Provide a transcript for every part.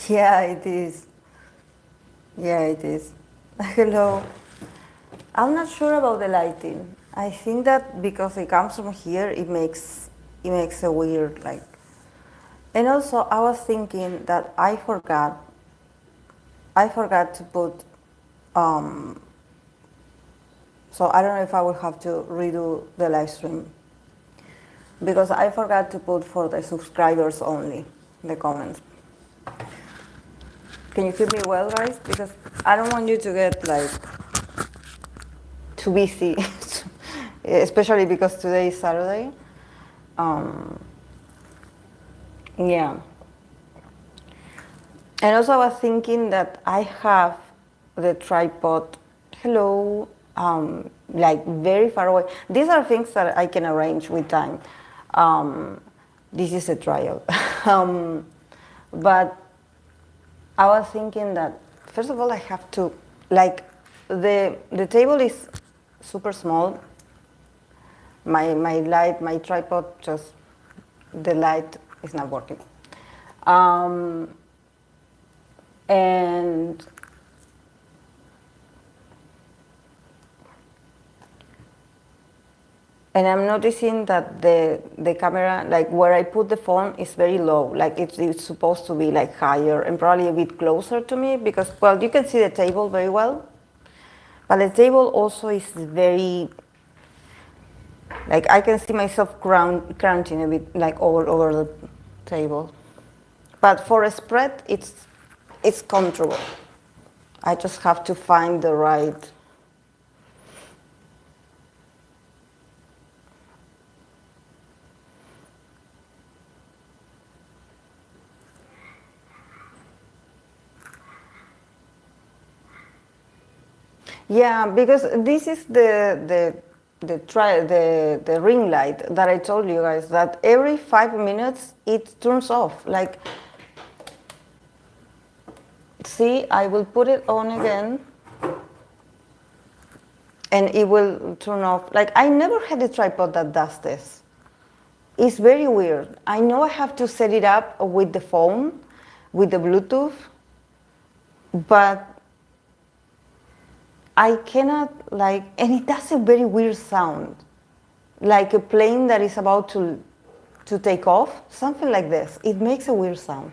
Yeah, it is. Yeah, it is. Hello. I'm not sure about the lighting. I think that because it comes from here, it makes a weird like. And also, I was thinking that I forgot to put. Um, so I don't know if I will have to redo the live stream because I forgot to put for the subscribers only the comments. Can you hear me well, guys? Because I don't want you to get like too busy, especially because today is Saturday. Um, yeah. And also I was thinking that I have the tripod, hello, like very far away. These are things that I can arrange with time. This is a trial. But I was thinking that, first of all, I have to, like, the table is super small. My tripod, just the light is not working. Um, and I'm noticing that the camera, like where I put the phone, is very low. Like it's supposed to be like higher and probably a bit closer to me because, well, you can see the table very well. But the table also is very, like I can see myself crunching a bit like all over the table. But for a spread, it's comfortable. I just have to find the right. Yeah, because this is the ring light that I told you guys that every 5 minutes it turns off. Like, see, I will put it on again, and it will turn off. Like, I never had a tripod that does this. It's very weird. I know I have to set it up with the phone, with the Bluetooth, but I cannot, like, and it does a very weird sound, like a plane that is about to take off, something like this. It makes a weird sound.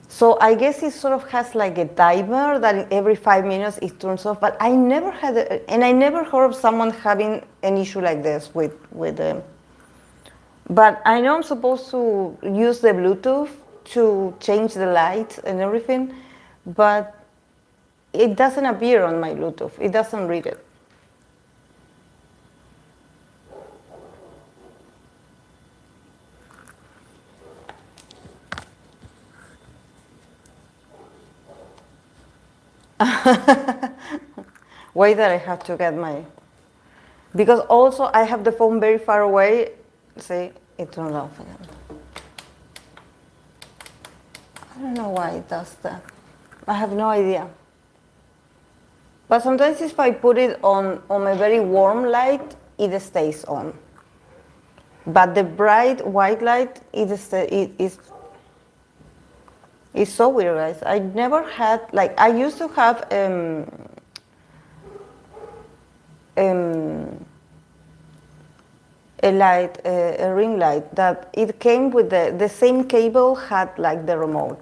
So I guess it sort of has like a timer that every 5 minutes it turns off, but I never had, and I never heard of someone having an issue like this with them. But I know I'm supposed to use the Bluetooth to change the lights and everything, but it doesn't appear on my Bluetooth. It doesn't read it. Why that I have to get my, because also I have the phone very far away. See, it turned off again. I don't know why it does that. I have no idea. But sometimes if I put it on a very warm light, it stays on. But the bright white light, it's so weird, guys. I never had, like, I used to have a light, a ring light that it came with the same cable had like the remote.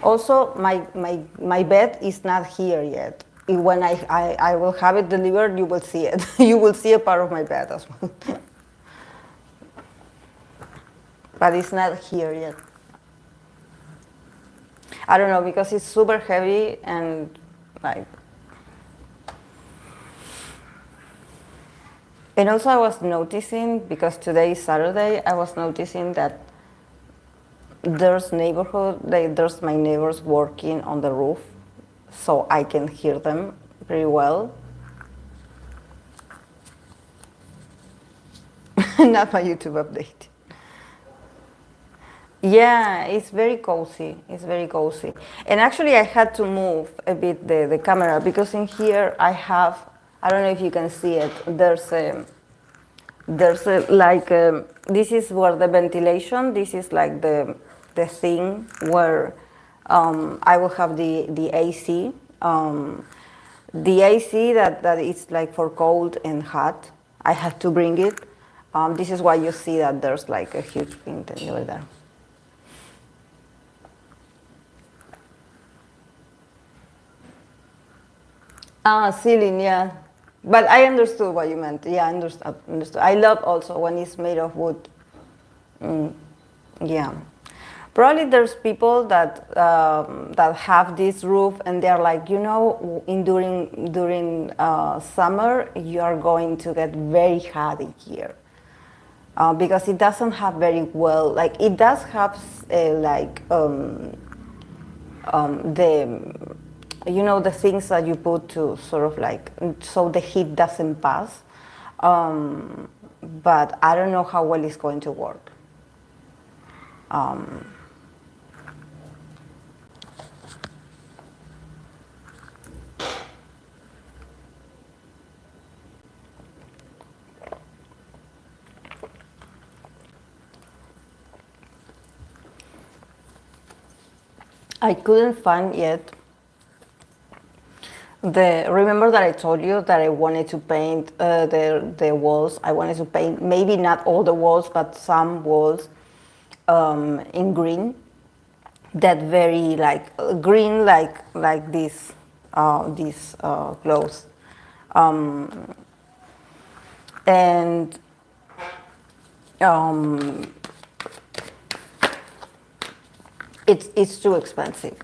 Also, my bed is not here yet. When I will have it delivered, you will see it. You will see a part of my bed as well. But it's not here yet. I don't know, because it's super heavy and like. And also I was noticing, because today is Saturday, I was noticing that there's my neighbors working on the roof, so I can hear them pretty well. Not my YouTube update. Yeah, it's very cozy. It's very cozy. And actually I had to move a bit the camera because in here I have I don't know if you can see it. There's a like this is where the ventilation. This is like the thing where I will have the AC. The AC that is like for cold and hot. I had to bring it. This is why you see that there's like a huge print over there. Ah, ceiling, yeah. But I understood what you meant. Yeah, I understood. I love also when it's made of wood. Yeah. Probably there's people that have this roof and they're like, during summer you are going to get very hot in here because it doesn't have very well, like it does have the things that you put to sort of like so the heat doesn't pass, but I don't know how well it's going to work. I couldn't find yet remember that I told you that I wanted to paint the walls. I wanted to paint maybe not all the walls, but some walls in green. That very like green, like this clothes, and it's too expensive.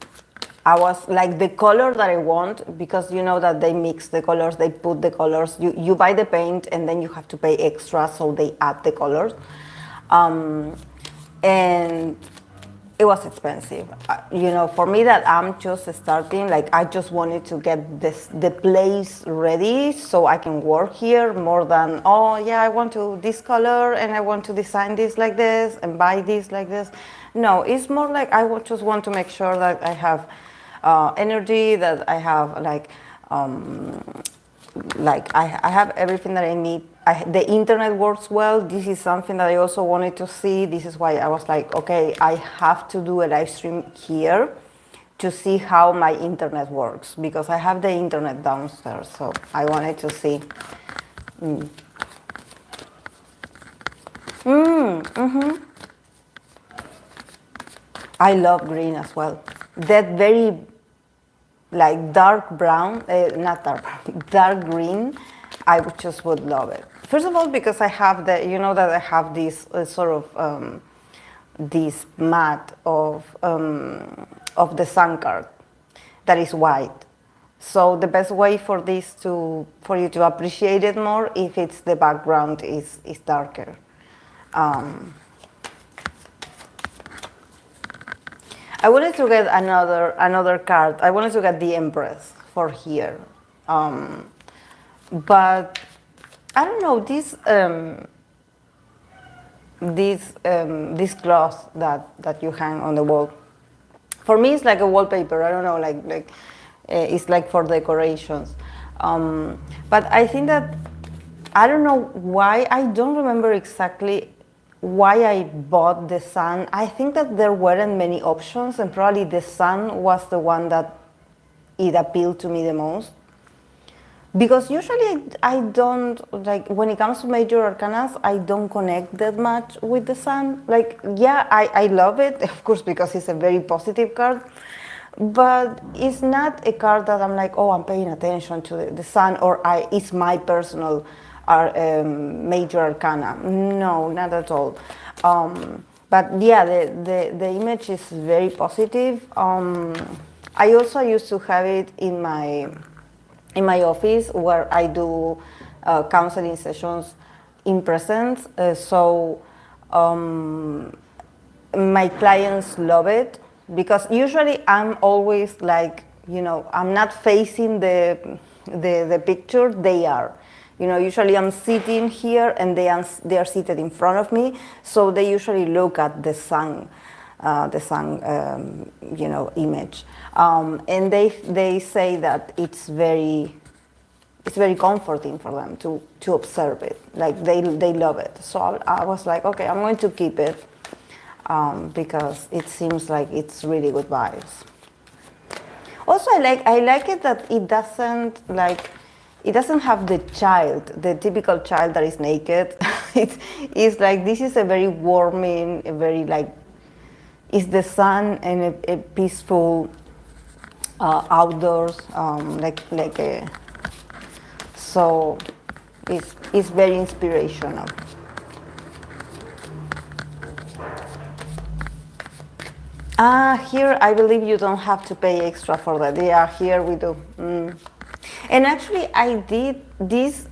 I was like the color that I want, because you know that they mix the colors, they put the colors, you buy the paint and then you have to pay extra, so they add the colors. And it was expensive. For me that I'm just starting, like I just wanted to get the place ready so I can work here more than, oh yeah, I want to this color and I want to design this like this and buy this like this. No, it's more like I just want to make sure that I have energy, that I have I have everything that I need. The internet works well. This is something that I also wanted to see. This is why I was like, okay, I have to do a live stream here to see how my internet works, because I have the internet downstairs, so I wanted to see. I love green as well. That very like dark brown, not dark brown, dark green, I just would love it. First of all, because I have that I have this sort of this mat of the sun card that is white. So the best way for you to appreciate it more, if it's the background is darker. I wanted to get another card. I wanted to get the Empress for here, but I don't know this cloth that you hang on the wall. For me, it's like a wallpaper. I don't know, like it's like for decorations. But I think that I don't know why. I don't remember exactly why I bought the sun. I think that there weren't many options, and probably the sun was the one that it appealed to me the most. Because usually I don't, like, when it comes to major arcanas, I don't connect that much with the sun. Like, yeah, I love it, of course, because it's a very positive card, but it's not a card that I'm like, oh, I'm paying attention to the sun, or it's my personal major arcana. No, not at all. But yeah, the image is very positive. I also used to have it in my office, where I do counseling sessions in presence. So my clients love it, because usually I'm always like, I'm not facing the picture, they are. Usually I'm sitting here and they are seated in front of me, so they usually look at the sun image, and they say that it's very, it's very comforting for them to observe it. Like they love it. So I was like, okay, I'm going to keep it because it seems like it's really good vibes. Also, I like it that it doesn't have the typical child that is naked. It's like, this is a very warming, a very like, it's the sun and a peaceful outdoors, so it's very inspirational. Here I believe you don't have to pay extra for that. Yeah, here we do. And actually, I did this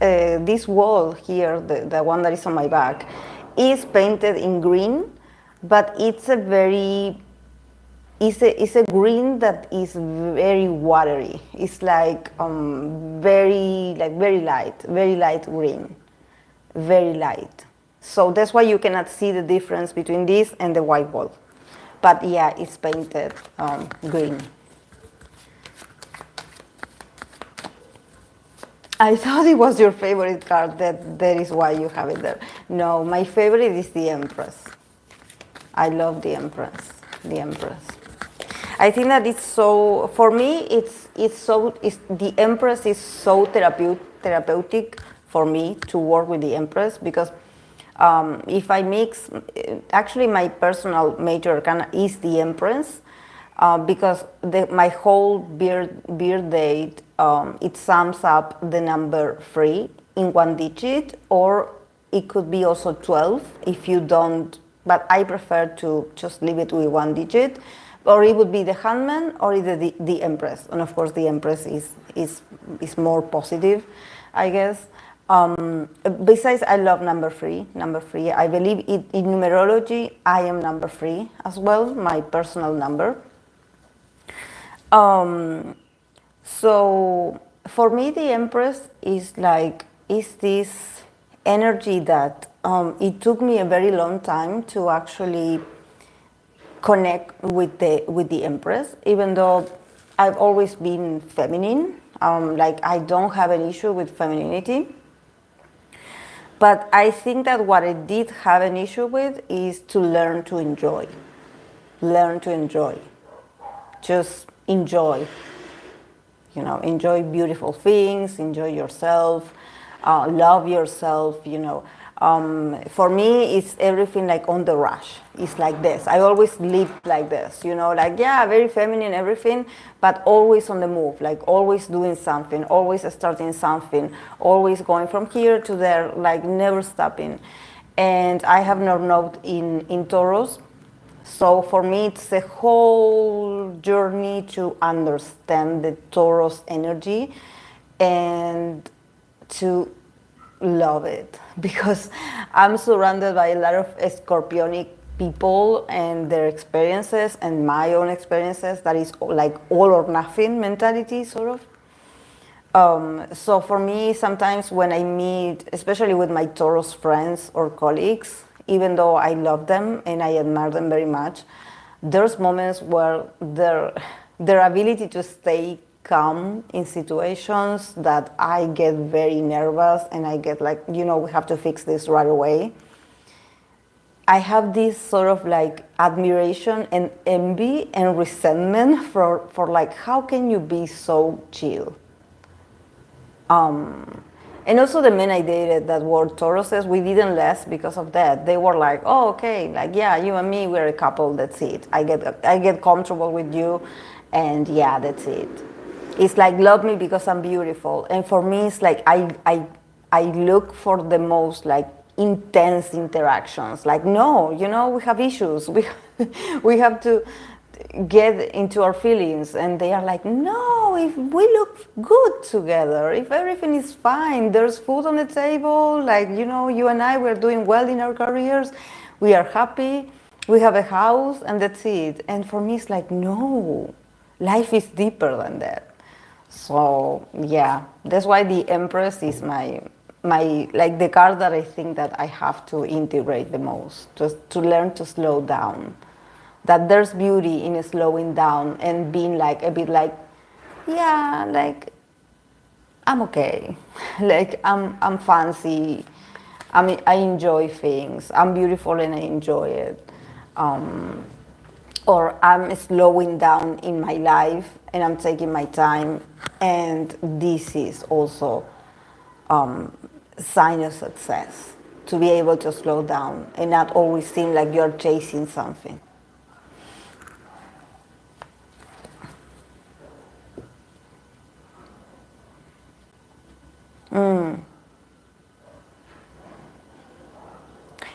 wall here, the one that is on my back, is painted in green, but it's a green that is very watery. It's like very light green, very light. So that's why you cannot see the difference between this and the white wall. But yeah, it's painted green. I thought it was your favorite card. That is why you have it there. No, my favorite is the Empress. I love the Empress. The Empress. I think that it's so, for me, the Empress is so therapeutic for me to work with the Empress, because if I mix, actually my personal major arcana is the Empress, because my whole birth date, it sums up the number 3 in 1 digit, or it could be also 12 if you don't, but I prefer to just leave it with 1 digit. Or it would be the Hangman, or either the Empress. And of course the Empress is more positive, I guess. Besides, I love number 3. Number 3, I believe in numerology, I am number 3 as well, my personal number. So for me, the Empress is this energy that it took me a very long time to actually connect with the Empress, even though I've always been feminine. I don't have an issue with femininity. But I think that what I did have an issue with is to learn to enjoy. Learn to enjoy. Just enjoy. Enjoy beautiful things, enjoy yourself, love yourself, For me, it's everything like on the rush. It's like this. I always live like this, very feminine, everything, but always on the move, like always doing something, always starting something, always going from here to there, like never stopping. And I have North Node in Taurus. So for me, it's a whole journey to understand the Taurus energy and to love it, because I'm surrounded by a lot of Scorpionic people and their experiences and my own experiences. That is like all or nothing mentality, sort of. So for me, sometimes when I meet, especially with my Taurus friends or colleagues, even though I love them and I admire them very much, there's moments where their ability to stay calm in situations that I get very nervous and I get like, we have to fix this right away. I have this sort of like admiration and envy and resentment for like, how can you be so chill? And also the men I dated that were Tauruses, we didn't last because of that. They were like, oh, okay, like, yeah, you and me, we're a couple, that's it. I get comfortable with you, and yeah, that's it. It's like, love me because I'm beautiful. And for me, it's like, I look for the most like intense interactions. Like, no, we have issues. We have to get into our feelings. And they are like, no, if we look good together, if everything is fine, there's food on the table, like, you and I, we're doing well in our careers, we are happy, we have a house, and that's it. And for me, it's like, no, life is deeper than that. So yeah, that's why the Empress is my like the card that I think that I have to integrate the most, just to learn to slow down. That there's beauty in slowing down and being like a bit like, yeah, like I'm okay. Like I'm fancy. I mean, I enjoy things. I'm beautiful and I enjoy it. Um, or I'm slowing down in my life and I'm taking my time. And this is also sign of success, to be able to slow down and not always seem like you're chasing something.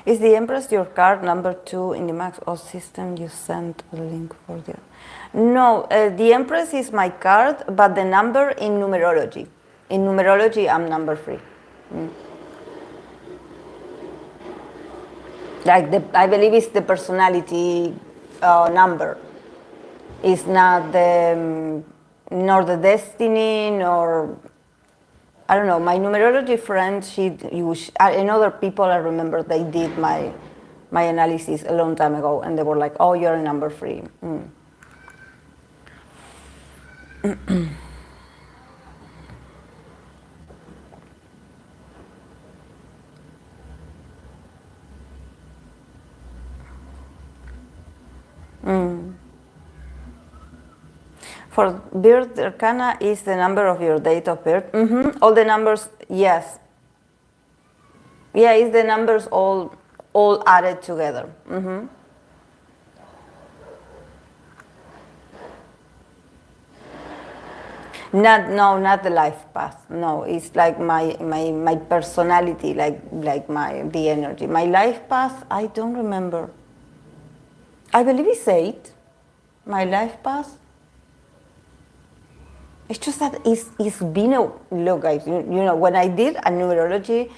Is the Empress your card number 2 in the Max O system? You sent a link for the... No, the Empress is my card, but the number in numerology. In numerology, I'm number 3. Like I believe it's the personality number. It's not the nor the destiny nor I don't know. My numerology friend, and other people I remember they did my analysis a long time ago, and they were like, "Oh, you're a number 3." For birth arcana is the number of your date of birth. All the numbers, yes. Yeah, it's the numbers all added together. Not the life path. No, it's like my personality, like the energy. My life path, I don't remember. I believe it's 8. My life path. It's just that it's been a look, guys. You know, when I did a numerology,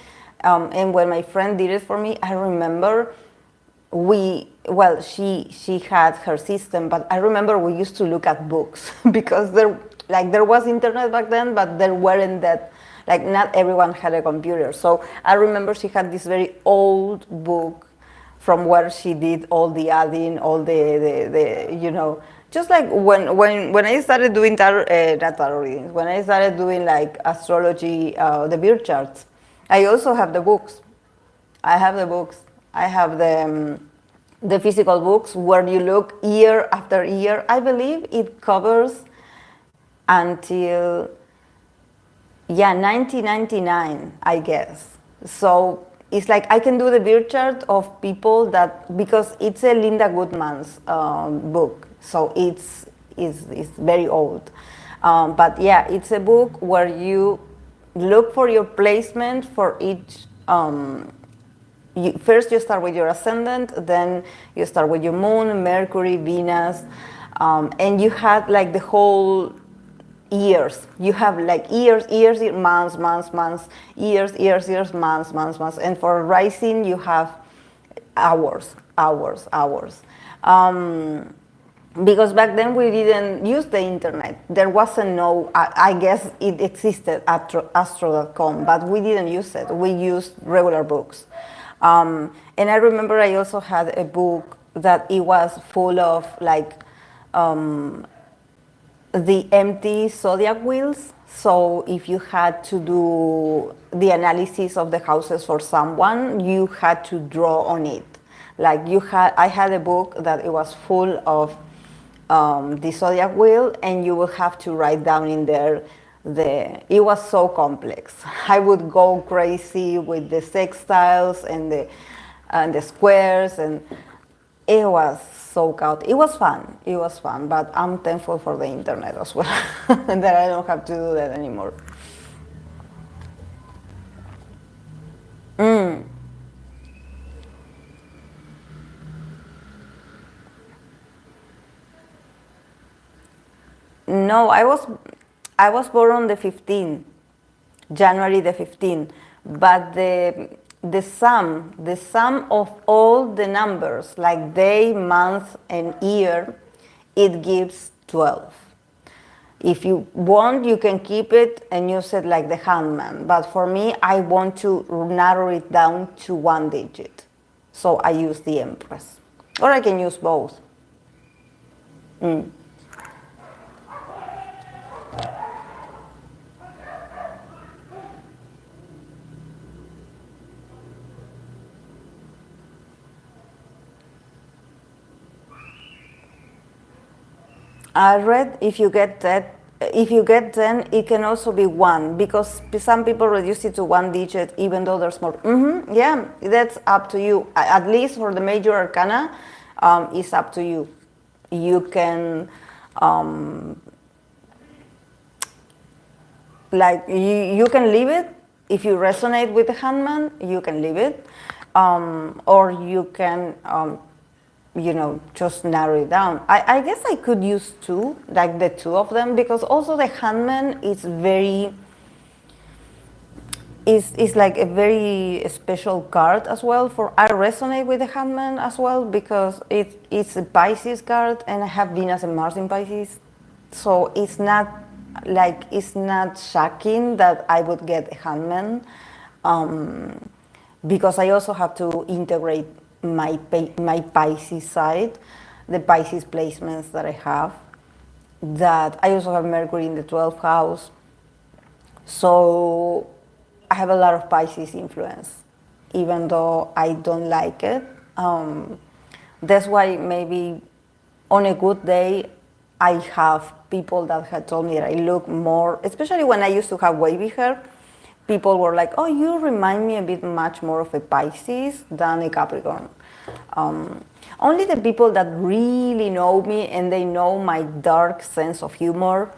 and when my friend did it for me, I remember she had her system, but I remember we used to look at books because there was internet back then, but there weren't that, like not everyone had a computer. So I remember she had this very old book from where she did all the adding, all the you know, just like when I started doing not tarot readings, when I started doing like astrology, the birth charts, I also have the books. I have the books. I have the physical books where you look year after year. I believe it covers until 1999, I guess. So it's like I can do the birth chart of people that, because it's a Linda Goodman's book, so it's very old. But yeah, it's a book where you look for your placement for each. First you start with your ascendant, then you start with your moon, Mercury, Venus, and you had like the whole years. You have like years, months, years, months, and for rising you have hours. Because back then we didn't use the internet. There wasn't I guess it existed at astro.com, but we didn't use it. We used regular books. And I remember I also had a book that it was full of like the empty zodiac wheels. So if you had to do the analysis of the houses for someone, you had to draw on it. Like I had a book that it was full of the zodiac wheel, and you will have to write down in there it was so complex. I would go crazy with the sextiles and the squares, and it was so chaotic. It was fun, but I'm thankful for the internet as well, that I don't have to do that anymore. No, I was born on the 15th, January the 15th, but the sum of all the numbers, like day, month, and year, it gives 12. If you want, you can keep it and use it like the hangman. But for me, I want to narrow it down to one digit. So I use the Empress. Or I can use both. I read if you get 10, it can also be 1 because some people reduce it to 1 digit even though there's more. Yeah, that's up to you. At least for the major arcana, it's up to you. You can, you can leave it. If you resonate with the hangman, you can leave it. Or you can, just narrow it down. I guess I could use 2, like the 2 of them, because also the hangman is is like a very special card as well. I resonate with the hangman as well because it's a Pisces card and I have Venus and Mars in Pisces. So it's not shocking that I would get a hangman, because I also have to integrate my Pisces side, the Pisces placements that I have. That I also have Mercury in the 12th house. So I have a lot of Pisces influence, even though I don't like it. That's why maybe on a good day, I have people that had told me that I look more, especially when I used to have wavy hair, people were like, oh, you remind me a bit much more of a Pisces than a Capricorn. Only the people that really know me and they know my dark sense of humor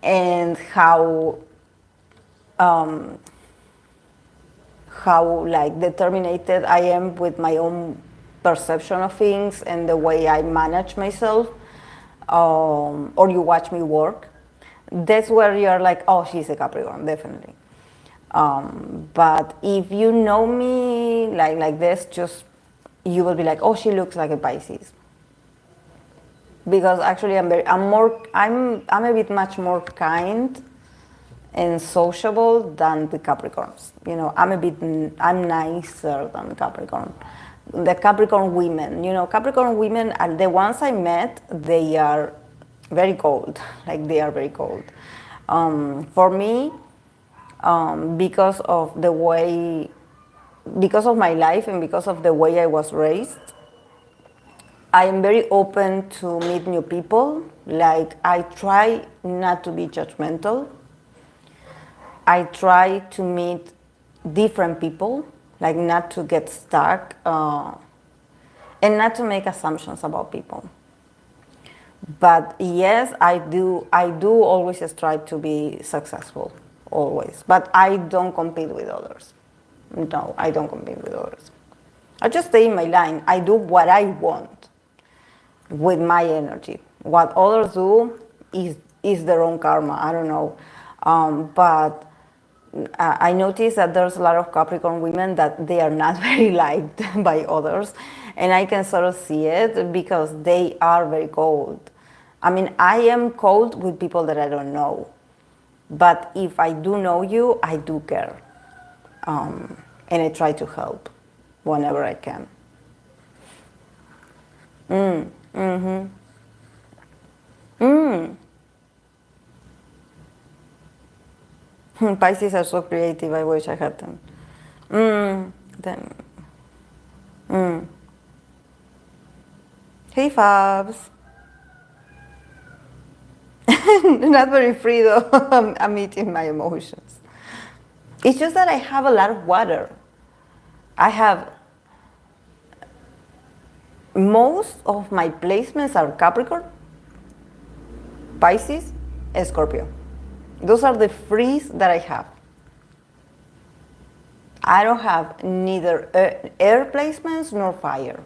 and how like determined I am with my own perception of things and the way I manage myself, or you watch me work, that's where you're like, oh, she's a Capricorn, definitely. But if you know me like this, just you will be like, oh, she looks like a Pisces. Because actually I'm a bit much more kind and sociable than the Capricorns. I'm nicer than Capricorn. The Capricorn women, Capricorn women are the ones I met, they are very cold, like they are very cold. For me, because of my life and because of the way I was raised, I am very open to meet new people. Like, I try not to be judgmental. I try to meet different people, like not to get stuck, and not to make assumptions about people. But yes, I do always strive to be successful, always. But I don't compete with others. No, I don't compete with others. I just stay in my line. I do what I want with my energy. What others do is their own karma. I don't know. But I notice that there's a lot of Capricorn women that they are not very liked by others. And I can sort of see it because they are very cold. I mean, I am cold with people that I don't know. But if I do know you, I do care. And I try to help whenever I can. Pisces are so creative. I wish I had them. Hey, Fabs. Not very free though. I'm eating my emotions. It's just that I have a lot of water. I have most of my placements are Capricorn, Pisces, and Scorpio. Those are the frees that I have. I don't have neither air placements nor fire.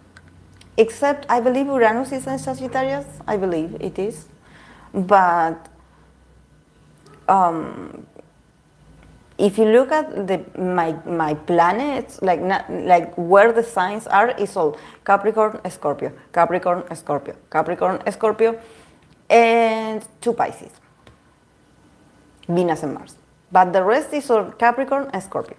Except I believe Uranus is in Sagittarius. I believe it is. But if you look at my planets, like where the signs are, it's all Capricorn, Scorpio, Capricorn, Scorpio, Capricorn, Scorpio, and 2 Pisces, Venus and Mars. But the rest is all Capricorn and Scorpio.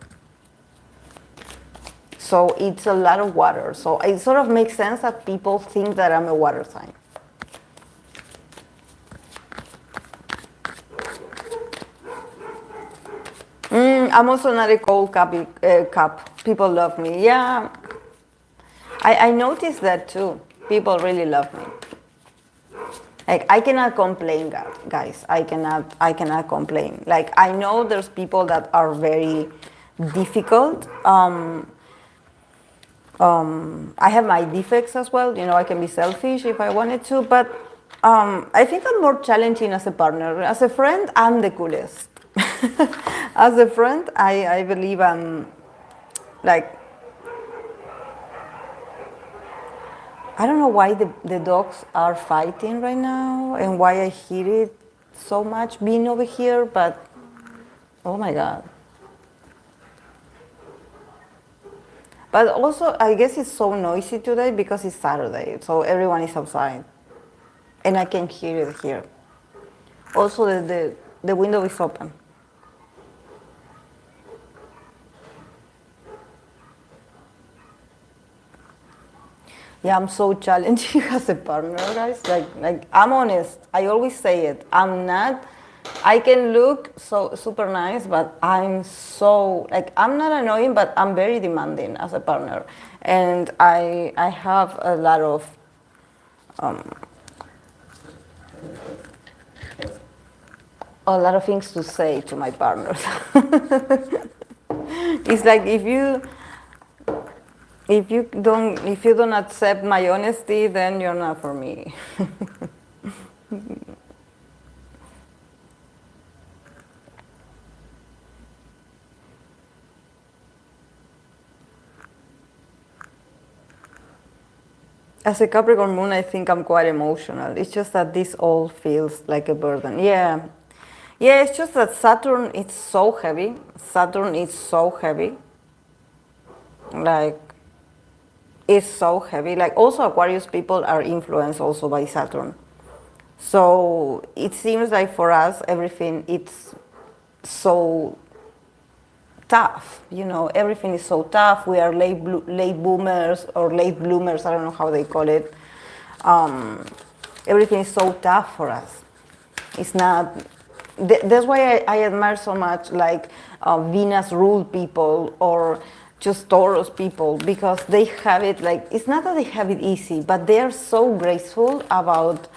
So it's a lot of water. So it sort of makes sense that people think that I'm a water sign. I'm also not a cold cup. People love me. Yeah, I noticed that too. People really love me. Like I cannot complain, guys. I cannot complain. Like I know there's people that are very difficult. I have my defects as well. You know, I can be selfish if I wanted to, but I think I'm more challenging as a partner. As a friend, I'm the coolest. As a friend, I believe I'm like, I don't know why the dogs are fighting right now and why I hear it so much being over here, but oh my God. But also, I guess it's so noisy today because it's Saturday, so everyone is outside. And I can hear it here. Also, the window is open. Yeah, I'm so challenging as a partner, guys. Like I'm honest. I always say it. I'm not. I can look so super nice, but I'm so like I'm not annoying, but I'm very demanding as a partner, and I have a lot of things to say to my partners. It's like if you don't accept my honesty, then you're not for me. As a Capricorn moon, I think I'm quite emotional. It's just that this all feels like a burden. Yeah. Yeah, it's just that Saturn is so heavy. Saturn is so heavy. Like, it's so heavy. Like, also Aquarius people are influenced also by Saturn. So it seems like for us, everything, it's so tough, you know, everything is so tough. We are late boomers or late bloomers, I don't know how they call it. Everything is so tough for us. It's not, that's why I admire so much like Venus rule people or just Taurus people, because they have it like, it's not that they have it easy, but they are so graceful about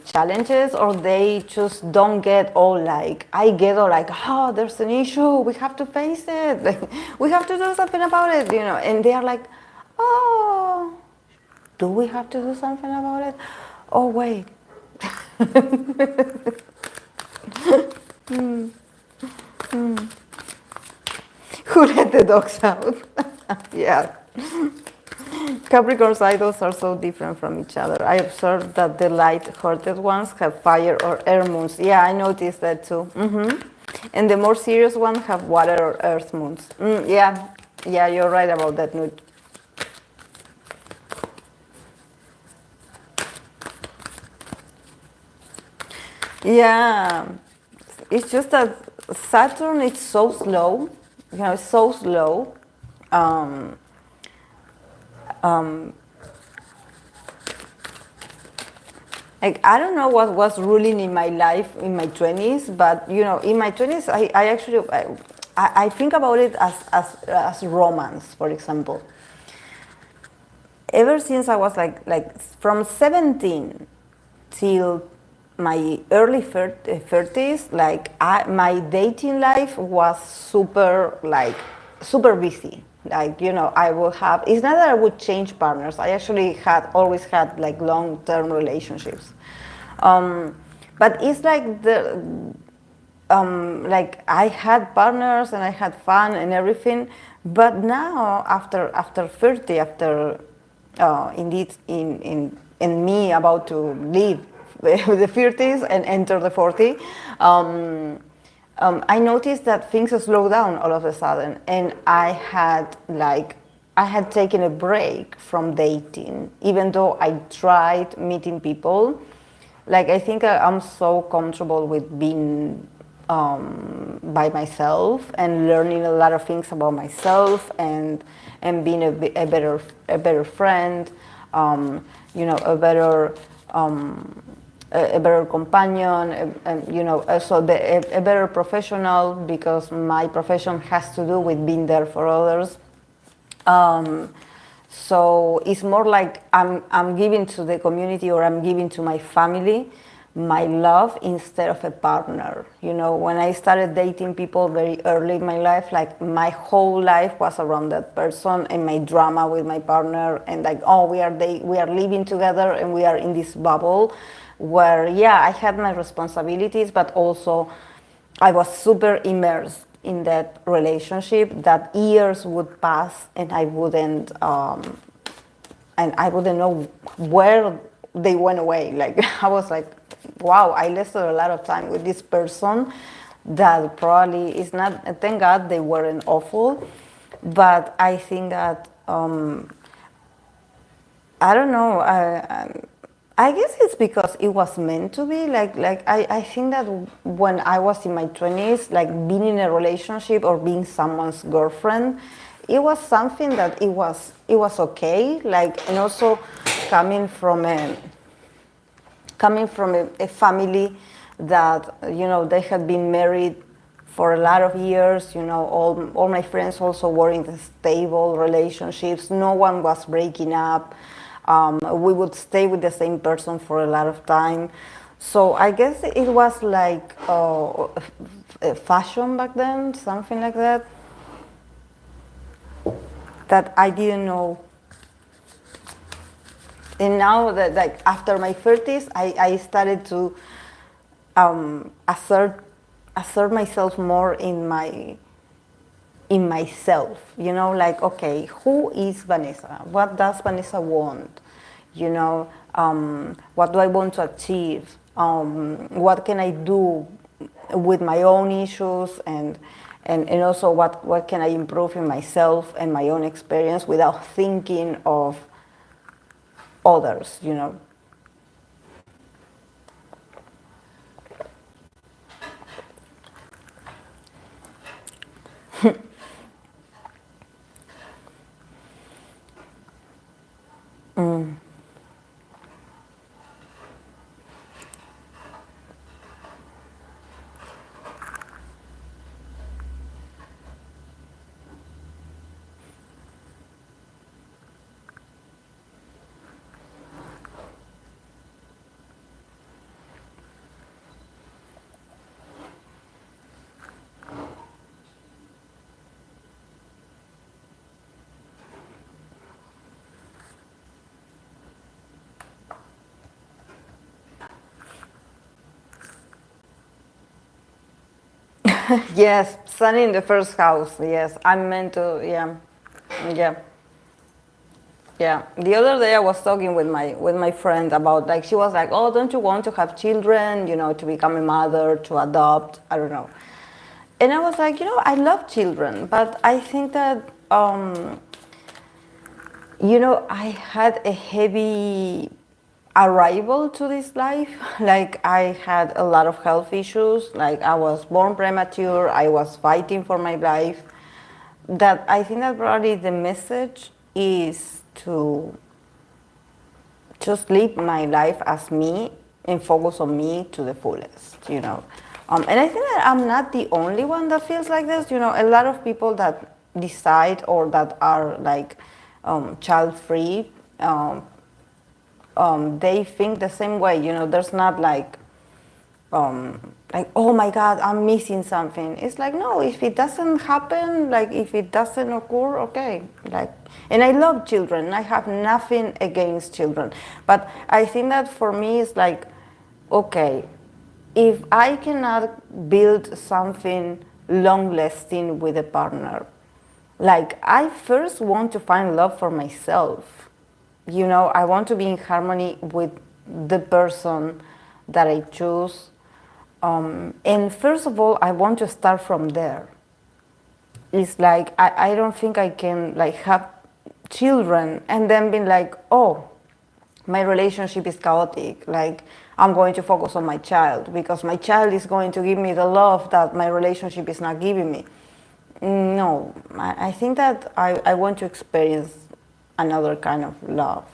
challenges, or they just don't get all like, I get all like, oh, there's an issue, we have to face it, like, we have to do something about it, you know, and they are like, oh, do we have to do something about it? Oh, wait. Who let the dogs out? Yeah. Capricorn's idols are so different from each other. I observed that the light-hearted ones have fire or air moons. Yeah, I noticed that too. And the more serious ones have water or earth moons. Yeah, you're right about that, Nut. Yeah, it's just that Saturn is so slow. You know, it's so slow. Like, I don't know what was ruling in my life in my 20s, but you know, in my 20s, I actually I think about it as romance, for example. Ever since I was like from 17 till my early 30s, like my dating life was super busy. Like, you know, I will have, it's not that I would change partners. I actually always had like long-term relationships. But it's like like I had partners and I had fun and everything. But now after 30, indeed in me about to leave the 30s and enter the 40, I noticed that things slow down all of a sudden, and I had taken a break from dating, even though I tried meeting people. Like, I think I'm so comfortable with being by myself and learning a lot of things about myself, and being a better friend, you know, a better companion, you know, so a better professional, because my profession has to do with being there for others. So it's more like I'm giving to the community, or I'm giving to my family my love instead of a partner. You know, when I started dating people very early in my life, like my whole life was around that person and my drama with my partner, and like, oh, we are living together and we are in this bubble where, yeah, I had my responsibilities, but also I was super immersed in that relationship that years would pass and I wouldn't know where they went away. Like, I was like, wow, I invested a lot of time with this person that probably is not, thank God they weren't awful, but I think that, I don't know, I guess it's because it was meant to be. I think that when I was in my 20s, like being in a relationship or being someone's girlfriend, it was something that it was okay. Like, and also coming from a a family that, they had been married for a lot of years. All my friends also were in stable relationships. No one was breaking up. We would stay with the same person for a lot of time. So I guess it was like a fashion back then, something like that, that I didn't know. And now that, like, after my 30s, I started to assert myself more in myself. Like, okay, who is Vanessa? What does Vanessa want? What do I want to achieve? What can I do with my own issues, and also what can I improve in myself and my own experience without thinking of others. Yes, sun in the first house. Yes, I'm meant to. Yeah, yeah. Yeah, the other day I was talking with my friend about, like, she was like, "Oh, don't you want to have children? To become a mother, to adopt? I don't know." And I was like, I love children, but I think that I had a heavy arrival to this life. Like, I had a lot of health issues. Like, I was born premature. I was fighting for my life. That I think that probably the message is to just live my life as me and focus on me to the fullest. And I think that I'm not the only one that feels like this. A lot of people that decide or that are like child free, they think the same way. There's not like, oh my God, I'm missing something. It's like, no, if it doesn't happen, like, if it doesn't occur, okay. Like, and I love children. I have nothing against children. But I think that for me, it's like, okay, if I cannot build something long lasting with a partner, like, I first want to find love for myself. I want to be in harmony with the person that I choose. And first of all, I want to start from there. It's like, I don't think I can, like, have children and then be like, oh, my relationship is chaotic. Like, I'm going to focus on my child because my child is going to give me the love that my relationship is not giving me. No, I think that I want to experience another kind of love.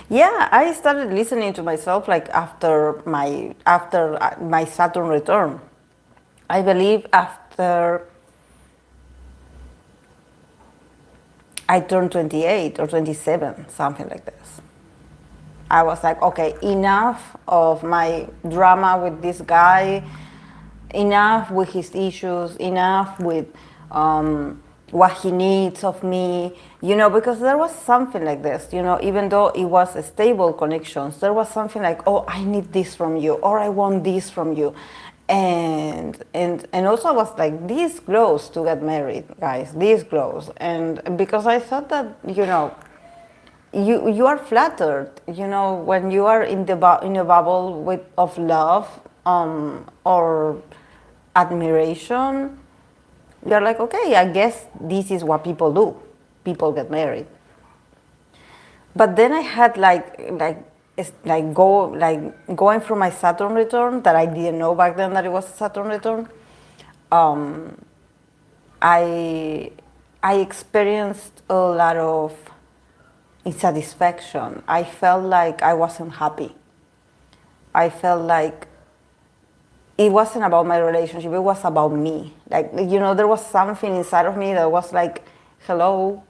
Yeah, I started listening to myself like after my Saturn return. I believe after I turned 28 or 27, something like this. I was like, okay, enough of my drama with this guy, enough with his issues, enough with what he needs of me, because there was something like this, even though it was a stable connections, there was something like, oh, I need this from you, or I want this from you. And also I was like this close to get married, guys, this close. And because I thought that, you are flattered, when you are in a bubble of love, or admiration. You're like, okay, I guess this is what people do. People get married. But then I had going through my Saturn return that I didn't know back then that it was a Saturn return. Um, I I experienced a lot of insatisfaction. I felt like I wasn't happy. I felt like it wasn't about my relationship, it was about me. Like, there was something inside of me that was like, hello,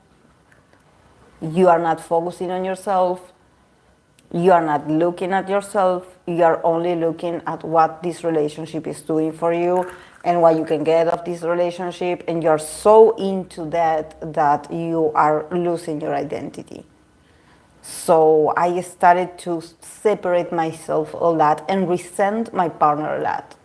you are not focusing on yourself, you are not looking at yourself, you are only looking at what this relationship is doing for you and what you can get of this relationship, and you're so into that you are losing your identity. So I started to separate myself a lot and resent my partner a lot,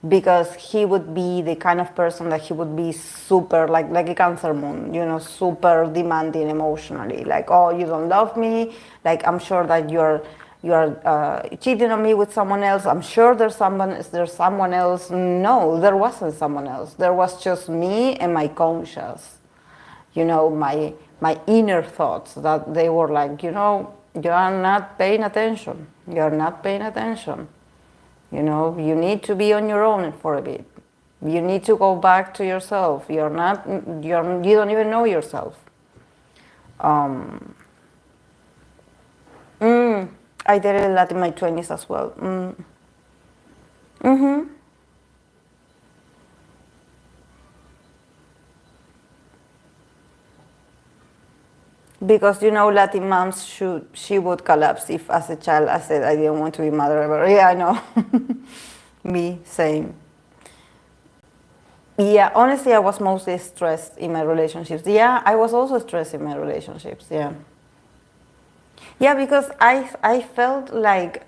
because he would be the kind of person that he would be super like a Cancer moon, super demanding emotionally. Like, oh, you don't love me. Like, I'm sure that you're cheating on me with someone else. I'm sure there's someone else. No, there wasn't someone else. There was just me and my conscience. My inner thoughts, that they were like, you are not paying attention. You're not paying attention. You need to be on your own for a bit. You need to go back to yourself. You don't even know yourself. Um, I did it a lot in my 20s as well. Because Latin moms she would collapse if, as a child, I said I didn't want to be mother ever. Yeah, I know. Me, same. Yeah, honestly, I was mostly stressed in my relationships. Yeah, I was also stressed in my relationships. Yeah. Yeah, because I felt like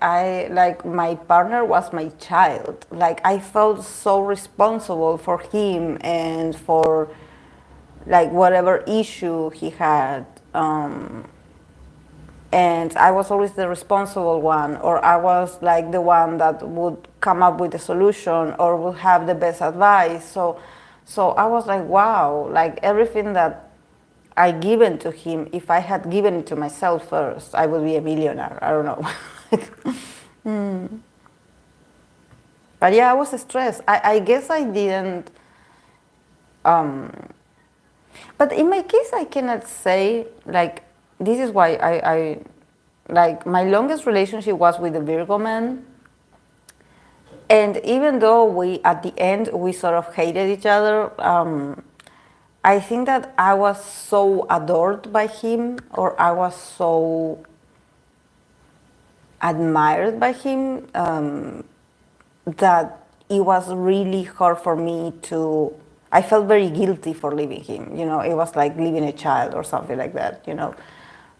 my partner was my child. Like, I felt so responsible for him and for like whatever issue he had. And I was always the responsible one, or I was like the one that would come up with a solution or would have the best advice. So I was like, wow, like everything that I given to him, if I had given it to myself first, I would be a millionaire. I don't know. But yeah, I was stressed. I guess I didn't. But in my case, I cannot say, like, this is why I like, my longest relationship was with a Virgo man. And even though at the end, we sort of hated each other, I think that I was so adored by him, or I was so admired by him, that it was really hard for me to. I felt very guilty for leaving him. It was like leaving a child or something like that.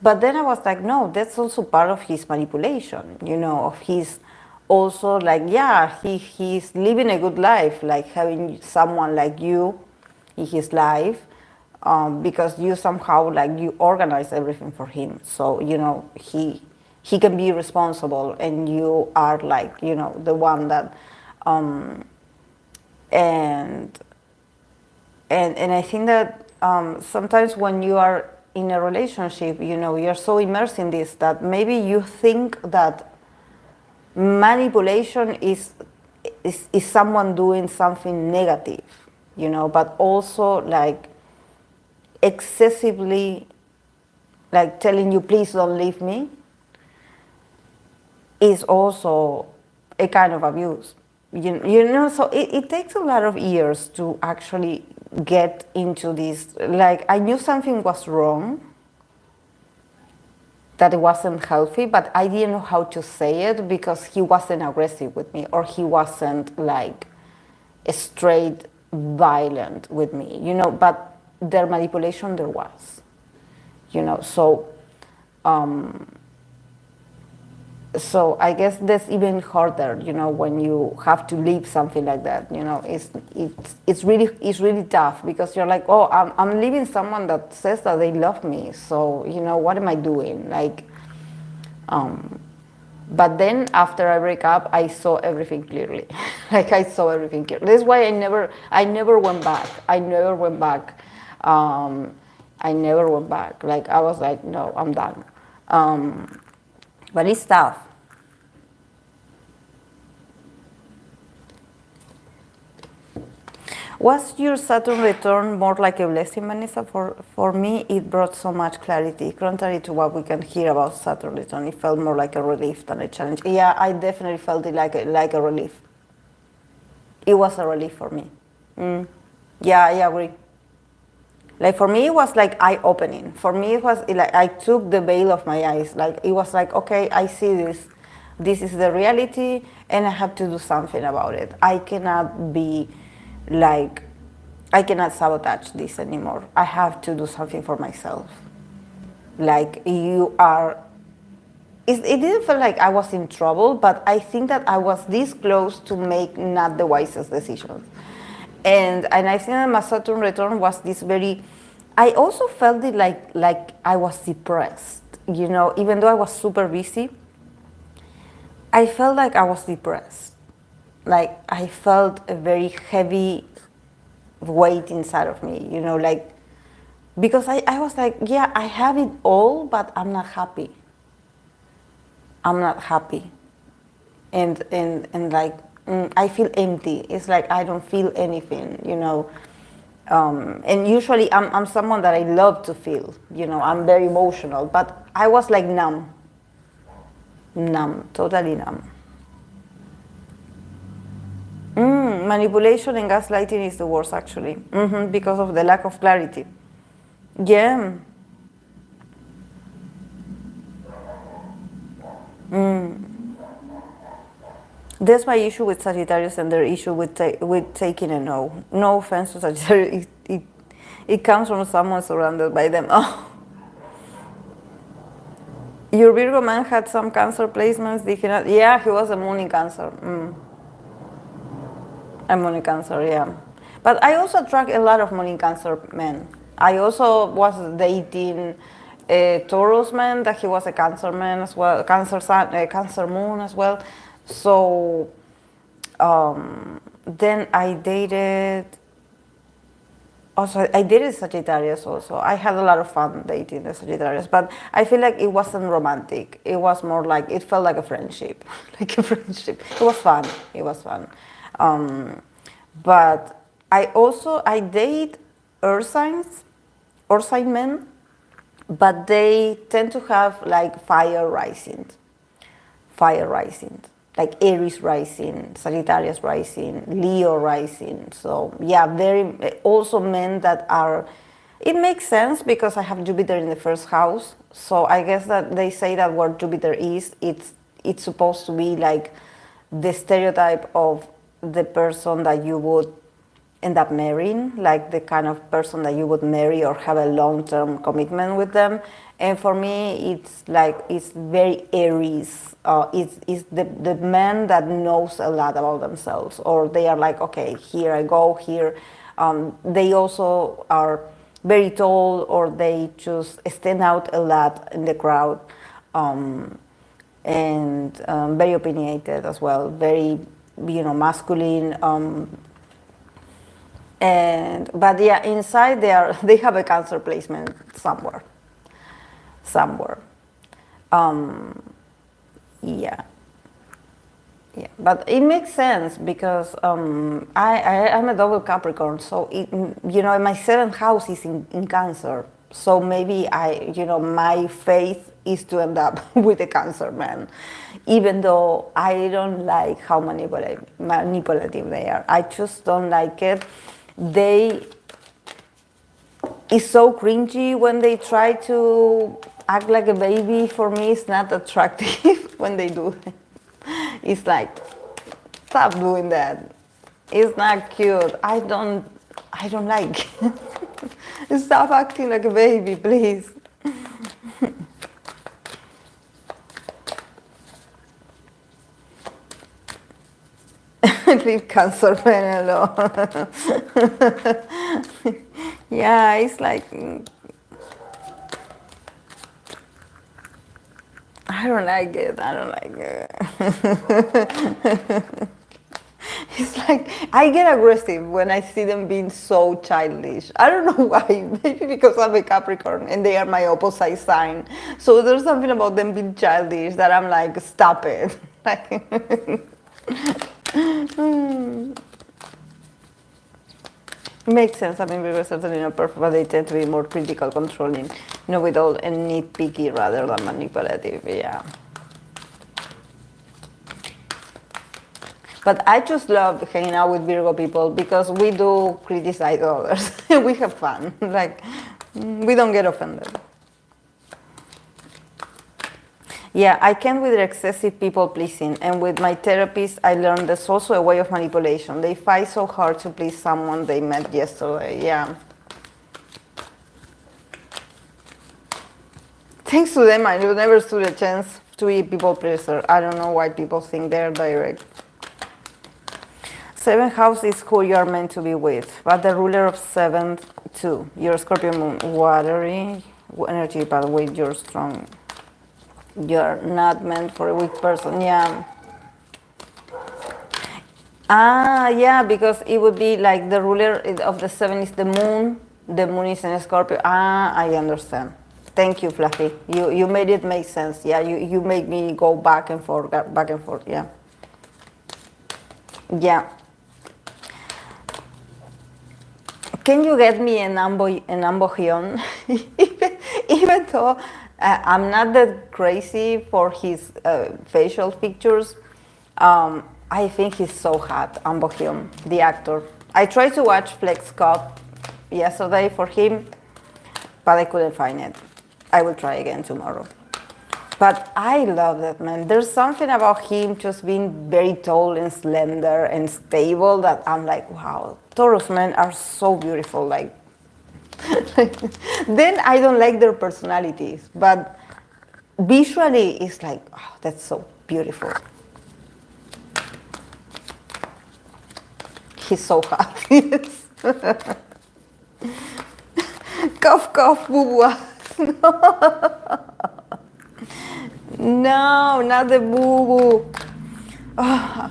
But then I was like, no, that's also part of his manipulation. Of his also, like, yeah, he's living a good life, like having someone like you in his life, because you somehow, like, you organize everything for him. So he can be responsible, and you are like, the one that, and I think that, sometimes when you are in a relationship, you're so immersed in this that maybe you think that manipulation is someone doing something negative, but also like excessively, like, telling you, please don't leave me, is also a kind of abuse. You know, so it takes a lot of years to actually get into this. Like, I knew something was wrong, that it wasn't healthy, but I didn't know how to say it because he wasn't aggressive with me, or he wasn't like straight violent with me, you know, but their manipulation there was, you know, so I guess that's even harder, you know, when you have to leave something like that, you know, it's really tough because you're like, oh, I'm leaving someone that says that they love me, so, you know, what am I doing? Like, but then after I break up, I saw everything clearly. Like, I saw everything clearly. That's why I never went back. I never went back. I never went back. Like, I was like, no, I'm done. But it's tough. Was your Saturn return more like a blessing, Vanessa? For me, it brought so much clarity. Contrary to what we can hear about Saturn return, it felt more like a relief than a challenge. Yeah, I definitely felt it like a relief. It was a relief for me. Yeah, I agree. Like, for me, it was like eye-opening. For me, it was like I took the veil off my eyes. Like, it was like, okay, I see this. This is the reality, and I have to do something about it. I cannot be like, I cannot sabotage this anymore. I have to do something for myself. Like, it didn't feel like I was in trouble, but I think that I was this close to make not the wisest decisions. And I think that my Saturn return was this very, I also felt it like I was depressed, you know, even though I was super busy, I felt like I was depressed. Like, I felt a very heavy weight inside of me, you know, like, because I was like, yeah, I have it all, but I'm not happy. I'm not happy. And like, I feel empty. It's like I don't feel anything, you know. And usually I'm someone that I love to feel, you know, I'm very emotional, but I was like numb, totally numb. Manipulation and gaslighting is the worst, actually, because of the lack of clarity. Yeah. That's my issue with Sagittarius and their issue with taking a no. No offense to Sagittarius, it comes from someone surrounded by them. Oh. Your Virgo man had some Cancer placements, did he not? Yeah, he was a moon in Cancer. A moon in Cancer, yeah. But I also attract a lot of moon in Cancer men. I also was dating a Taurus man, that he was a Cancer man as well, Cancer sun, Cancer moon as well. So then I dated Sagittarius also. I had a lot of fun dating the Sagittarius, but I feel like it wasn't romantic. It was more like, it felt like a friendship, like a friendship. It was fun. It was fun. But I date earth sign men, but they tend to have like fire rising, like Aries rising, Sagittarius rising, Leo rising. So yeah, very also men that are, it makes sense because I have Jupiter in the first house. So I guess that they say that where Jupiter is, it's supposed to be like the stereotype of the person that you would end up marrying, like the kind of person that you would marry or have a long-term commitment with them. And for me, it's like, it's very Aries. It's the man that knows a lot about themselves, or they are like, okay, here I go, here. They also are very tall, or they just stand out a lot in the crowd, and very opinionated as well, very, you know, masculine. But yeah, inside they have a Cancer placement somewhere. Yeah, but it makes sense because I'm a double Capricorn, so you know, my seventh house is in Cancer, so maybe my faith is to end up with a Cancer man, even though I don't like how manipulative they are. I just don't like it. It's so cringy when they try to act like a baby. For me, it's not attractive when they do it. It's like, stop doing that. It's not cute. I don't like it. Stop acting like a baby, please. Leave Cancer men alone. Yeah, it's like, I don't like it. I don't like it. It's like, I get aggressive when I see them being so childish. I don't know why. Maybe because I'm a Capricorn and they are my opposite sign. So there's something about them being childish that I'm like, stop it. Makes sense. I mean, we were certainly not perfect, but they tend to be more critical, controlling, with all and nitpicky rather than manipulative. Yeah. But I just love hanging out with Virgo people because we do criticize others. We have fun. Like, we don't get offended. Yeah, I can with excessive people pleasing, and with my therapist, I learned there's also a way of manipulation. They fight so hard to please someone they met yesterday. Yeah. Thanks to them, I never stood a chance to be a people pleaser. I don't know why people think they're direct. 7th house is who you are meant to be with, but the ruler of 7th too. Your Scorpio moon, watery energy, but with you're strong. You're not meant for a weak person. Yeah. Yeah, because it would be like the ruler of the 7 is the moon. The moon is in Scorpio. I understand. Thank you, Fluffy. You made it make sense. Yeah, you make me go back and forth. Yeah. Yeah. Can you get me an ambogion? Even though I'm not that crazy for his facial features, I think he's so hot, Ambogion, the actor. I tried to watch Flex Cop yesterday for him, but I couldn't find it. I will try again tomorrow. But I love that man. There's something about him just being very tall and slender and stable that I'm like, wow, Taurus men are so beautiful. Like, then I don't like their personalities, but visually it's like, oh, that's so beautiful. He's so hot. Cough, cough, boo. No, not the boo-boo. Oh,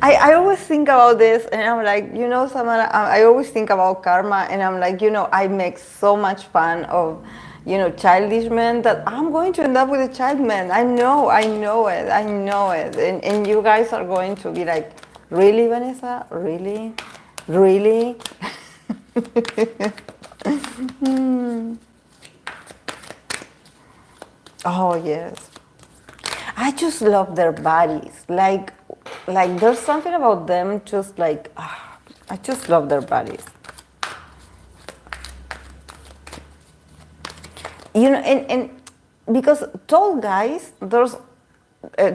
I always think about this and I'm like, Samara, I always think about karma and I'm like, I make so much fun of, childish men that I'm going to end up with a child man. I know it. And you guys are going to be like, really, Vanessa? Really? Really? Oh, yes. I just love their bodies. Like there's something about them just like, I just love their bodies. And because tall guys, there's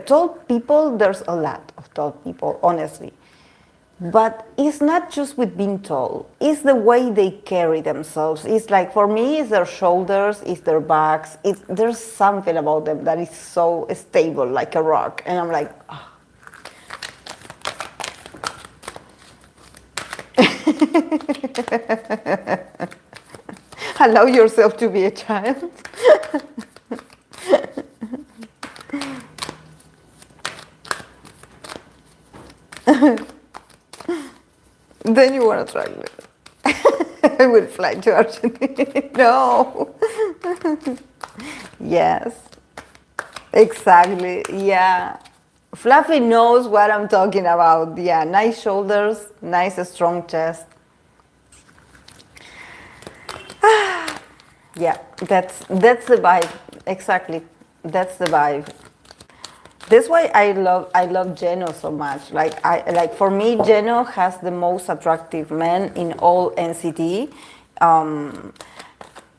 tall people, there's a lot of tall people, honestly. But it's not just with being tall, it's the way they carry themselves. It's like, for me, it's their shoulders, it's their backs. There's something about them that is so stable, like a rock. And I'm like, oh. Allow yourself to be a child. Then you want to try it. I will fly to Argentina. No. Yes. Exactly. Yeah. Fluffy knows what I'm talking about. Yeah. Nice shoulders, nice strong chest. Yeah. That's the vibe. Exactly. That's the vibe. That's why I love Geno so much. Like for me, Geno has the most attractive men in all NCT. And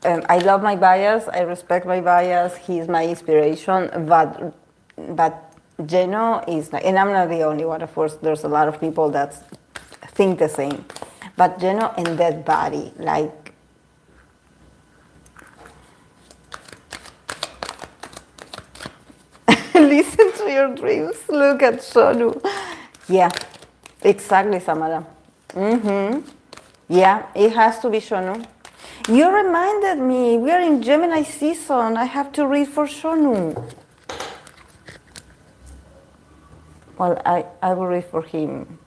I love my bias. I respect my bias. He's my inspiration. But Geno is like, and I'm not the only one. Of course, there's a lot of people that think the same. But Geno in that body, like. Listen to your dreams. Look at Sonu. Yeah, exactly, Samara. Yeah, it has to be Shonu. You reminded me, we are in Gemini season. I have to read for Shonu. Well, I will read for him.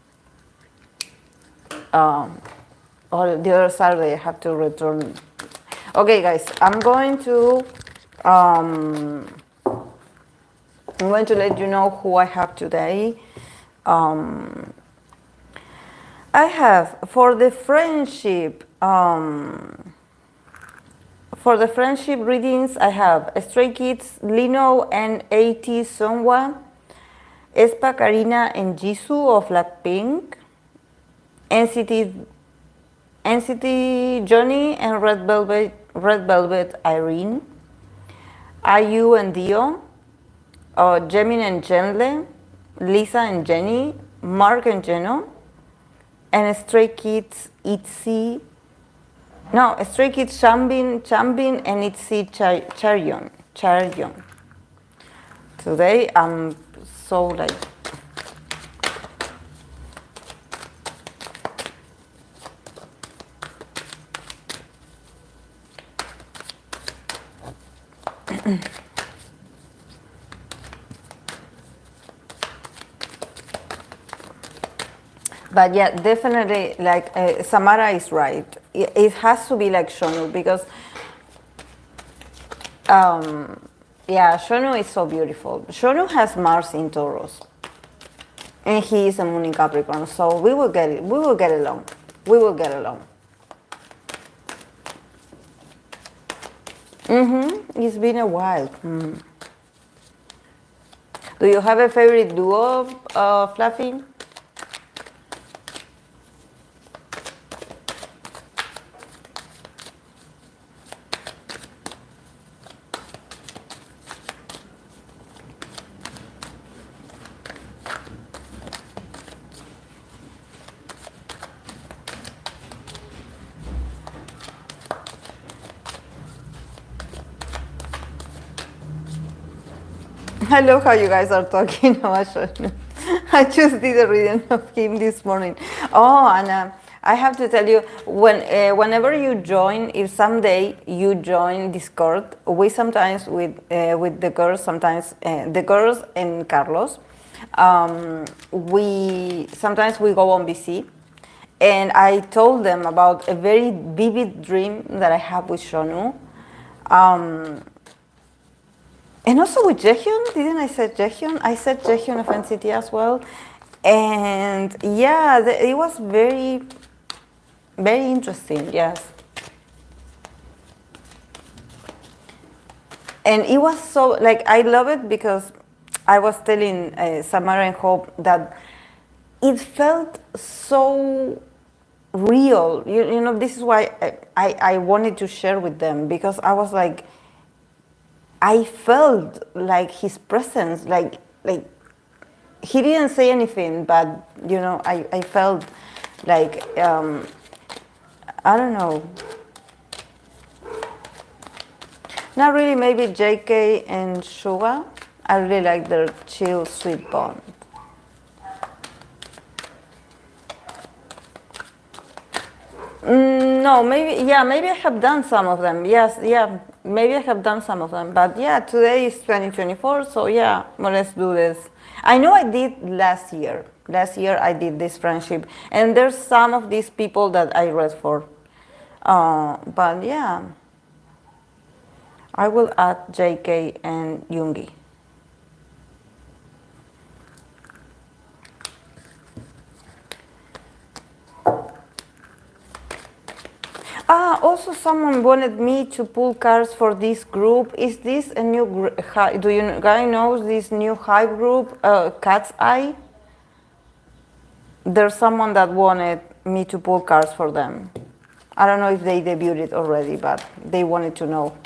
Or the other Saturday, I have to return. Okay, guys, I'm going to let you know who I have today. I have for the friendship readings. I have Stray Kids, Lino and AT Songwa, Espa Karina and Jisoo of Blackpink, NCT Johnny and Red Velvet Irene, IU and Dio, Jimin and Jenle, Lisa and Jenny, Mark and Jeno, and Stray Kids Itzy. No, Stray Kids Chambin and Itzy Charyon. Today I'm so like. But yeah, definitely, like Samara is right. It has to be like Shonu because, yeah, Shonu is so beautiful. Shonu has Mars in Taurus, and he is a moon in Capricorn. So we will get it. We will get along. We will get along. It's been a while. Do you have a favorite duo, Fluffy? I love how you guys are talking about Shonu. I just did a reading of him this morning. Oh, and I have to tell you, whenever you join, if someday you join Discord, we sometimes with the girls, sometimes the girls and Carlos, we go on BC, and I told them about a very vivid dream that I have with Shonu. And also with Jaehyun, didn't I say Jaehyun? I said Jaehyun of NCT as well. And yeah, it was very, very interesting, yes. And it was so, like, I love it because I was telling Samara and Hope that it felt so real. You know, this is why I wanted to share with them, because I was like, I felt like his presence, like he didn't say anything, but you know, I felt like I don't know, not really. Maybe JK and Suga. I really like their chill, sweet bond. No, maybe I have done some of them. Yes, yeah. Maybe I have done some of them, but yeah, today is 2024, so yeah, well, let's do this. I know I did last year. Last year I did this friendship, and there's some of these people that I read for. But yeah, I will add JK and Yoongi. Also, someone wanted me to pull cards for this group. Is this a new do you guys know this new Hive group, Cat's Eye? There's someone that wanted me to pull cards for them. I don't know if they debuted already, but they wanted to know.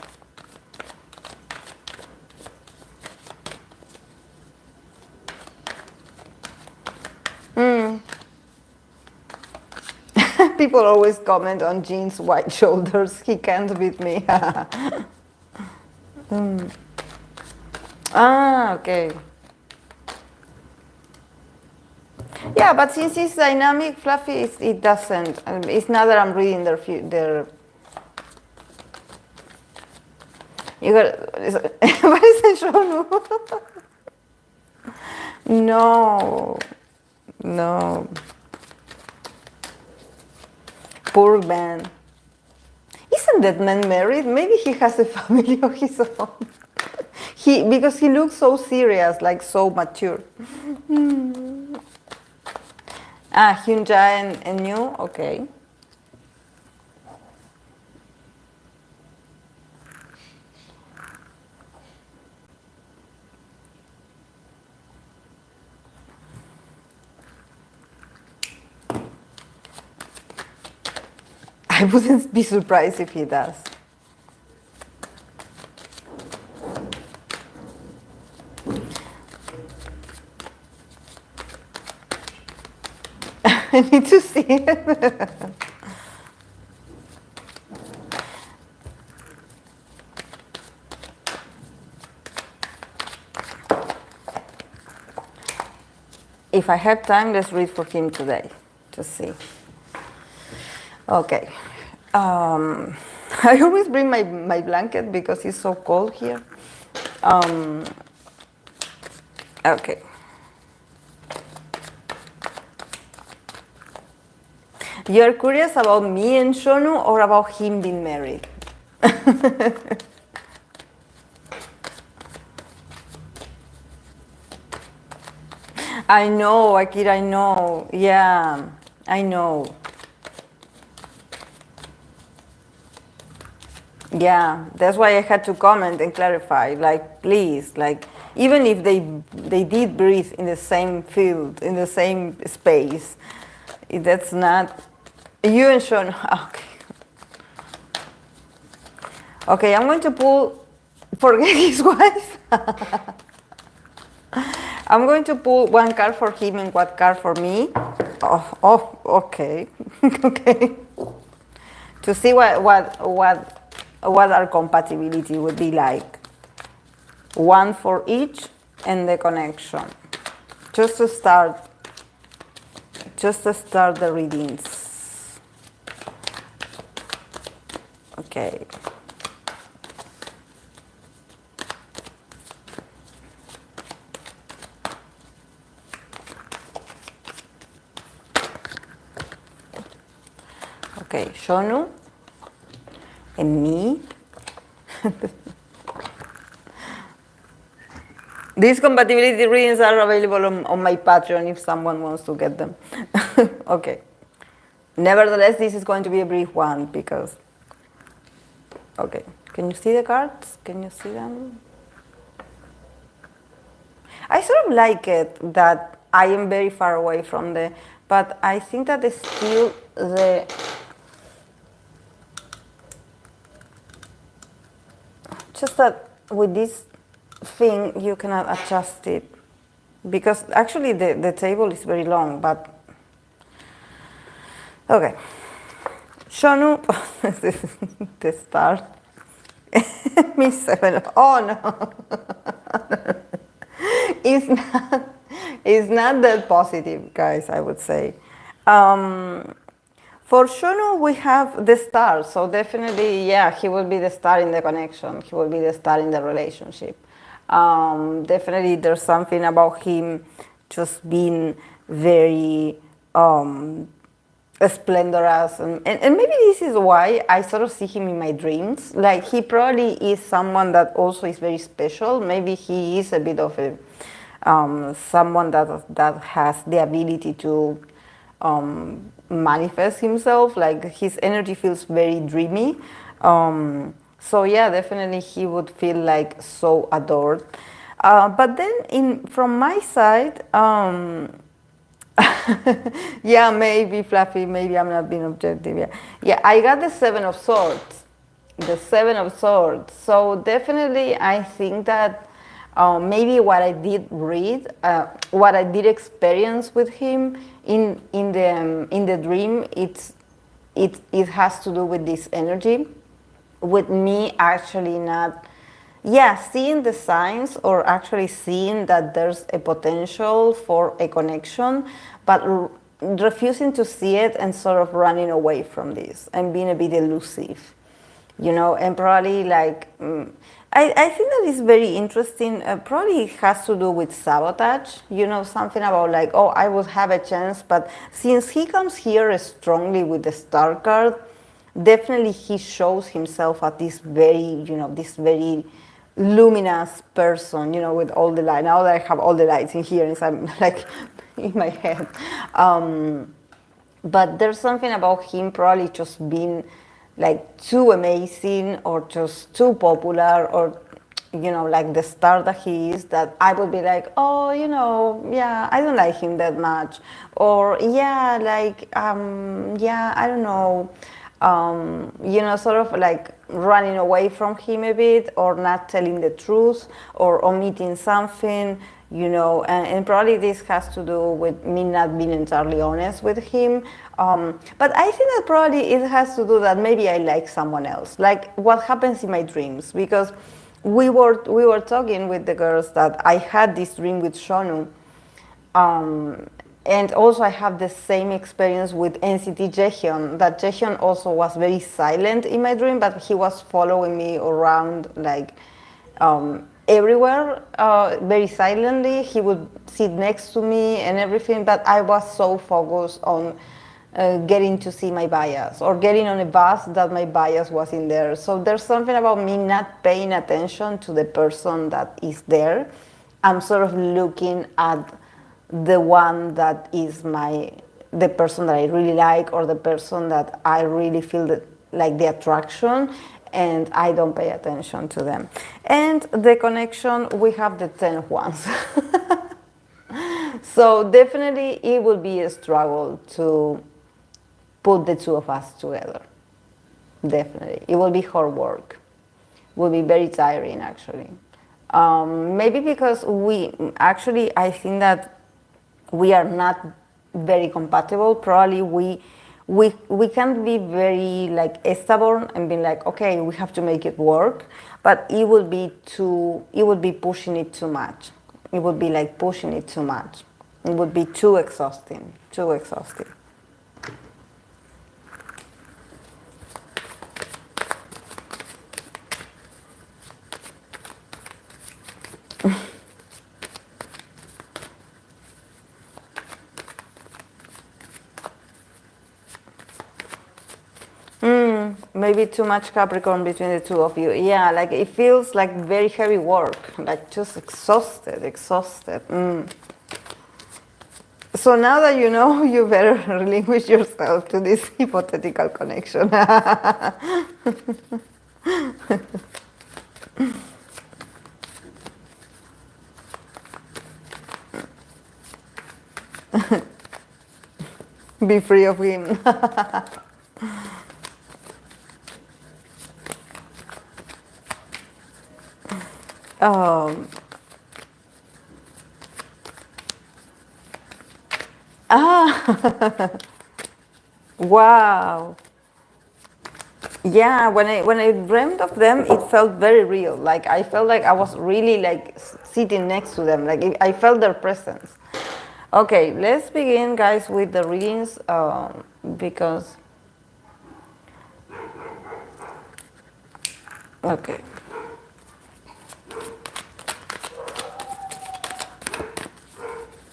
People always comment on Jean's white shoulders. He can't beat me. Ah, okay. Yeah, but since it's dynamic, Fluffy, it doesn't. It's not that I'm reading their. You got. What is the show? No, no. Poor man. Isn't that man married? Maybe he has a family of his own. Because he looks so serious, like so mature. Ah, Hyunja and New, okay. I wouldn't be surprised if he does. I need to see it. If I have time, let's read for him today to see. Okay. I always bring my blanket because it's so cold here. Okay. You're curious about me and Shonu or about him being married? I know, Akira, I know. Yeah, I know. Yeah, that's why I had to comment and clarify. Like, please, like, even if they did breathe in the same field, in the same space, that's not you and Sean. Okay. Okay, I'm going to pull. Forget his wife. I'm going to pull one card for him and one card for me. Oh, okay, okay. To see what our compatibility would be like. One for each and the connection. Just to start the readings. Okay. Okay, Shonu and me. These compatibility readings are available on my Patreon if someone wants to get them. Okay. Nevertheless, this is going to be a brief one because... Okay. Can you see the cards? Can you see them? I sort of like it that I am very far away from the... But I think that it's still the... Just that with this thing, you cannot adjust it. Because actually the table is very long, but... Okay. Shonu, the star. Miss 7. Oh no. It's not that positive, guys, I would say. For Shonu, we have the star, so definitely, yeah, he will be the star in the connection. He will be the star in the relationship. Definitely, there's something about him just being very splendorous, and maybe this is why I sort of see him in my dreams. Like, he probably is someone that also is very special. Maybe he is a bit of a someone that has the ability to manifest himself. Like his energy feels very dreamy. So yeah, definitely he would feel like so adored. But then from my side, yeah, maybe Fluffy, maybe I'm not being objective. Yeah, yeah, I got the Seven of Swords, the Seven of Swords. So definitely, I think that maybe what I did read, what I did experience with him in the dream, it has to do with this energy, with me actually not, yeah, seeing the signs or actually seeing that there's a potential for a connection, but refusing to see it and sort of running away from this and being a bit elusive, you know, and probably like, I think that is very interesting. Probably it has to do with sabotage, you know, something about like, oh, I will have a chance, but since he comes here strongly with the Star card, definitely he shows himself as this very, you know, this very luminous person, you know, with all the light. Now that I have all the lights in here, it's like in my head. But there's something about him probably just being like too amazing or just too popular, or you know, like the star that he is, that I would be like, oh, you know, yeah, I don't like him that much, or yeah, like yeah, I don't know, you know, sort of like running away from him a bit, or not telling the truth, or omitting something, you know, and probably this has to do with me not being entirely honest with him. But I think that probably it has to do that maybe I like someone else, like what happens in my dreams, because we were talking with the girls that I had this dream with Shonu, and also I have the same experience with NCT Jaehyun, that Jaehyun also was very silent in my dream, but he was following me around like everywhere, very silently. He would sit next to me and everything, but I was so focused on getting to see my bias, or getting on a bus that my bias was in there. So there's something about me not paying attention to the person that is there. I'm sort of looking at the one that is the person that I really like, or the person that I really feel like the attraction, and I don't pay attention to them. And the connection, we have the 10 of Wands. So definitely it will be a struggle to put the two of us together. Definitely. It will be hard work. It will be very tiring, actually. Maybe because I think that we are not very compatible. Probably we can be very like stubborn and be like, okay, we have to make it work, but it would be pushing it too much. It would be like pushing it too much. It would be too exhausting, too exhausting. Maybe too much Capricorn between the two of you. Yeah, like it feels like very heavy work, like just exhausted. So now that you know, you better relinquish yourself to this hypothetical connection. Be free of him. Wow. Yeah, when I dreamt of them, it felt very real. Like I felt like I was really like sitting next to them. Like I felt their presence. Okay, let's begin, guys, with the readings, because. Okay.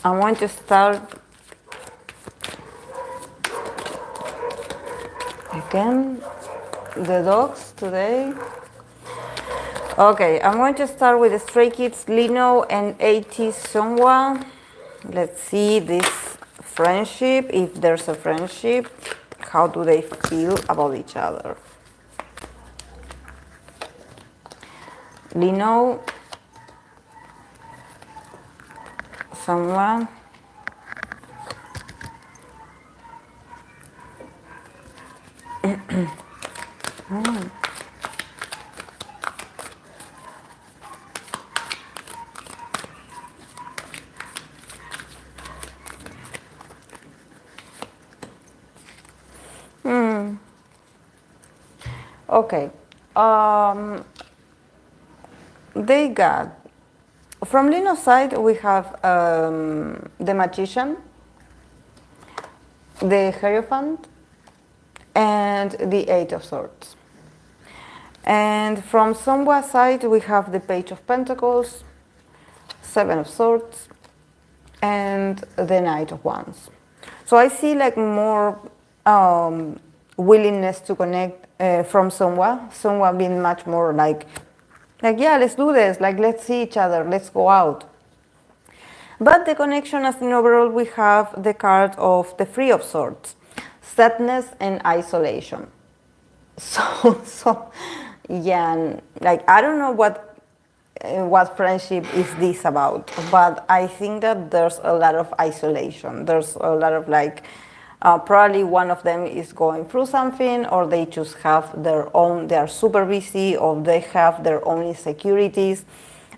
I want to start again the dogs today. Okay, I'm going to start with the Stray Kids, Lino and 80 Songwa. Let's see this friendship, if there's a friendship, how do they feel about each other? Lino, someone. Okay. They got, from Lino's side, we have the Magician, the Hierophant, and the Eight of Swords. And from Somwa's side, we have the Page of Pentacles, Seven of Swords, and the Knight of Wands. So I see like more willingness to connect from Somwa being much more like, yeah, let's do this, like, let's see each other, let's go out. But the connection, as in overall, we have the card of the Three of Swords, sadness and isolation. So yeah, like, I don't know what friendship is this about, but I think that there's a lot of isolation. There's a lot of like, probably one of them is going through something, or they just have their own, they are super busy, or they have their own insecurities.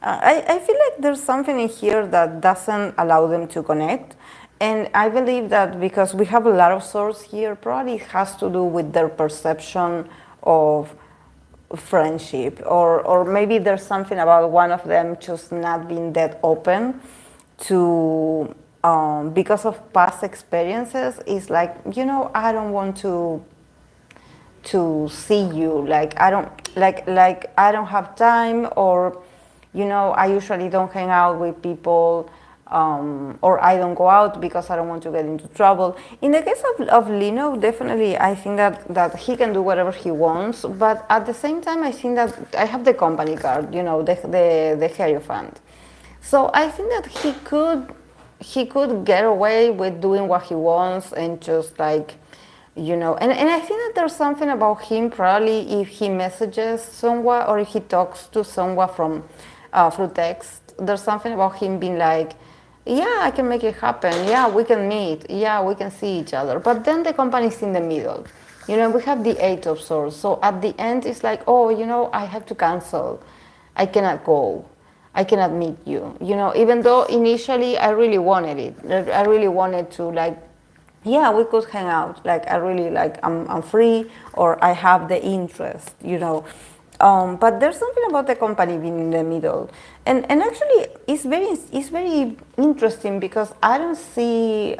I feel like there's something in here that doesn't allow them to connect. And I believe that because we have a lot of swords here, probably it has to do with their perception of friendship, or maybe there's something about one of them just not being that open to, because of past experiences, is like, you know, I don't want to see you, like I don't I don't have time, or, you know, I usually don't hang out with people, or I don't go out because I don't want to get into trouble. In the case of Lino, definitely I think that he can do whatever he wants, but at the same time I think that I have the company card, you know, the Hierophant. So I think that he could get away with doing what he wants and just like, you know, and I think that there's something about him, probably if he messages someone or if he talks to someone from through text, there's something about him being like, yeah, I can make it happen, yeah, we can meet, yeah, we can see each other. But then the company's in the middle, you know, we have the Eight of Swords, so at the end it's like, oh, you know, I have to cancel, I cannot go, I cannot meet you, you know, even though initially I really wanted it, I really wanted to, like, yeah, we could hang out, like, I really, like, I'm free, or I have the interest, you know. But there's something about the company being in the middle, and actually it's very interesting because I don't see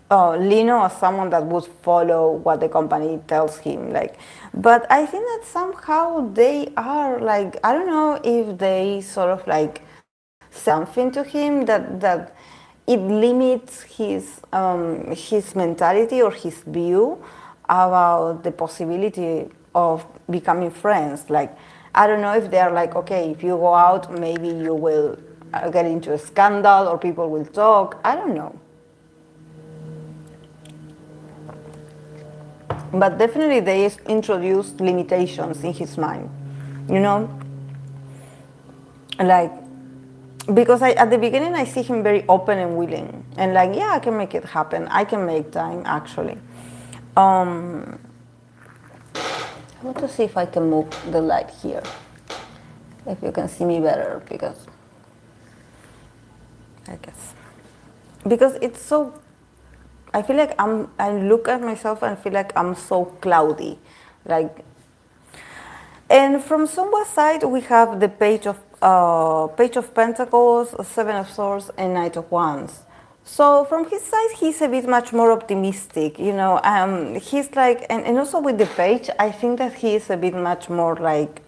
Lino as someone that would follow what the company tells him, like, but I think that somehow they are, like, I don't know if they sort of like something to him that it limits his mentality or his view about the possibility of becoming friends. Like, I don't know if they're like, okay, if you go out, maybe you will get into a scandal or people will talk. I don't know. But definitely they introduced limitations in his mind, you know? Like, because at the beginning I see him very open and willing, and like, yeah, I can make it happen. I can make time, actually. I want to see if I can move the light here, if you can see me better, because I guess, because it's so, I feel like I look at myself and feel like I'm so cloudy, like, and from someone's side we have the Page of Pentacles, Seven of Swords, and Knight of Wands. So from his side, he's a bit much more optimistic, you know. He's like, and also with the Page, I think that he is a bit much more like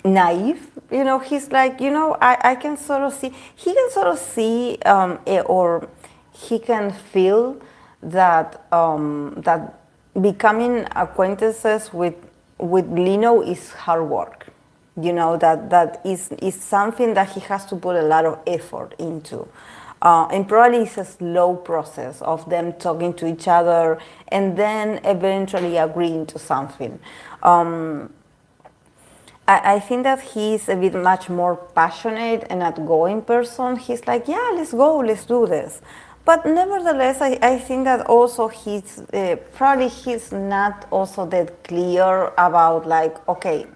naive, you know. He's like, you know, I can sort of see, he can sort of see, or he can feel that that becoming acquaintances with Lino is hard work, you know, that is something that he has to put a lot of effort into. And probably it's a slow process of them talking to each other and then eventually agreeing to something. I think that he's a bit much more passionate and outgoing person. He's like, yeah, let's go, let's do this. But nevertheless, I think that also he's probably he's not also that clear about like, okay,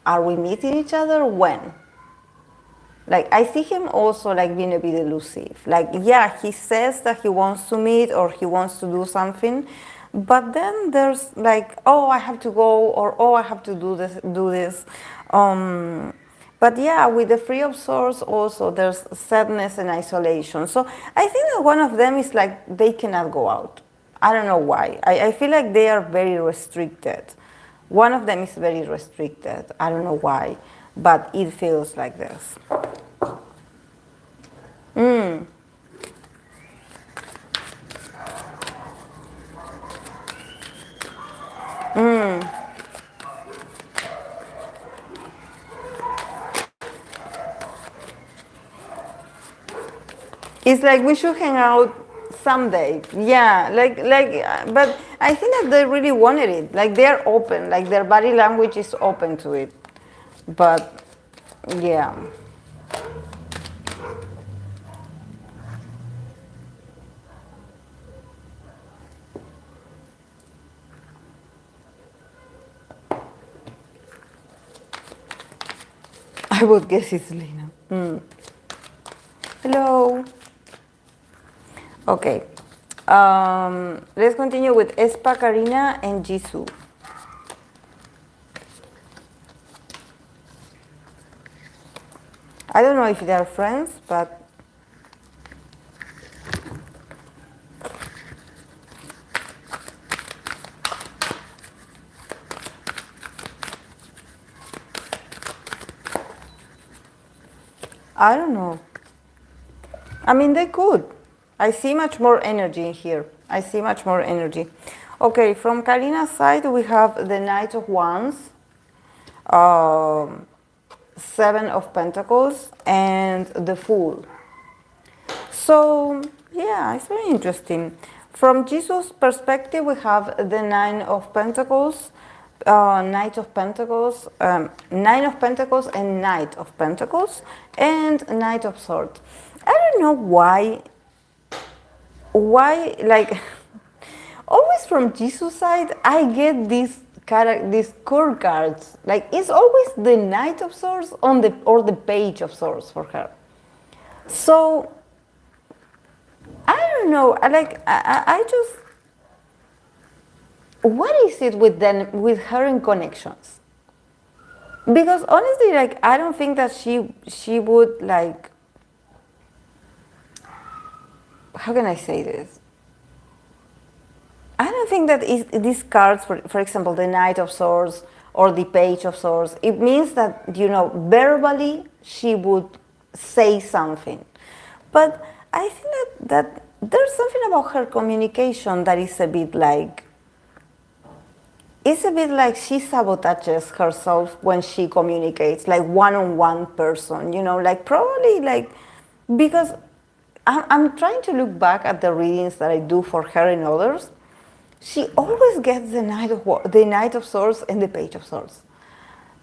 are we meeting each other when? Like I see him also like being a bit elusive. Like yeah, he says that he wants to meet or he wants to do something, but then there's like, oh, I have to go, or oh, I have to do this. But yeah, with the Free of Swords also there's sadness and isolation. So I think that one of them is like they cannot go out. I don't know why. I feel like they are very restricted. One of them is very restricted. I don't know why, but it feels like this. It's like we should hang out someday. Yeah, but I think that they really wanted it. Like they're open. Like their body language is open to it. But yeah. I would guess it's Lena. Hello. Okay. Let's continue with Espa, Karina, and Jisoo. I don't know if they are friends, but I don't know. I mean, they could. I see much more energy here. I see much more energy. Okay, from Karina's side, we have the Knight of Wands, Seven of Pentacles, and the Fool. So, yeah, it's very interesting. From Jesus' perspective, we have the Nine of Pentacles, Knight of Pentacles, Nine of Pentacles and Knight of Pentacles, and Knight of Swords. I don't know why, like, always from Jesus' side, I get these core cards. Like, it's always the Knight of Swords or the Page of Swords for her. So, I don't know, I just, what is it with her in connections? Because honestly, like, I don't think that she would, like, how can I say this? I don't think that these cards, for example, the Knight of Swords or the Page of Swords, it means that, you know, verbally she would say something. But I think that there's something about her communication that is a bit like, it's a bit like she sabotages herself when she communicates, like one-on-one person, you know, like probably like, because I'm trying to look back at the readings that I do for her and others. She always gets the Knight of Swords and the Page of Swords.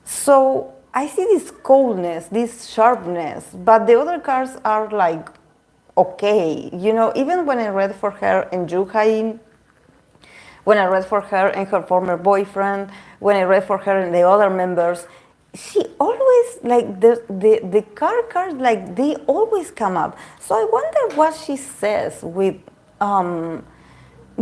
So I see this coldness, this sharpness, but the other cards are like, okay, you know, even when I read for her in Juhain, when I read for her and her former boyfriend, when I read for her and the other members, she always, like, the cards, like, they always come up. So I wonder what she says with,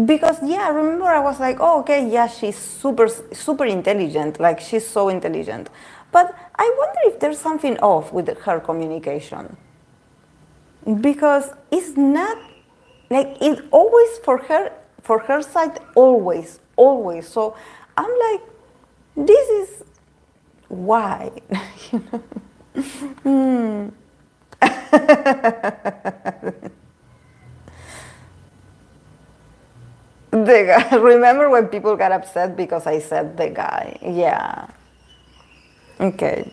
because, yeah, I remember I was like, oh, okay, yeah, she's super intelligent, like, she's so intelligent. But I wonder if there's something off with her communication. Because it's not, like, it always, for her side, always. So I'm like, this is why, you know? The guy, remember when people got upset because I said the guy? Yeah. Okay.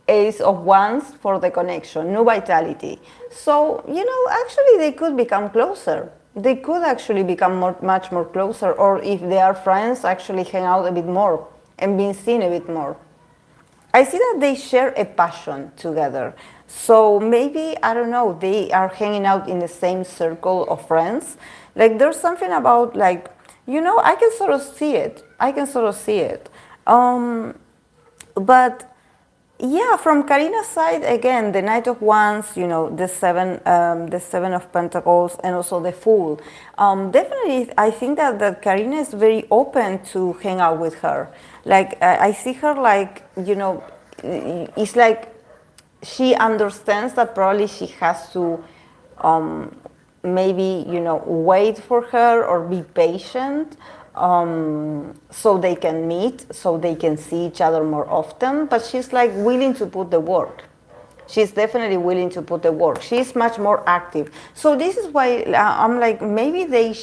Ace of Wands for the connection, new vitality. So, actually they could become closer. They could actually become much more closer, or if they are friends, actually hang out a bit more and being seen a bit more. I see that they share a passion together. So maybe, I don't know, they are hanging out in the same circle of friends. Like there's something about like, I can sort of see it. But yeah, from Karina's side, again, the Knight of Wands, the Seven of Pentacles, and also the Fool. Definitely, I think that Karina is very open to hang out with her. Like, I see her like, it's like she understands that probably she has to maybe, wait for her or be patient. So they can meet, so they can see each other more often. But she's like willing to put the work. She's definitely willing to put the work. She's much more active. So this is why I'm like, maybe they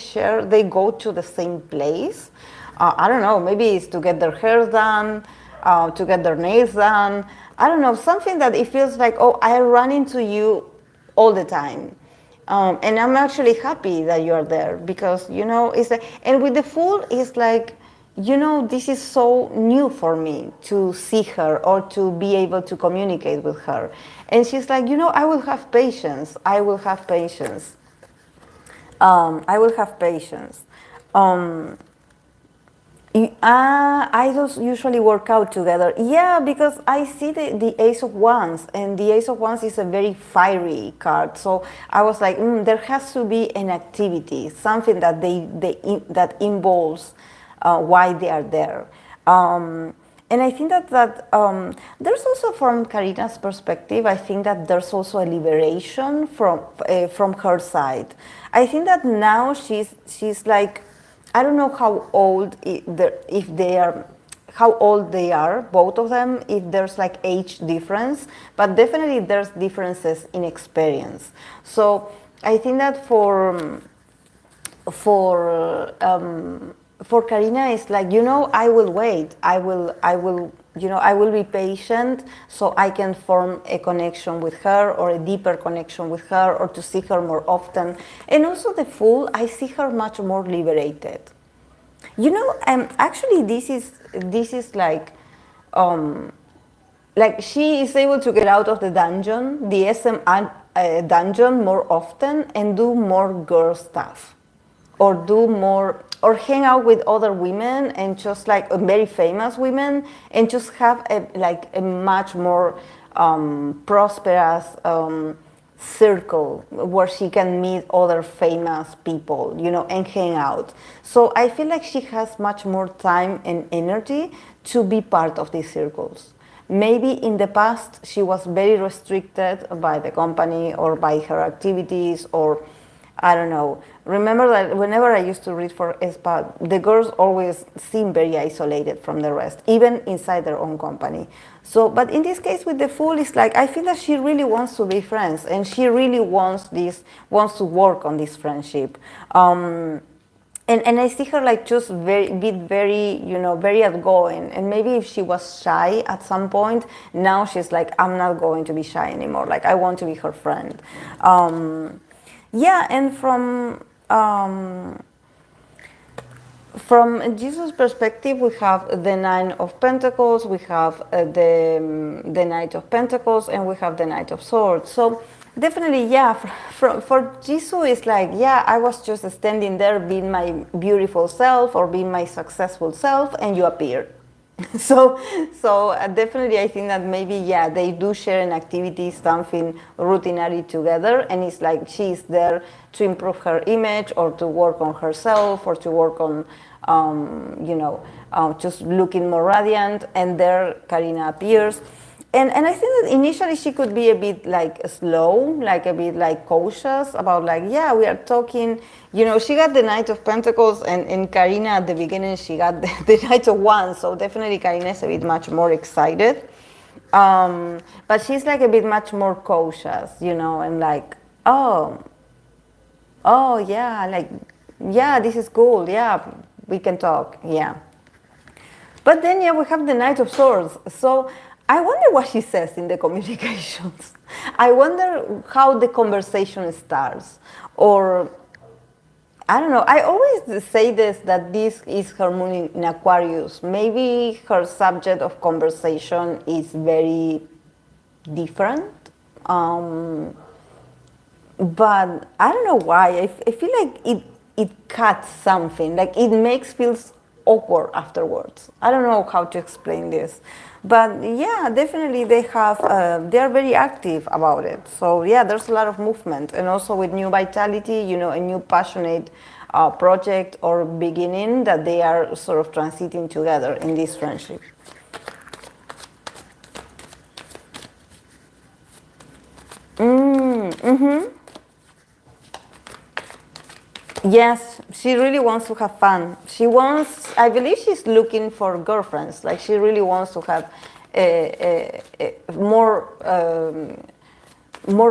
go to the same place. I don't know, maybe it's to get their hair done, to get their nails done. I don't know, something that it feels like, oh, I run into you all the time. And I'm actually happy that you are there because, it's like, and with the Fool, it's like, this is so new for me to see her or to be able to communicate with her. And she's like, I will have patience. I will have patience. Idols usually work out together. Yeah, because I see the Ace of Wands, and the Ace of Wands is a very fiery card. So I was like, there has to be an activity, something that that involves why they are there. And I think that there's also, from Karina's perspective, I think that there's also a liberation from her side. I think that now she's like, I don't know how old how old they are, both of them, if there's like age difference, but definitely there's differences in experience. So I think that for Karina, it's like, I will wait. I will be patient so I can form a connection with her, or a deeper connection with her, or to see her more often. And also the Fool, I see her much more liberated. Actually this is like she is able to get out of the dungeon, the SM dungeon, more often and do more girl stuff, or do more, or hang out with other women, and just like very famous women, and just have a much more prosperous circle where she can meet other famous people, and hang out. So I feel like she has much more time and energy to be part of these circles. Maybe in the past she was very restricted by the company or by her activities, or I don't know. Remember that whenever I used to read for ESPA, the girls always seem very isolated from the rest, even inside their own company. So, but in this case with the Fool, it's like, I feel that she really wants to be friends, and she really wants to work on this friendship. And I see her like just very outgoing. And maybe if she was shy at some point, now she's like, I'm not going to be shy anymore. Like, I want to be her friend. Yeah, and from Jesus' perspective, we have the Nine of Pentacles, we have the Knight of Pentacles, and we have the Knight of Swords. So definitely, yeah, for Jesus, it's like, yeah, I was just standing there being my beautiful self or being my successful self, and you appeared. So definitely I think that maybe, yeah, they do share an activity, something routinary together, and it's like she's there to improve her image, or to work on herself, or to work on just looking more radiant, and there Karina appears. And I think that initially she could be a bit like slow, like a bit like cautious about like, yeah, we are talking, she got the Knight of Pentacles, and Karina at the beginning, she got the Knight of Wands. So definitely Karina is a bit much more excited. But she's like a bit much more cautious, and like, oh yeah, like, yeah, this is cool. Yeah, we can talk. Yeah. But then, yeah, we have the Knight of Swords. So I wonder what she says in the communications. I wonder how the conversation starts. Or, I don't know. I always say this that this is her moon in Aquarius. Maybe her subject of conversation is very different. But I don't know why. I feel like it cuts something. Like it makes feels awkward afterwards. I don't know how to explain this, but yeah, definitely they have. They are very active about it. So yeah, there's a lot of movement, and also with new vitality, a new passionate project or beginning that they are sort of transiting together in this friendship. Yes, she really wants to have fun. I believe she's looking for girlfriends. Like she really wants to have more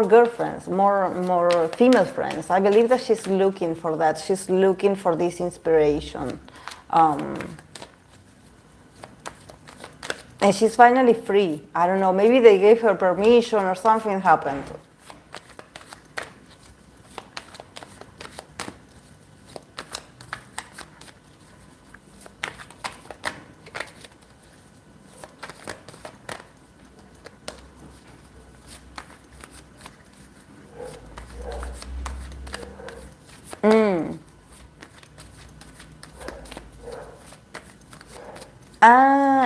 girlfriends, more female friends. I believe that she's looking for that. She's looking for this inspiration. And she's finally free. I don't know, maybe they gave her permission or something happened.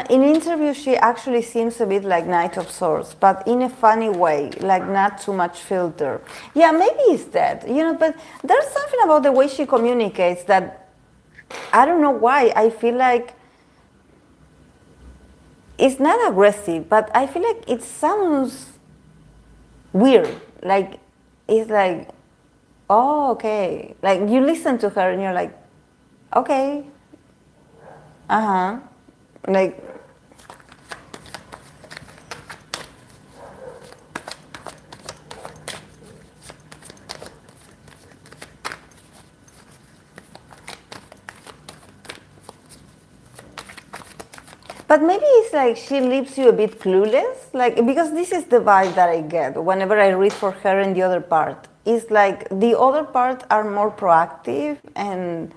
In interviews, she actually seems a bit like Knight of Swords, but in a funny way, like not too much filter. Yeah, maybe it's that, but there's something about the way she communicates that I don't know why. I feel like it's not aggressive, but I feel like it sounds weird. Like, it's like, oh, okay. Like, you listen to her and you're like, okay, uh-huh. Like, but maybe it's like she leaves you a bit clueless, like because this is the vibe that I get whenever I read for her and the other part. It's like the other part are more proactive and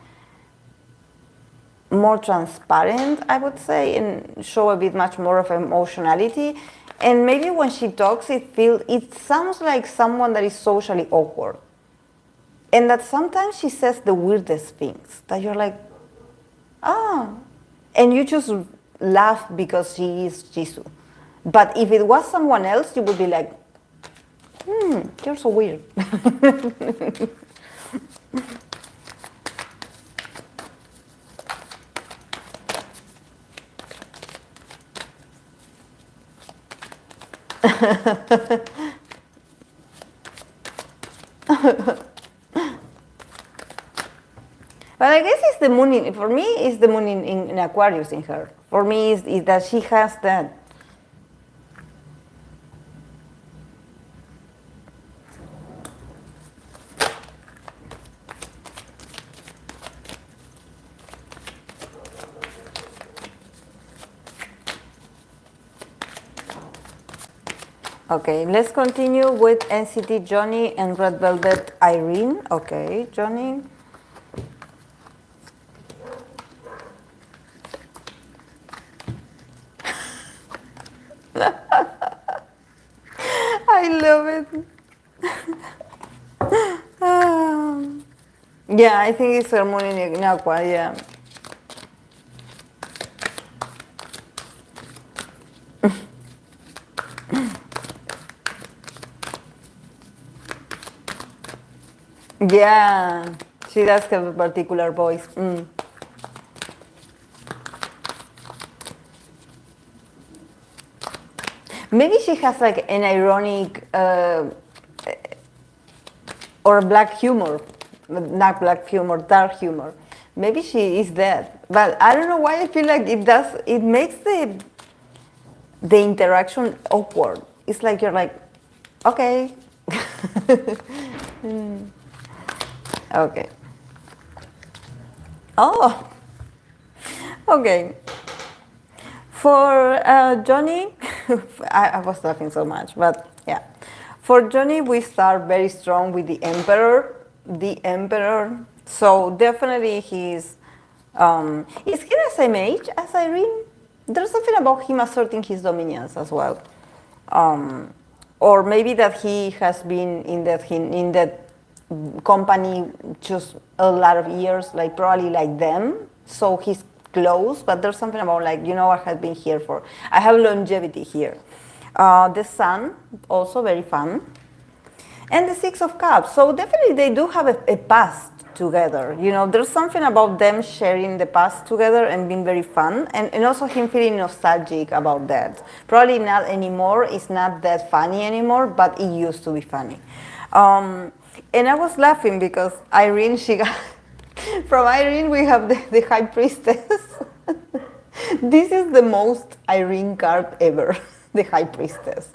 more transparent, I would say, and show a bit much more of emotionality. And maybe when she talks, it sounds like someone that is socially awkward, and that sometimes she says the weirdest things that you're like, ah, and you just laugh because she is Jisoo. But if it was someone else, you would be like, you're so weird. But I guess it's the moon, for me, it's the moon in Aquarius in her. For me, is that she has that. Okay, let's continue with NCT Johnny and Red Velvet Irene. Okay, Johnny. I love it. Yeah, I think it's her moon in Aqua, yeah. Yeah, she does have a particular voice. Maybe she has like an ironic or black humor, not black humor, dark humor. Maybe she is that, but I don't know why I feel like it makes the interaction awkward. It's like you're like, okay. Okay. Oh, okay. For Johnny, I was laughing so much, but yeah. For Johnny, we start very strong with the Emperor. The Emperor. So definitely is he the same age as Irene? There's something about him asserting his dominions as well. Or maybe that he has been in that company just a lot of years, like probably like them. So he's close, but there's something about like, I have been here I have longevity here. The Sun, also very fun. And the Six of Cups. So definitely they do have a past together. There's something about them sharing the past together and being very fun. And also him feeling nostalgic about that. Probably not anymore. It's not that funny anymore, but it used to be funny. And I was laughing because Irene, from Irene we have the High Priestess. This is the most Irene card ever, the High Priestess.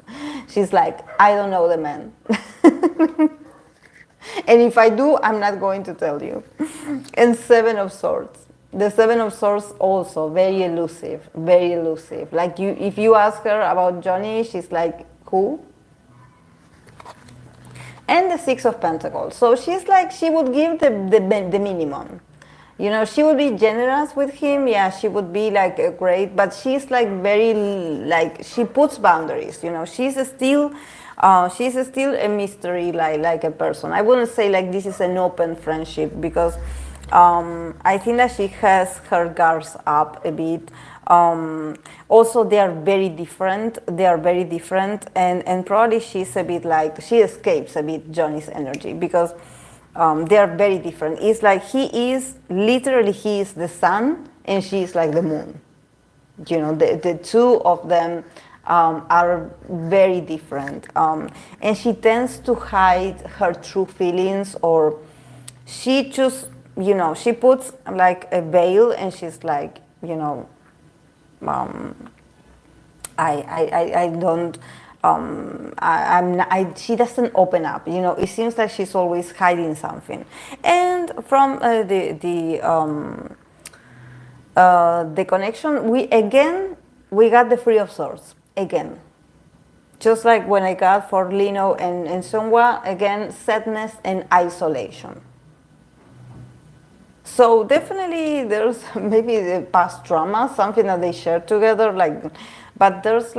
She's like, I don't know the man. And if I do, I'm not going to tell you. And Seven of Swords. The Seven of Swords also very elusive, very elusive. Like if you ask her about Johnny, she's like, who? And the Six of Pentacles. So she's like, she would give the minimum. She would be generous with him. Yeah, she would be like great, but she's like very, like, she puts boundaries. She's still a mystery, like a person. I wouldn't say like this is an open friendship because I think that she has her guards up a bit. Also, they are very different. And probably she's a bit like, she escapes a bit Johnny's energy because they are very different. It's like he is the sun and she is like the moon. The two of them are very different. And she tends to hide her true feelings, or she just, she puts like a veil and she's like, I don't, she doesn't open up, it seems like she's always hiding something. And from the connection, we got the Three of Swords, again. Just like when I got for Lino and Sungwa, again, sadness and isolation. So definitely there's maybe the past trauma, something that they share together, but there's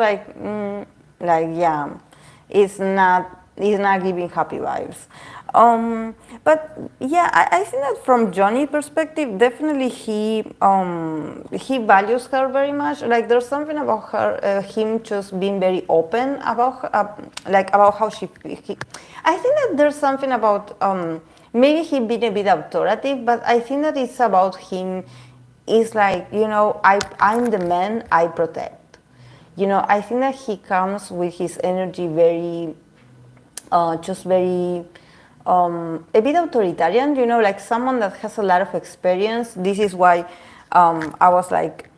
yeah, it's not giving happy vibes. But yeah, I think that from Johnny's perspective, definitely he values her very much. Like there's something about him just being very open about how she. I think that there's something about maybe he being a bit authoritative, but I think that it's about him. It's like, I'm the man I protect. I think that he comes with his energy very, just very. A bit authoritarian, like someone that has a lot of experience. This is why I was like,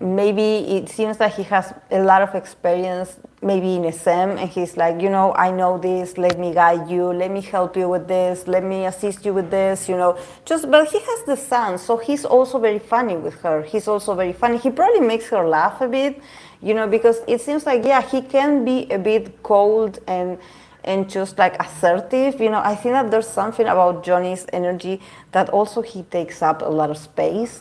maybe it seems that he has a lot of experience, maybe in SM, and he's like, I know this, let me guide you, let me help you with this, let me assist you with this, but he has the sun, so he's also very funny with her. He's also very funny. He probably makes her laugh a bit, because it seems like, yeah, he can be a bit cold and just like assertive. I think that there's something about Johnny's energy that also he takes up a lot of space.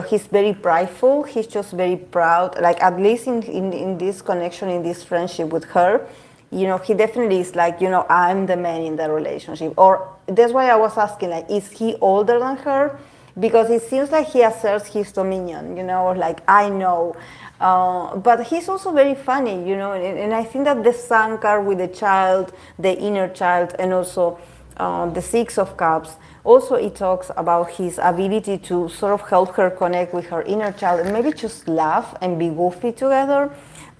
He's very prideful. He's just very proud. Like at least in this connection, in this friendship with her, he definitely is like, I'm the man in the relationship. Or that's why I was asking, like, is he older than her? Because it seems like he asserts his dominion, or like, I know. But he's also very funny, and I think that the Sun card with the child, the inner child, and also the Six of Cups, also it talks about his ability to sort of help her connect with her inner child and maybe just laugh and be goofy together.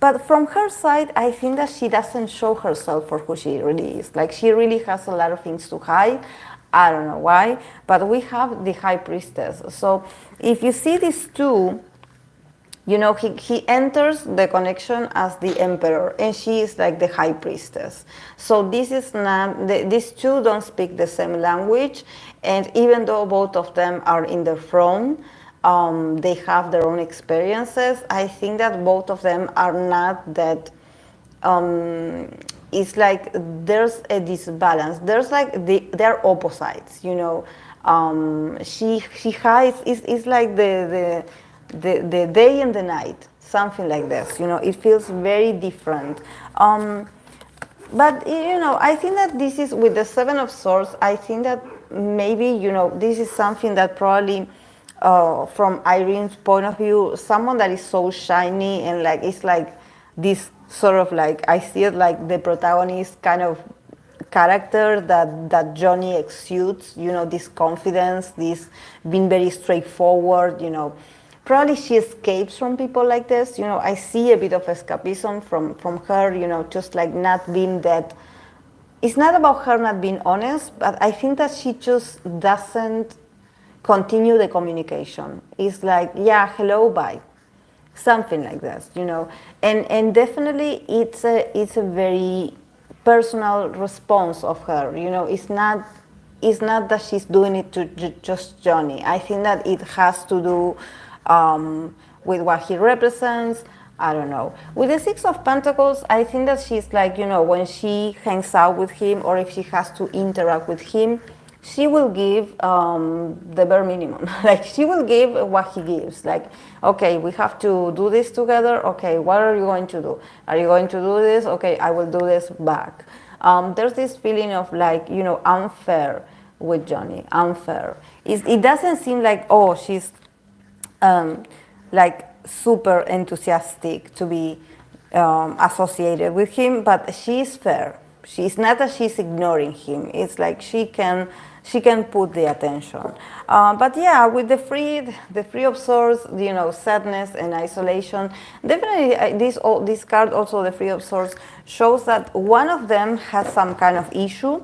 But from her side, I think that she doesn't show herself for who she really is. Like she really has a lot of things to hide. I don't know why, but we have the High Priestess. So if you see these two, he enters the connection as the Emperor, and she is like the High Priestess. So this is not, these two don't speak the same language, and even though both of them are in the throne, They have their own experiences. I think that both of them are not that. It's like there's a disbalance. There's like they're opposites, you know. She hides. It's like the day and the night, something like this. You know, it feels very different. But you know, I think that this is with the Seven of Swords. I think that maybe, you know, this is something that probably, from Irene's point of view, someone that is so shiny and like it's like this sort of like, I see it like the protagonist kind of character that Johnny exudes. You know, this confidence, this being very straightforward. You know, probably she escapes from people like this. You know, I see a bit of escapism from her, you know, just like not being that. It's not about her not being honest, but I think that she just doesn't continue the communication. It's like, yeah, hello, bye. Something like this, you know. And definitely it's a very personal response of her, you know. It's not that she's doing it to just Johnny. I think that it has to do with what he represents. I don't know. With the Six of Pentacles, I think that she's like, you know, when she hangs out with him or if she has to interact with him, she will give the bare minimum. Like, she will give what he gives. Like, okay, we have to do this together. Okay, what are you going to do? Are you going to do this? Okay, I will do this back. There's this feeling of like, you know, unfair with Johnny. Unfair. It doesn't seem like, oh, she's like super enthusiastic to be associated with him, but she's fair. She's not that she's ignoring him. It's like she can put the attention. But yeah, with the Three of Swords, you know, sadness and isolation. Definitely, this card also, the Three of Swords, shows that one of them has some kind of issue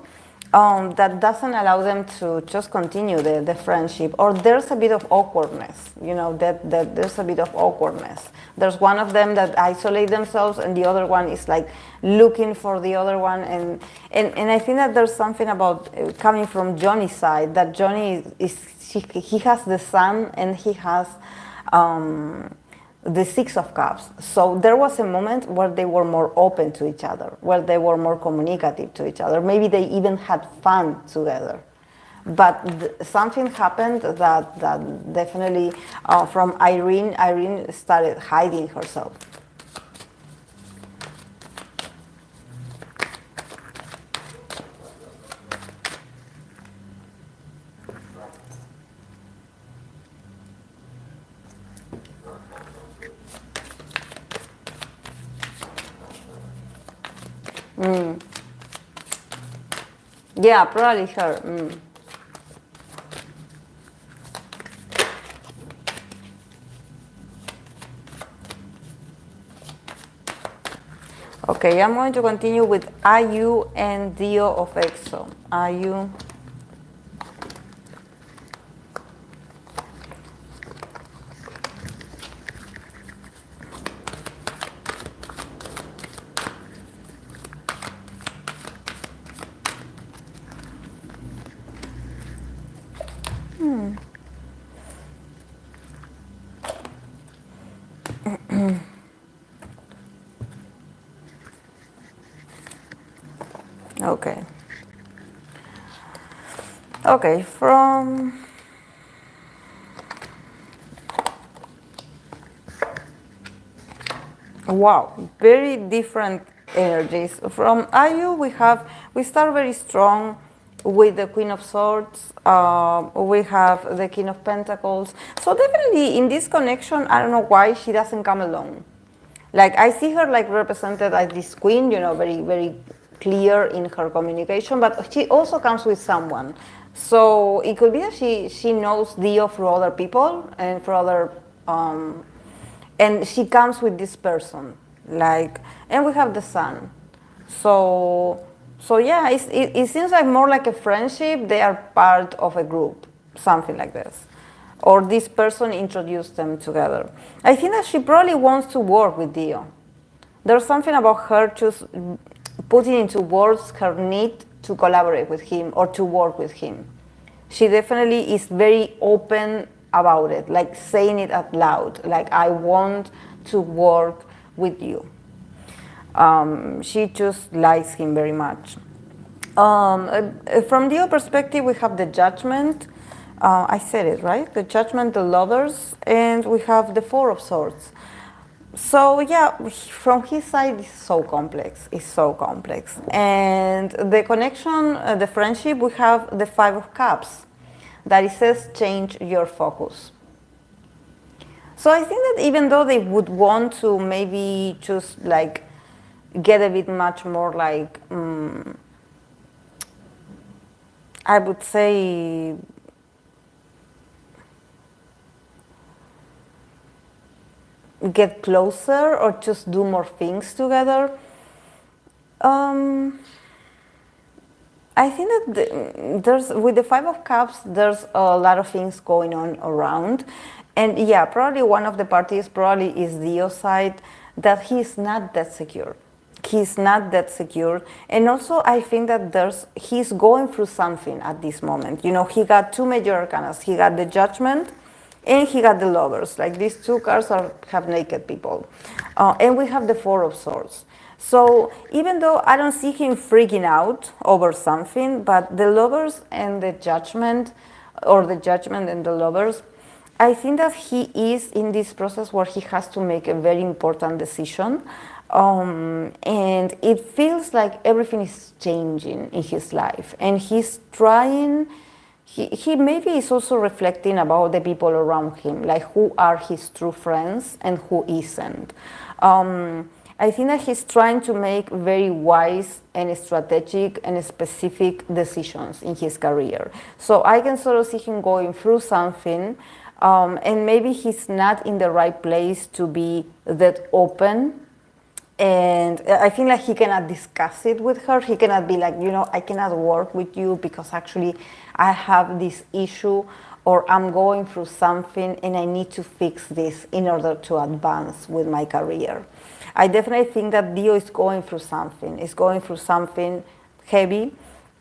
that doesn't allow them to just continue the friendship, or there's a bit of awkwardness, you know, that there's a bit of awkwardness. There's one of them that isolate themselves and the other one is like looking for the other one, and I think that there's something about coming from Johnny's side, that Johnny he has the Sun and he has the Six of Cups. So there was a moment where they were more open to each other, where they were more communicative to each other. Maybe they even had fun together. But something happened that definitely, from Irene started hiding herself. Yeah, probably her. Okay, I'm going to continue with Ayu and Dio of Exo. Ayu. Okay. Okay, from wow, very different energies. From Ayu, we start very strong with the Queen of Swords. We have the King of Pentacles. So definitely in this connection, I don't know why she doesn't come alone. Like, I see her like represented as this queen, you know, very, very clear in her communication, but she also comes with someone. So it could be that she knows Dio through other people and for other, and she comes with this person, like, and we have the Sun. So yeah, it seems like more like a friendship. They are part of a group, something like this. Or this person introduced them together. I think that she probably wants to work with Dio. There's something about her just putting into words her need to collaborate with him or to work with him. She definitely is very open about it, like saying it out loud, like I want to work with you. She just likes him very much. From the other perspective, we have the Judgment. I said it, right? The Judgment, the Lovers, and we have the Four of Swords. So yeah, from his side, it's so complex. It's so complex. And the connection, the friendship, we have the Five of Cups, that it says change your focus. So I think that even though they would want to maybe just like get a bit much more like, I would say, get closer or just do more things together. I think that there's, with the Five of Cups, there's a lot of things going on around. And yeah, probably one of the parties probably is Dio's side, that he's not that secure. He's not that secure. And also I think that he's going through something at this moment. You know, he got two major arcanas. He got the Judgment and he got the Lovers. Like these two cards have naked people. And we have the Four of Swords. So even though I don't see him freaking out over something, but the Lovers and the Judgment, or the Judgment and the Lovers, I think that he is in this process where he has to make a very important decision. And it feels like everything is changing in his life. And he's trying, he maybe is also reflecting about the people around him, like who are his true friends and who isn't. I think that he's trying to make very wise and strategic and specific decisions in his career. So I can sort of see him going through something, and maybe he's not in the right place to be that open. And I think like he cannot discuss it with her. He cannot be like, you know, I cannot work with you because actually I have this issue, or I'm going through something and I need to fix this in order to advance with my career. I definitely think that Dio is going through something. Is going through something heavy.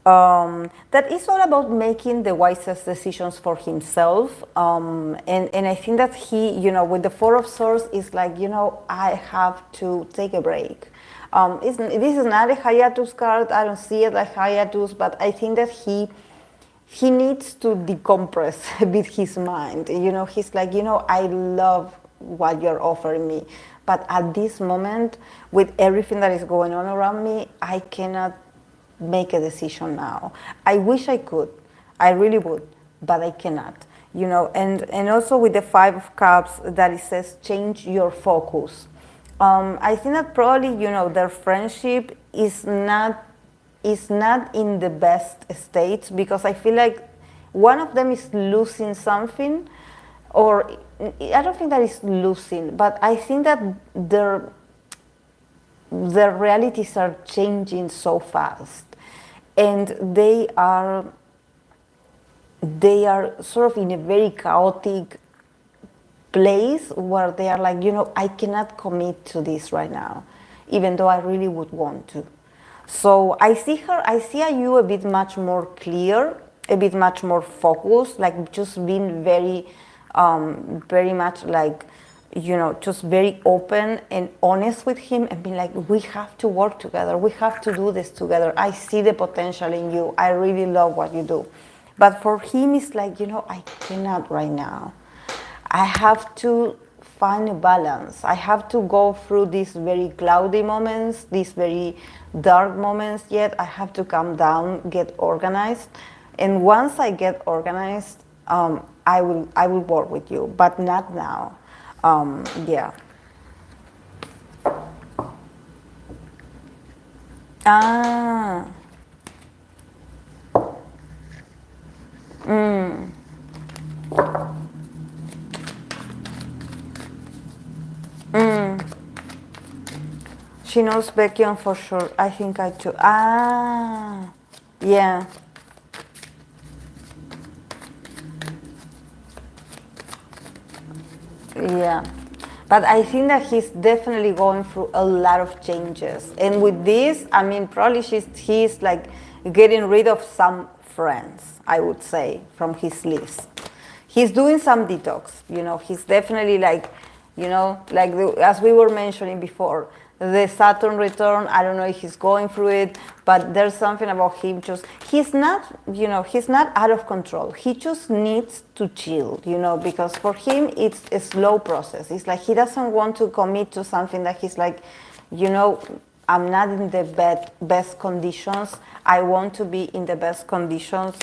That is all about making the wisest decisions for himself. And I think that he, you know, with the Four of Swords, is like, you know, I have to take a break. This is not a hiatus card. I don't see it like hiatus, but I think that he needs to decompress a bit his mind. You know, he's like, you know, I love what you're offering me, but at this moment, with everything that is going on around me, I cannot make a decision now. I wish I could, I really would, but I cannot. You know, and also with the Five of Cups, that it says change your focus. I think that probably, you know, their friendship is not in the best state, because I feel like one of them is losing something, or I don't think that is losing, but I think that their realities are changing so fast, and they are sort of in a very chaotic place where they are like, you know, I cannot commit to this right now, even though I really would want to. So I see you a bit much more clear, a bit much more focused, like just being very much like, you know, just very open and honest with him, and being like, we have to work together, we have to do this together. I see the potential in you, I really love what you do. But for him, it's like, you know, I cannot right now. I have to find a balance. I have to go through these very cloudy moments, these very dark moments, yet I have to calm down, get organized. And once I get organized, I will work with you, but not now. Yeah. Ah. She knows Baekhyun for sure. I think I too. Ah. Yeah. Yeah, but I think that he's definitely going through a lot of changes. And with this, I mean, probably he's like getting rid of some friends, I would say, from his list. he's doing some detox. He's definitely like, as we were mentioning before, the Saturn return. I don't know if he's going through it, but there's something about him. He's not, he's not out of control. He just needs to chill, because for him it's a slow process. It's like he doesn't want to commit to something that he's like, I'm not in the best conditions. I want to be in the best conditions.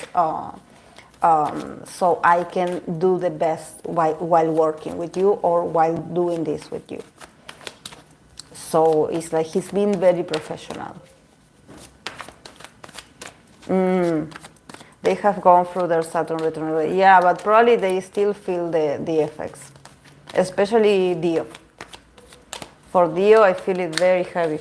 So I can do the best while working with you or while doing this with you. So it's like he's been very professional. They have gone through their Saturn return. Yeah, but probably they still feel the effects, especially Dio. For Dio, I feel it very heavy.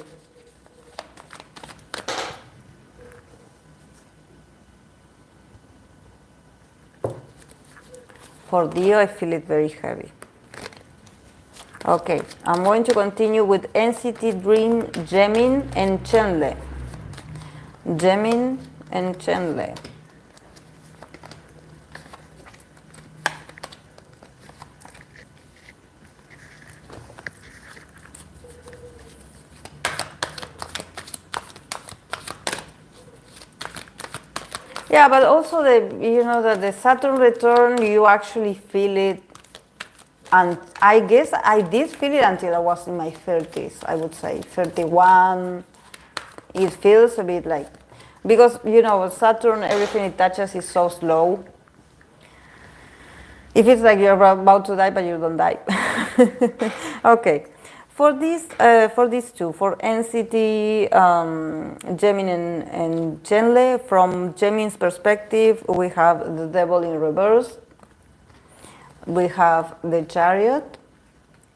For Dio, I feel it very heavy. Okay, I'm going to continue with NCT Dream, Gemini, and Chenle. Gemini and Chenle. Yeah, but also that the Saturn return, you actually feel it, and I guess I did feel it until I was in my 30s. I would say 31. It feels a bit like, because Saturn, everything it touches is so slow. If it's like you're about to die, but you don't die. Okay. For these two, for NCT, Gemini and Chenle, from Gemini's perspective, we have the Devil in reverse, we have the Chariot,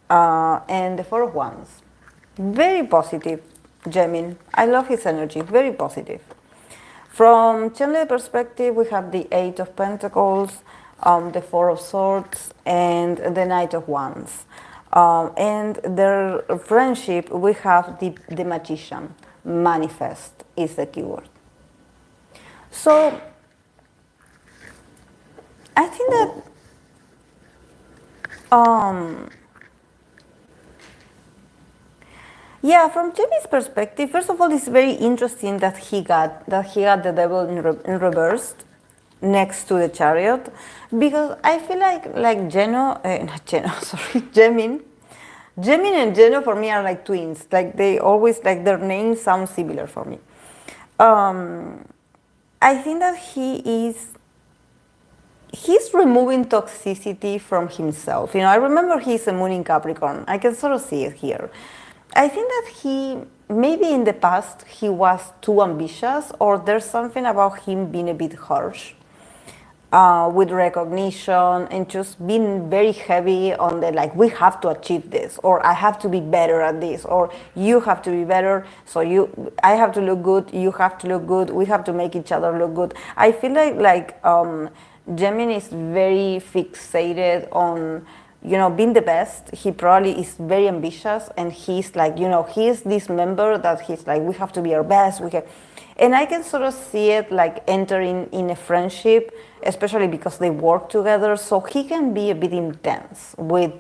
and the Four of Wands. Very positive, Gemini. I love his energy, very positive. From Chenle perspective, we have the Eight of Pentacles, the Four of Swords, and the Knight of Wands. And their friendship, we have the Magician. Manifest is the keyword. So I think that yeah, from Jimmy's perspective, first of all, it's very interesting that he got the Devil in reverse next to the Chariot, because I feel like Gemini and Geno for me are like twins. Like they always, like their names sound similar for me. I think that he's removing toxicity from himself. I remember he's a moon in Capricorn. I can sort of see it here. I think that maybe in the past he was too ambitious, or there's something about him being a bit harsh. With recognition and just being very heavy on the like, we have to achieve this, or I have to be better at this, or you have to be better, so I have to look good, you have to look good, we have to make each other look good. I feel like Gemini is very fixated on being the best. He probably is very ambitious, and he's like, he is this member that he's like, we have to be our best, and I can sort of see it like entering in a friendship, especially because they work together. So he can be a bit intense with,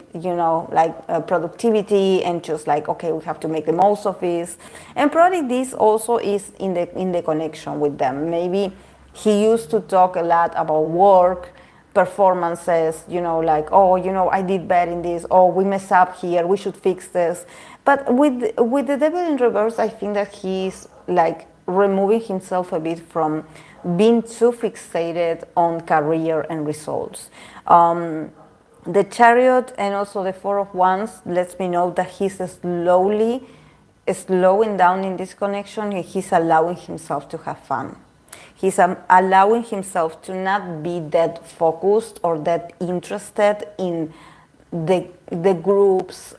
productivity and just like, okay, we have to make the most of this. And probably this also is in the connection with them. Maybe he used to talk a lot about work, performances, I did bad in this, oh, we messed up here, we should fix this. But with the Devil in reverse, I think that he's like removing himself a bit from being too fixated on career and results. The Chariot and also the Four of Wands lets me know that he's slowing down in this connection, and he's allowing himself to have fun. He's allowing himself to not be that focused or that interested in the group's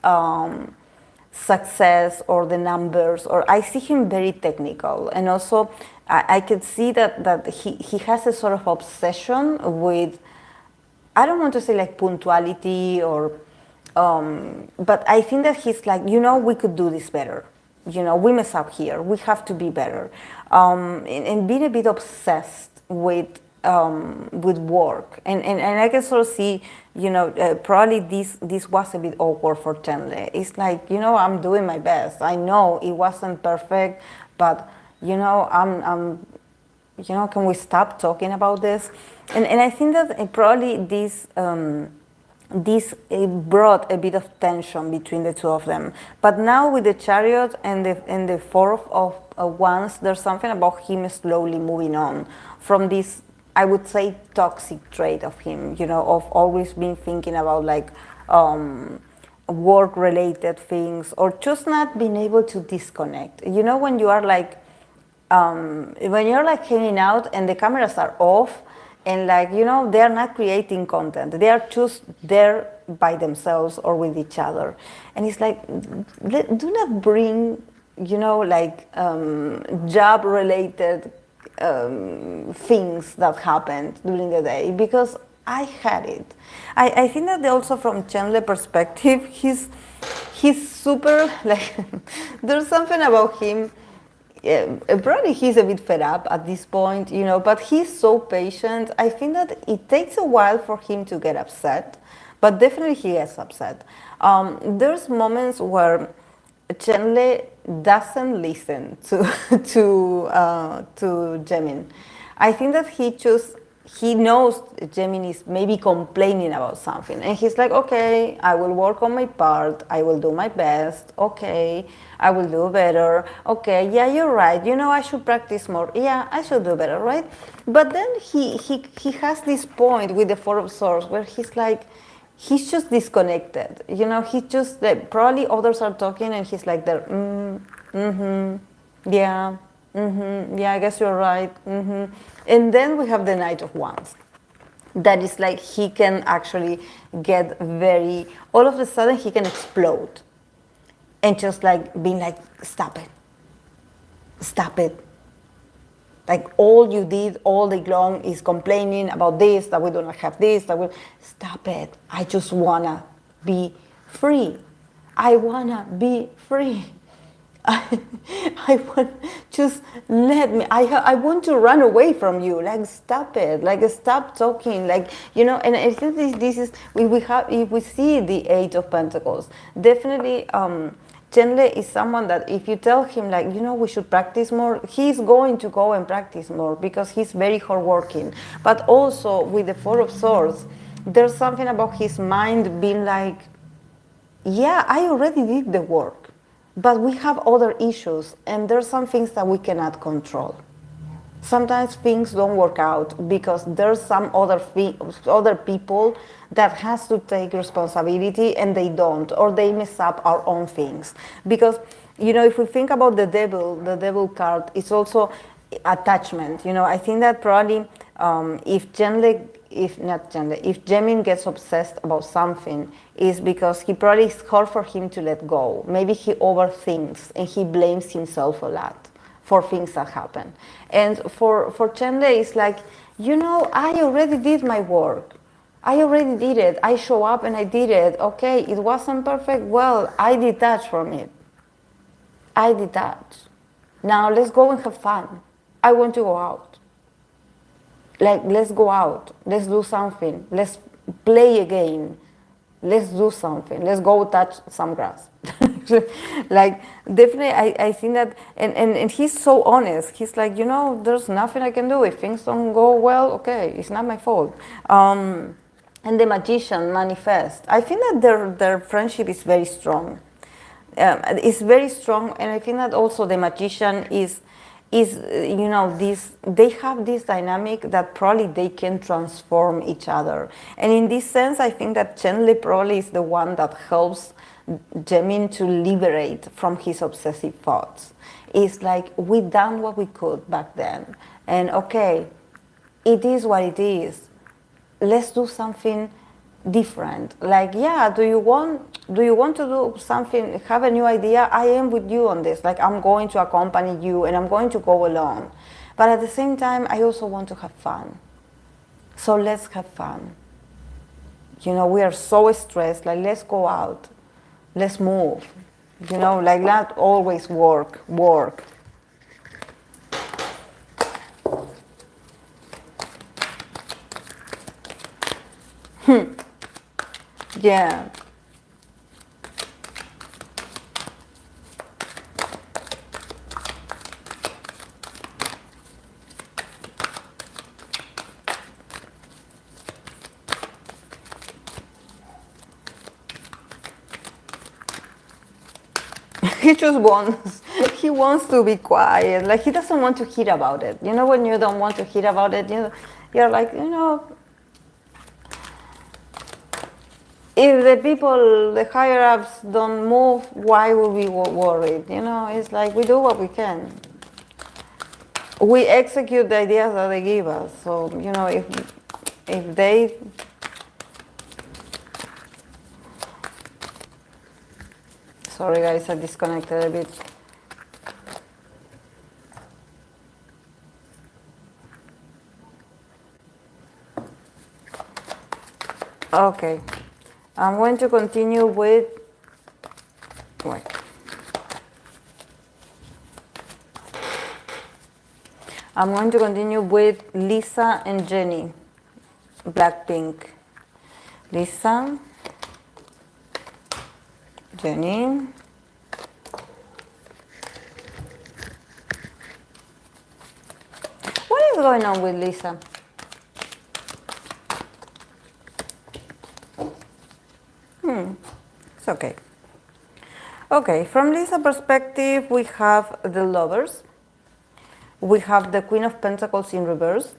success or the numbers, or I see him very technical. And also I could see that he has a sort of obsession with, I don't want to say like punctuality or, but I think that he's like, we could do this better. We mess up here, we have to be better. And being a bit obsessed with with work, and I can sort of see, probably this was a bit awkward for Chandler. It's like, I'm doing my best. I know it wasn't perfect, but I'm can we stop talking about this? And I think that probably this brought a bit of tension between the two of them. But now with the Chariot and the Four of Wands, there's something about him slowly moving on from this, I would say, toxic trait of him, of always being thinking about like work-related things, or just not being able to disconnect. When you are like, when you're like hanging out and the cameras are off, and like, they're not creating content. They are just there by themselves or with each other. And it's like, do not bring, like job-related things that happened during the day, because I had it. I think that also from Chandler's perspective, he's super, like, there's something about him. Probably he's a bit fed up at this point, but he's so patient. I think that it takes a while for him to get upset, but definitely he gets upset. There's moments where Chandler doesn't listen to Gemini. I think that he knows Gemini is maybe complaining about something, and he's like, okay, I will work on my part, I will do my best, okay, I will do better, okay, yeah, you're right, I should practice more, yeah, I should do better, right? But then he has this point with the Four of Swords where he's like, he's just disconnected, he just, like, probably others are talking and he's like there, yeah, yeah, I guess you're right, And then we have the Knight of Wands. That is like, he can actually get all of a sudden he can explode. And just like being like, stop it. Like, all you did all day long is complaining about this, that we do not have this, stop it. I just wanna be free. I wanna be free. I want, just let me, I want to run away from you, like, stop it, like, stop talking, like, and I think this is, if we see the Eight of Pentacles, definitely Chandler is someone that if you tell him, like, we should practice more, he's going to go and practice more because he's very hardworking. But also with the Four of Swords, there's something about his mind being like, yeah, I already did the work. But we have other issues, and there's some things that we cannot control. Sometimes things don't work out because there's some other people that has to take responsibility, and they don't, or they mess up our own things. Because, if we think about the devil card, it's also attachment. I think that probably if Gemini gets obsessed about something, is because it's hard for him to let go. Maybe he overthinks and he blames himself a lot for things that happen. And for Chandler, it's like, I already did my work. I already did it. I show up and I did it. Okay, it wasn't perfect. Well, I detach from it. I detach. Now let's go and have fun. I want to go out. Like, let's go out. Let's do something. Let's play a game. Let's do something. Let's go touch some grass. Like, definitely, I think that, and he's so honest. He's like, there's nothing I can do. If things don't go well, okay, it's not my fault. And the Magician manifest. I think that their friendship is very strong. It's very strong, and I think that also the Magician is this, they have this dynamic that probably they can transform each other. And in this sense, I think that Chandler probably is the one that helps Gemini to liberate from his obsessive thoughts. It's like, we done what we could back then, and okay, it is what it is. Let's do something different. Like, yeah, do you want to do something, have a new idea? I am with you on this. Like, I'm going to accompany you and I'm going to go alone. But at the same time, I also want to have fun. So let's have fun. We are so stressed. Like, let's go out. Let's move. Like, not always work. Yeah. He just wants, he wants to be quiet. Like he doesn't want to hear about it. You know, when you don't want to hear about it, you're like, if the people, the higher ups don't move, why would we worried? It's like we do what we can. We execute the ideas that they give us. So, if they, sorry guys, I disconnected a bit. Okay, I'm going to continue with, wait. I'm going to continue with Lisa and Jenny, Blackpink. Lisa, Jenny. What is going on with Lisa? It's okay. Okay, from Lisa's perspective, we have the Lovers. We have the Queen of Pentacles in reverse.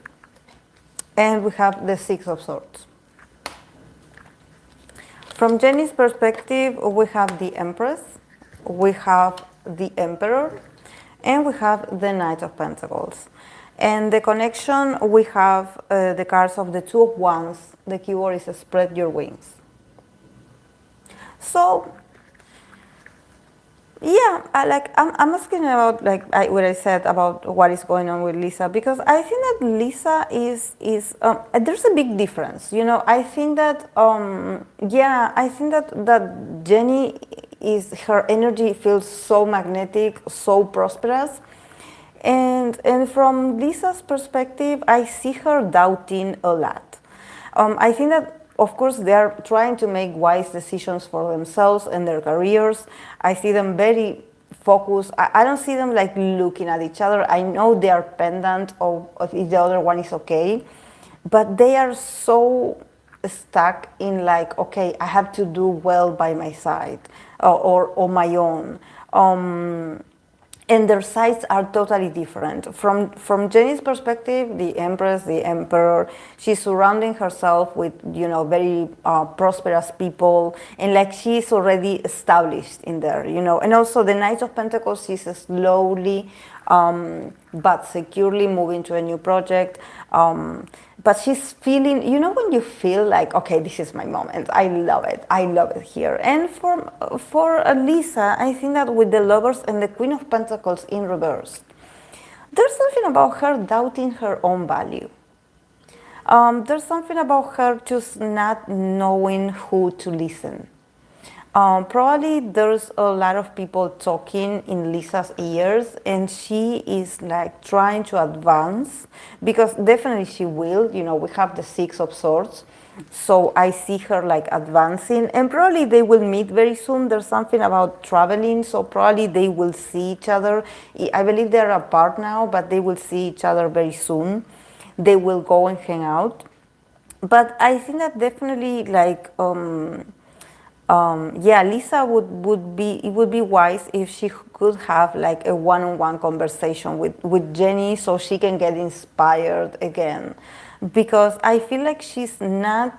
And we have the Six of Swords. From Jenny's perspective, we have the Empress. We have the Emperor. And we have the Knight of Pentacles. And the connection, we have the cards of the Two of Wands. The keyword is spread your wings. So, yeah, I'm asking about what I said about what is going on with Lisa, because I think that Lisa is there's a big difference. I think that I think that Jenny her energy feels so magnetic, so prosperous, and from Lisa's perspective, I see her doubting a lot. I think that, of course, they are trying to make wise decisions for themselves and their careers. I see them very focused. I don't see them like looking at each other. I know they are pendant of if the other one is okay, but they are so stuck in like, okay, I have to do well by my side or on my own. And their sides are totally different. From Jenny's perspective, the Empress, the Emperor, she's surrounding herself with, very prosperous people, and like she's already established in there, And also the Knight of Pentacles, she's slowly but securely moving to a new project. But she's feeling, when you feel like, okay, this is my moment. I love it here. And for Lisa, I think that with the Lovers and the Queen of Pentacles in reverse, there's something about her doubting her own value. There's something about her just not knowing who to listen. Probably there's a lot of people talking in Lisa's ears, and she is like trying to advance, because definitely she will. We have the Six of Swords, so I see her like advancing, and probably they will meet very soon. There's something about traveling, so probably they will see each other. I believe they're apart now, but they will see each other very soon. They will go and hang out. But I think that definitely like Lisa would be wise if she could have like a one-on-one conversation with Jenny, so she can get inspired again, because I feel like she's not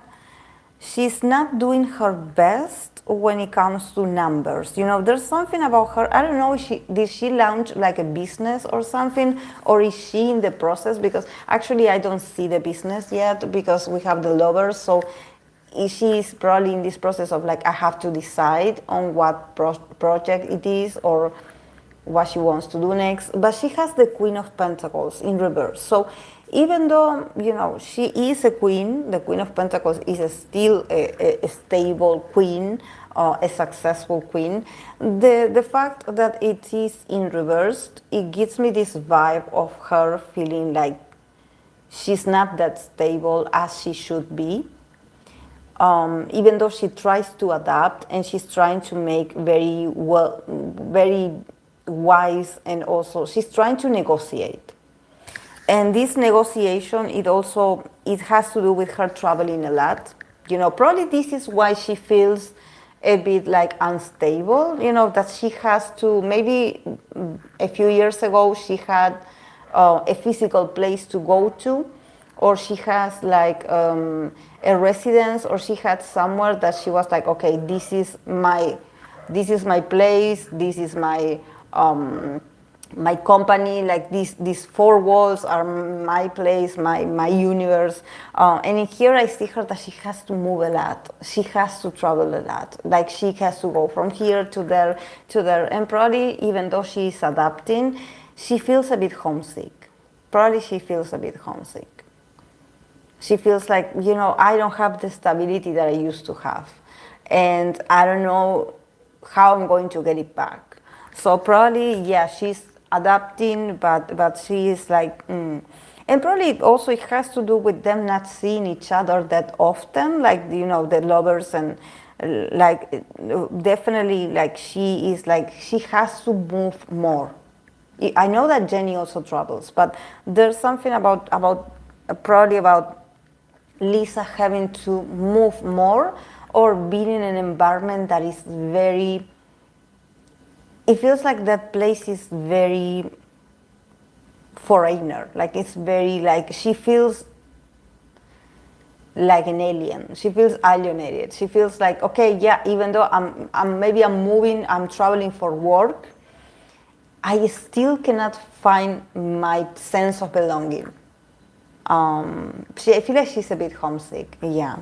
doing her best when it comes to numbers. There's something about her. I don't know, did she launch like a business or something, or is she in the process? Because actually I don't see the business yet, because we have the Lovers, so she's probably in this process of like, I have to decide on what project it is or what she wants to do next. But she has the Queen of Pentacles in reverse. So even though, she is a queen, the Queen of Pentacles is still a stable queen, a successful queen. The fact that it is in reverse, it gives me this vibe of her feeling like she's not that stable as she should be. even though she tries to adapt and she's trying to make very well, very wise, and also she's trying to negotiate. And this negotiation, it has to do with her traveling a lot. Probably this is why she feels a bit like unstable, that she has to, maybe a few years ago, she had a physical place to go to, or she has like a residence, or she had somewhere that she was like, okay, this is my place, this is my company, like these four walls are my place, my universe. And in here I see her that she has to move a lot. She has to travel a lot. Like she has to go from here to there, And probably even though she is adapting, she feels a bit homesick. Probably she feels a bit homesick. She feels like, I don't have the stability that I used to have. And I don't know how I'm going to get it back. So probably, yeah, she's adapting, but she is like, And probably also it has to do with them not seeing each other that often, like, the lovers, and like, definitely, like, she has to move more. I know that Jenny also travels, but there's something about probably about Lisa having to move more, or being in an environment that is very, it feels like that place is very foreigner. Like it's very, like, she feels like an alien. She feels alienated. She feels like, okay, yeah, even though I'm moving, I'm traveling for work, I still cannot find my sense of belonging. I feel like she's a bit homesick, yeah.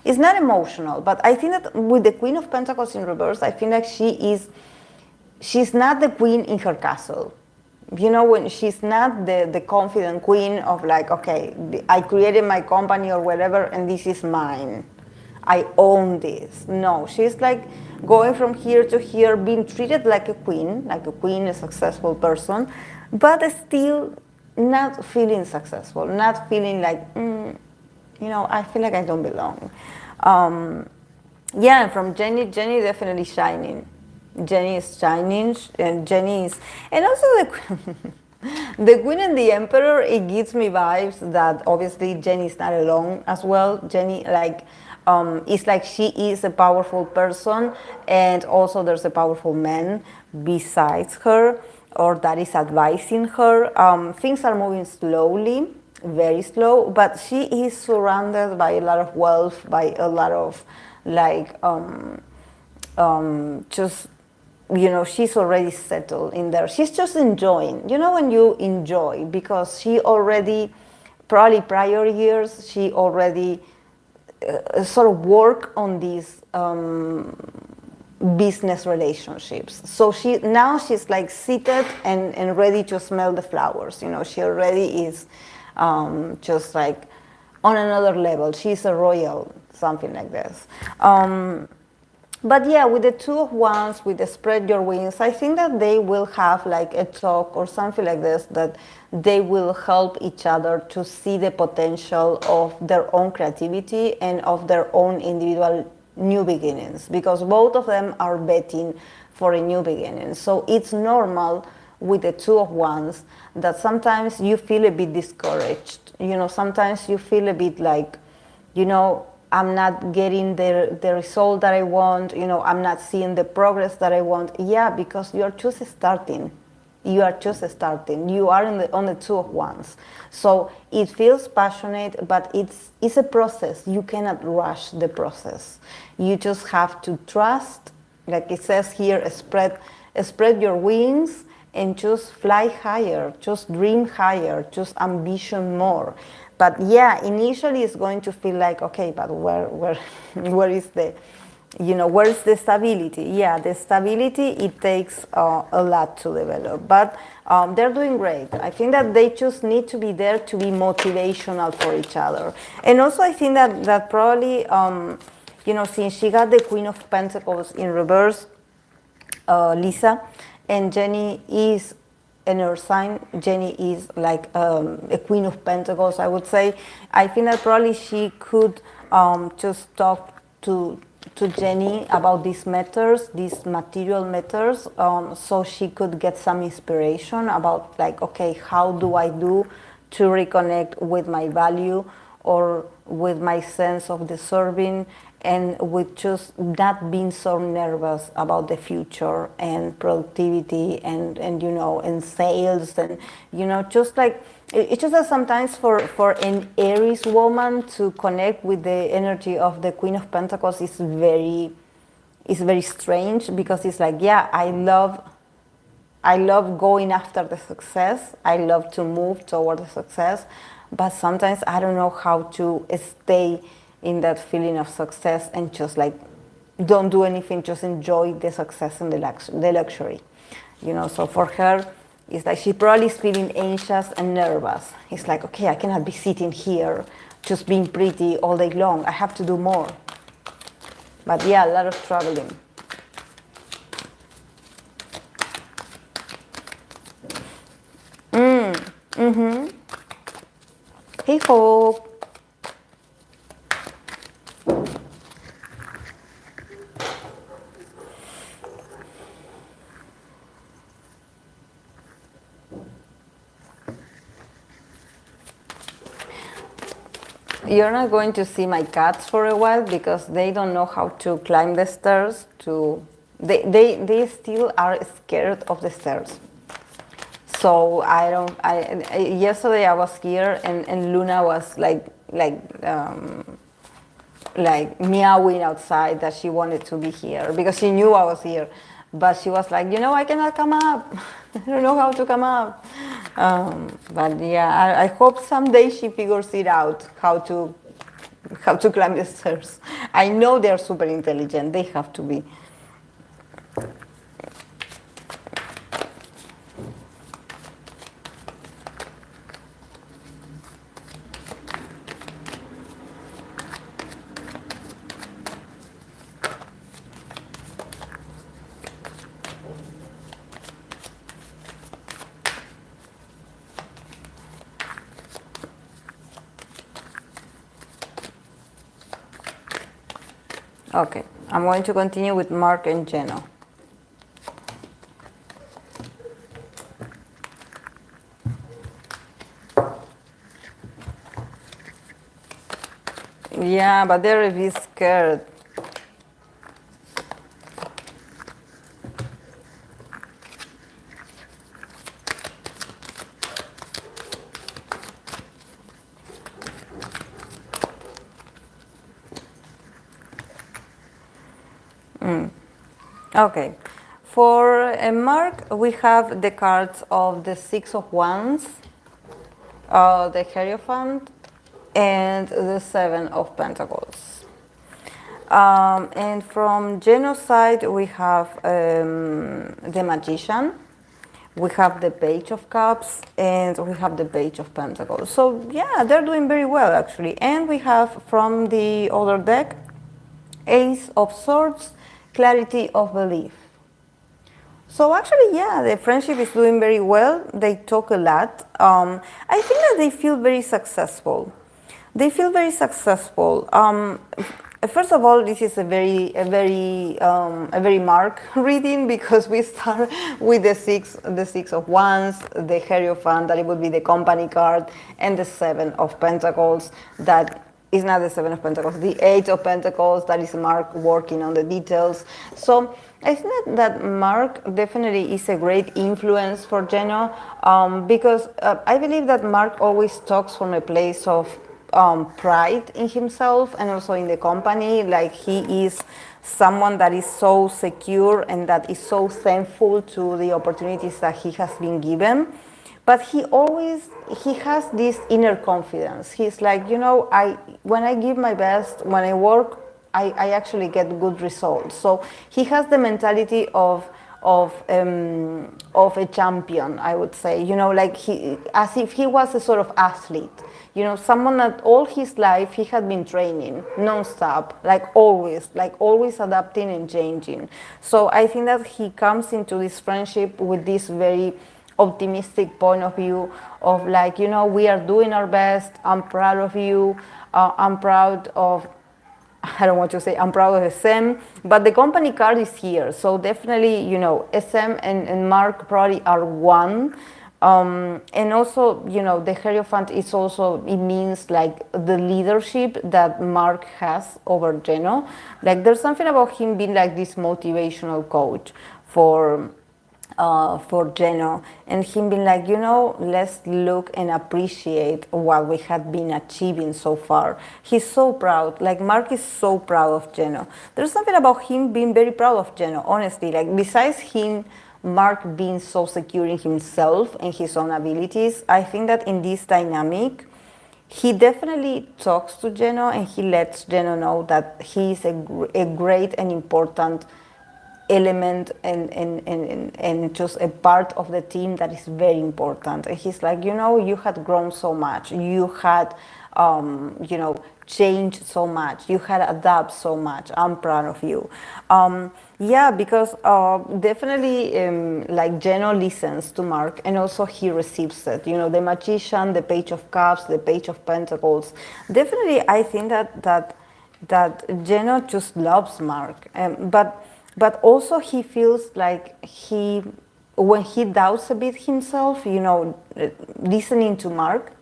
It's not emotional, but I think that with the Queen of Pentacles in reverse, I feel like she's not the queen in her castle. When she's not the confident queen of like, okay, I created my company or whatever, and this is mine. I own this. No, she's like going from here to here, being treated like a queen, a successful person, but still not feeling successful, not feeling like, I feel like I don't belong. Yeah, and from Jenny definitely shining. Jenny is shining, and and also the Queen and the Emperor, it gives me vibes that obviously Jenny is not alone as well. Jenny, like, it's like she is a powerful person, and also there's a powerful man besides her, or that is advising her. Things are moving slowly, very slow, but she is surrounded by a lot of wealth, by a lot of like just, she's already settled in there. She's just enjoying. When you enjoy, because she already, probably prior years, she already sort of work on these business relationships. So she's like seated and ready to smell the flowers. She already is just like on another level. She's a royal, something like this. But yeah, with the Two of Wands, with the Spread Your Wings, I think that they will have like a talk or something like this, that they will help each other to see the potential of their own creativity and of their own individual new beginnings, because both of them are betting for a new beginning. So it's normal with the Two of Wands that sometimes you feel a bit discouraged. Sometimes you feel a bit like, I'm not getting the result that I want, I'm not seeing the progress that I want. Yeah, because you are just starting. You are on the Two of Wands. So it feels passionate, but it's a process. You cannot rush the process. You just have to trust, like it says here, spread your wings and just fly higher, just dream higher, just ambition more. But yeah, initially it's going to feel like, okay, but where is the, where is the stability? Yeah, the stability, it takes a lot to develop, but they're doing great. I think that they just need to be there to be motivational for each other. And also I think that probably, since she got the Queen of Pentacles in reverse, Lisa, and Jenny is an earth sign. Jenny is like a Queen of Pentacles, I would say. I think that probably she could just talk to Jenny about these matters, these material matters, so she could get some inspiration about like, okay, how do I do to reconnect with my value or with my sense of deserving, and with just not being so nervous about the future and productivity and and sales, and just like it's just that sometimes for an Aries woman to connect with the energy of the Queen of Pentacles is very strange, because it's like, yeah, I love going after the success. I love to move toward the success, but sometimes I don't know how to stay in that feeling of success and just like don't do anything, just enjoy the success and the luxury. So for her, it's like she probably is feeling anxious and nervous. It's like, okay, I cannot be sitting here just being pretty all day long. I have to do more. But yeah, a lot of traveling. Hey, Hope. You're not going to see my cats for a while because they don't know how to climb the stairs. They still are scared of the stairs. So yesterday I was here and Luna was like meowing outside that she wanted to be here because she knew I was here. But she was like, I cannot come up. I don't know how to come up. But yeah, I hope someday she figures it out, how to climb the stairs. I know they're super intelligent. They have to be. Okay, I'm going to continue with Mark and Geno. Yeah, but they're a bit scared. Okay, for Mark, we have the cards of the Six of Wands, the Hierophant, and the Seven of Pentacles. And from Geno's side, we have the Magician, we have the Page of Cups, and we have the Page of Pentacles. So yeah, they're doing very well actually. And we have from the other deck, Ace of Swords, Clarity of Belief. So actually, yeah, the friendship is doing very well. They talk a lot. I think that they feel very successful. They feel very successful. First of all, this is a very Mark reading, because we start with the six of Wands, the Hierophant, that it would be the company card, and the Seven of Pentacles, that is not the Seven of Pentacles, the Eight of Pentacles, that is Mark working on the details. So I think that Mark definitely is a great influence for Geno, because I believe that Mark always talks from a place of pride in himself and also in the company. Like, he is someone that is so secure and that is so thankful to the opportunities that he has been given. But he has this inner confidence. He's like, when I give my best, when I work, I actually get good results. So he has the mentality of a champion, I would say. Like as if he was a sort of athlete. Someone that all his life he had been training non-stop, like always adapting and changing. So I think that he comes into this friendship with this very optimistic point of view of like, we are doing our best. I'm proud of you. I'm proud of I don't want to say I'm proud of SM, but the company card is here. So definitely, you know, SM and Mark probably are one. And also, you know, the Hierophant is also, it means like the leadership that Mark has over Geno. Like there's something about him being like this motivational coach for Geno, and him being like, you know, let's look and appreciate what we had been achieving so far. He's so proud. Like Mark is so proud of Geno. There's something about him being very proud of Geno, honestly. Like besides him, Mark being so secure in himself and his own abilities, I think that in this dynamic, he definitely talks to Geno and he lets Geno know that he is a great and important element and just a part of the team that is very important. And he's like, you know, you had grown so much, you had you know, changed so much, you had adapted so much, I'm proud of you. Yeah, because definitely like Geno listens to Mark and also he receives it, you know, the Magician, the Page of Cups, the Page of Pentacles. Definitely I think that Geno just loves Mark, but also he feels like when he doubts a bit himself, you know, listening to Mark,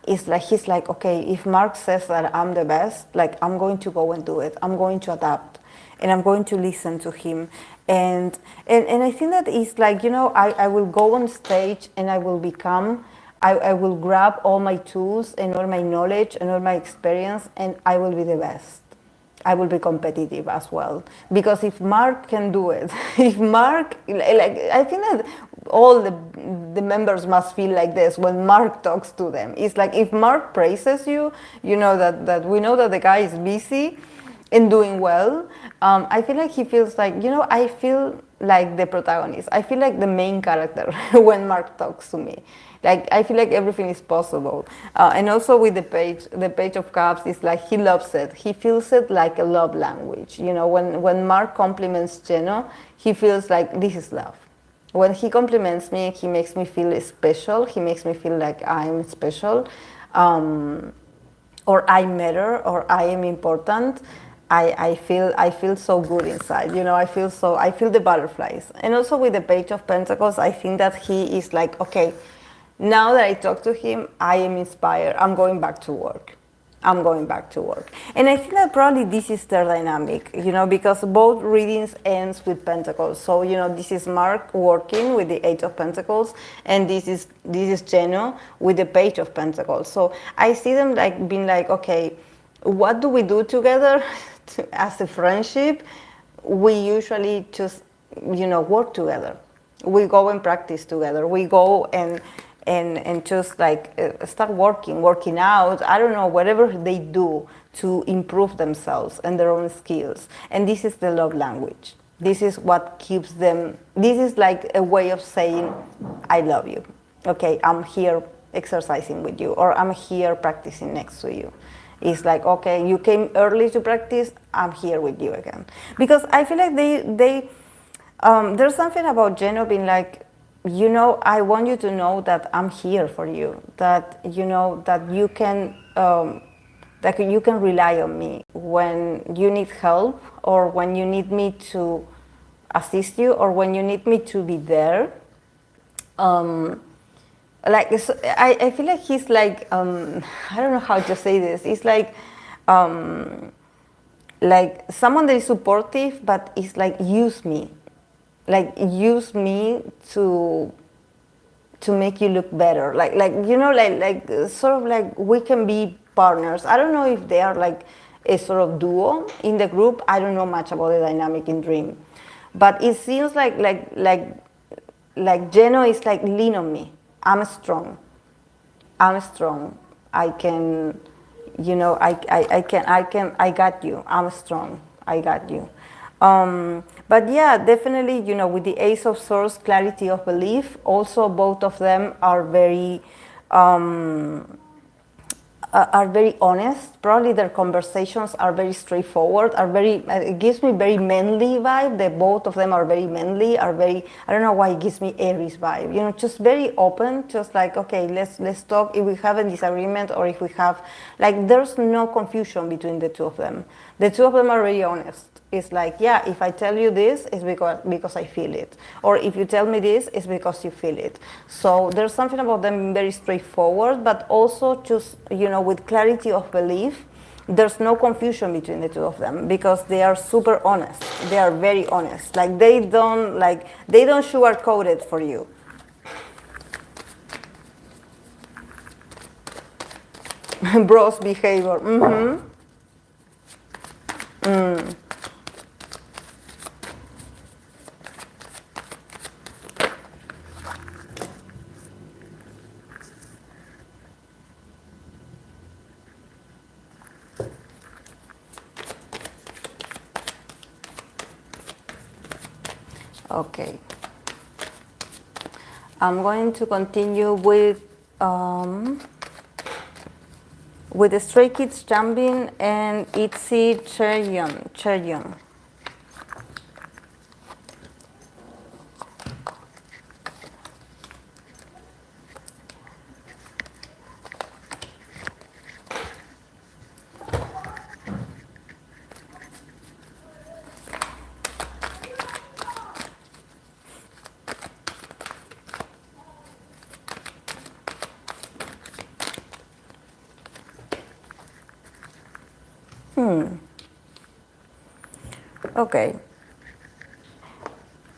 it's like he's like, okay, if Mark says that I'm the best, like I'm going to go and do it. I'm going to adapt, and I'm going to listen to him. And I think that it's like, you know, I will go on stage and I will become, I will grab all my tools and all my knowledge and all my experience, and I will be the best. I will be competitive as well. Because if Mark can do it, if Mark, like, I think that all the members must feel like this when Mark talks to them. It's like if Mark praises you, you know that we know that the guy is busy and doing well. I feel like he feels like, you know, I feel like the protagonist. I feel like the main character when Mark talks to me. Like I feel like everything is possible. And also with the Page of Cups, it's like he loves it. He feels it like a love language. You know, when Mark compliments Geno, he feels like this is love. When he compliments me, he makes me feel special. He makes me feel like I'm special, or I matter, or I am important. I feel so good inside, you know. I feel the butterflies. And also with the Page of Pentacles, I think that he is like, okay, now that I talk to him, I am inspired. I'm going back to work. I'm going back to work. And I think that probably this is their dynamic, you know, because both readings ends with Pentacles. So, you know, this is Mark working with the Eight of Pentacles, and this is Geno with the Page of Pentacles. So I see them like being like, okay, what do we do together as a friendship? We usually just, you know, work together. We go and practice together. We go and just like start working out, I don't know, whatever they do to improve themselves and their own skills. And this is the love language. This is what keeps them, this is like a way of saying, I love you. Okay, I'm here exercising with you, or I'm here practicing next to you. It's like, okay, you came early to practice, I'm here with you again. Because I feel like there's something about Geno being like, you know, I want you to know that I'm here for you, that, you know, that you can rely on me when you need help, or when you need me to assist you, or when you need me to be there. Like, I feel like he's like, I don't know how to say this. It's like someone that is supportive, but it's like, use me to make you look better, like you know, like sort of like we can be partners. I don't know if they are like a sort of duo in the group. I don't know much about the dynamic in Dream, but it seems like Geno is like, lean on me. I'm strong. I can, you know, I got you. I'm strong. I got you. But yeah, definitely, you know, with the Ace of Swords, clarity of belief. Also, both of them are very honest. Probably their conversations are very straightforward. It gives me very manly vibe. Both of them are very manly. I don't know why it gives me Aries vibe. You know, just very open. Just like, okay, let's talk. If we have a disagreement, or if we have, like, there's no confusion between the two of them. The two of them are really honest. It's like, yeah, if I tell you this, it's because I feel it. Or if you tell me this, it's because you feel it. So there's something about them very straightforward, but also just, with clarity of belief. There's no confusion between the two of them because they are super honest. They are very honest. Like they don't sugarcoat it for you. Bros behavior. Okay. I'm going to continue with the Stray Kids Jumping and Itzy Cheryon. Okay.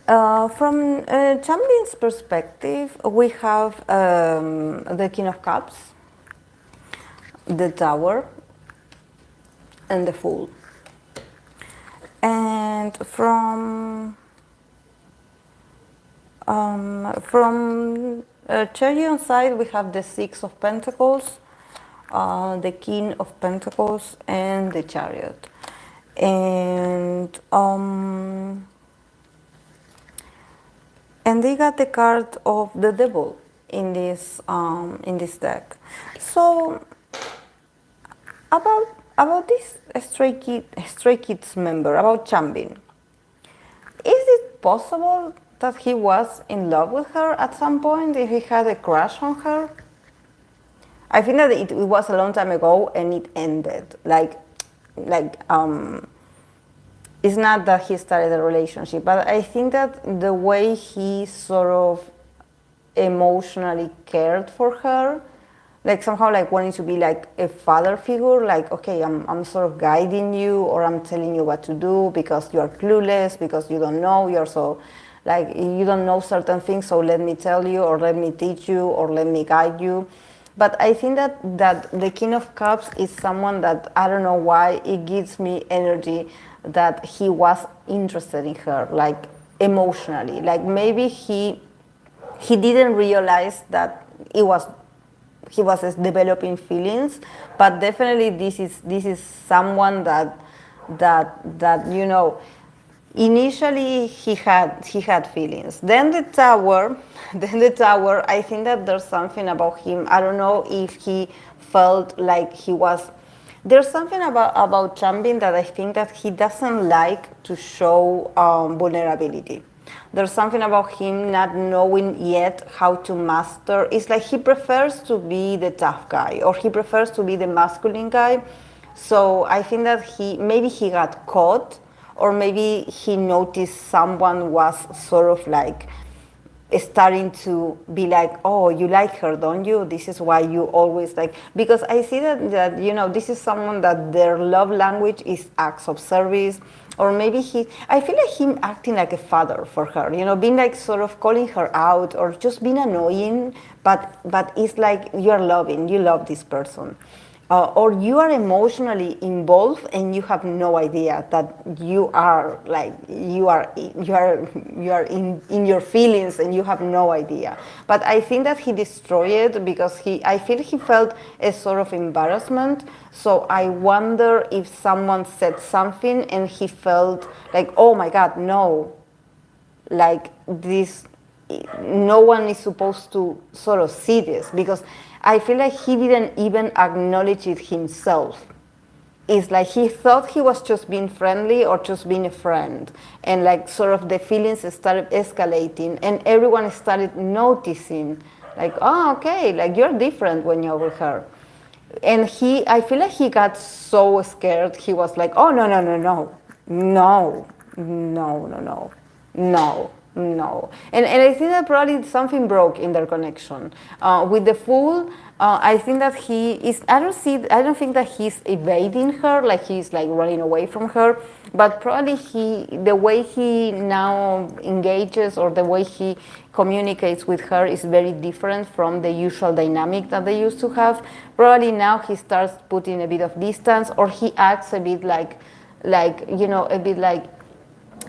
From Champion's perspective, we have the King of Cups, the Tower, and the Fool. And from Cherion's side, we have the Six of Pentacles, the King of Pentacles, and the Chariot. And they got the card of the Devil in this deck. So about this Stray Kids member, about Chambin, is it possible that he was in love with her at some point? If he had a crush on her? I think that it was a long time ago and it ended. It's not that he started a relationship, but I think that the way he sort of emotionally cared for her, like somehow like wanting to be like a father figure, like, okay, I'm sort of guiding you, or I'm telling you what to do because you are clueless, because you don't know, you're so, like, you don't know certain things, so let me tell you, or let me teach you, or let me guide you. But I think that the King of Cups is someone that, I don't know why, it gives me energy that he was interested in her, like emotionally. Like maybe he didn't realize that he was developing feelings, but definitely this is someone that initially he had feelings. Then the Tower, I think that there's something about him. I don't know if he felt like he was. There's something about Chambin that I think that he doesn't like to show vulnerability. There's something about him not knowing yet how to master. It's like he prefers to be the tough guy, or he prefers to be the masculine guy. So I think that maybe he got caught, or maybe he noticed someone was sort of like starting to be like, oh, you like her, don't you? This is why you always like, because I see that this is someone that their love language is acts of service, or maybe I feel like him acting like a father for her, being like sort of calling her out, or just being annoying, but it's like you love this person. Or you are emotionally involved and you have no idea that you are in your feelings and you have no idea. But I think that he destroyed it because I feel he felt a sort of embarrassment. So I wonder if someone said something and he felt like, oh my God, no, like this, no one is supposed to sort of see this, because I feel like he didn't even acknowledge it himself. It's like he thought he was just being friendly or just being a friend. And like sort of the feelings started escalating and everyone started noticing like, oh, okay, like you're different when you're with her. And I feel like he got so scared. He was like, oh, no, no, no, no, no, no, no, no, no, no. And I think that probably something broke in their connection. With the Fool, I think that he is, I don't think that he's evading her, like he's like running away from her, but probably the way he now engages or the way he communicates with her is very different from the usual dynamic that they used to have. Probably now he starts putting a bit of distance, or he acts a bit a bit like,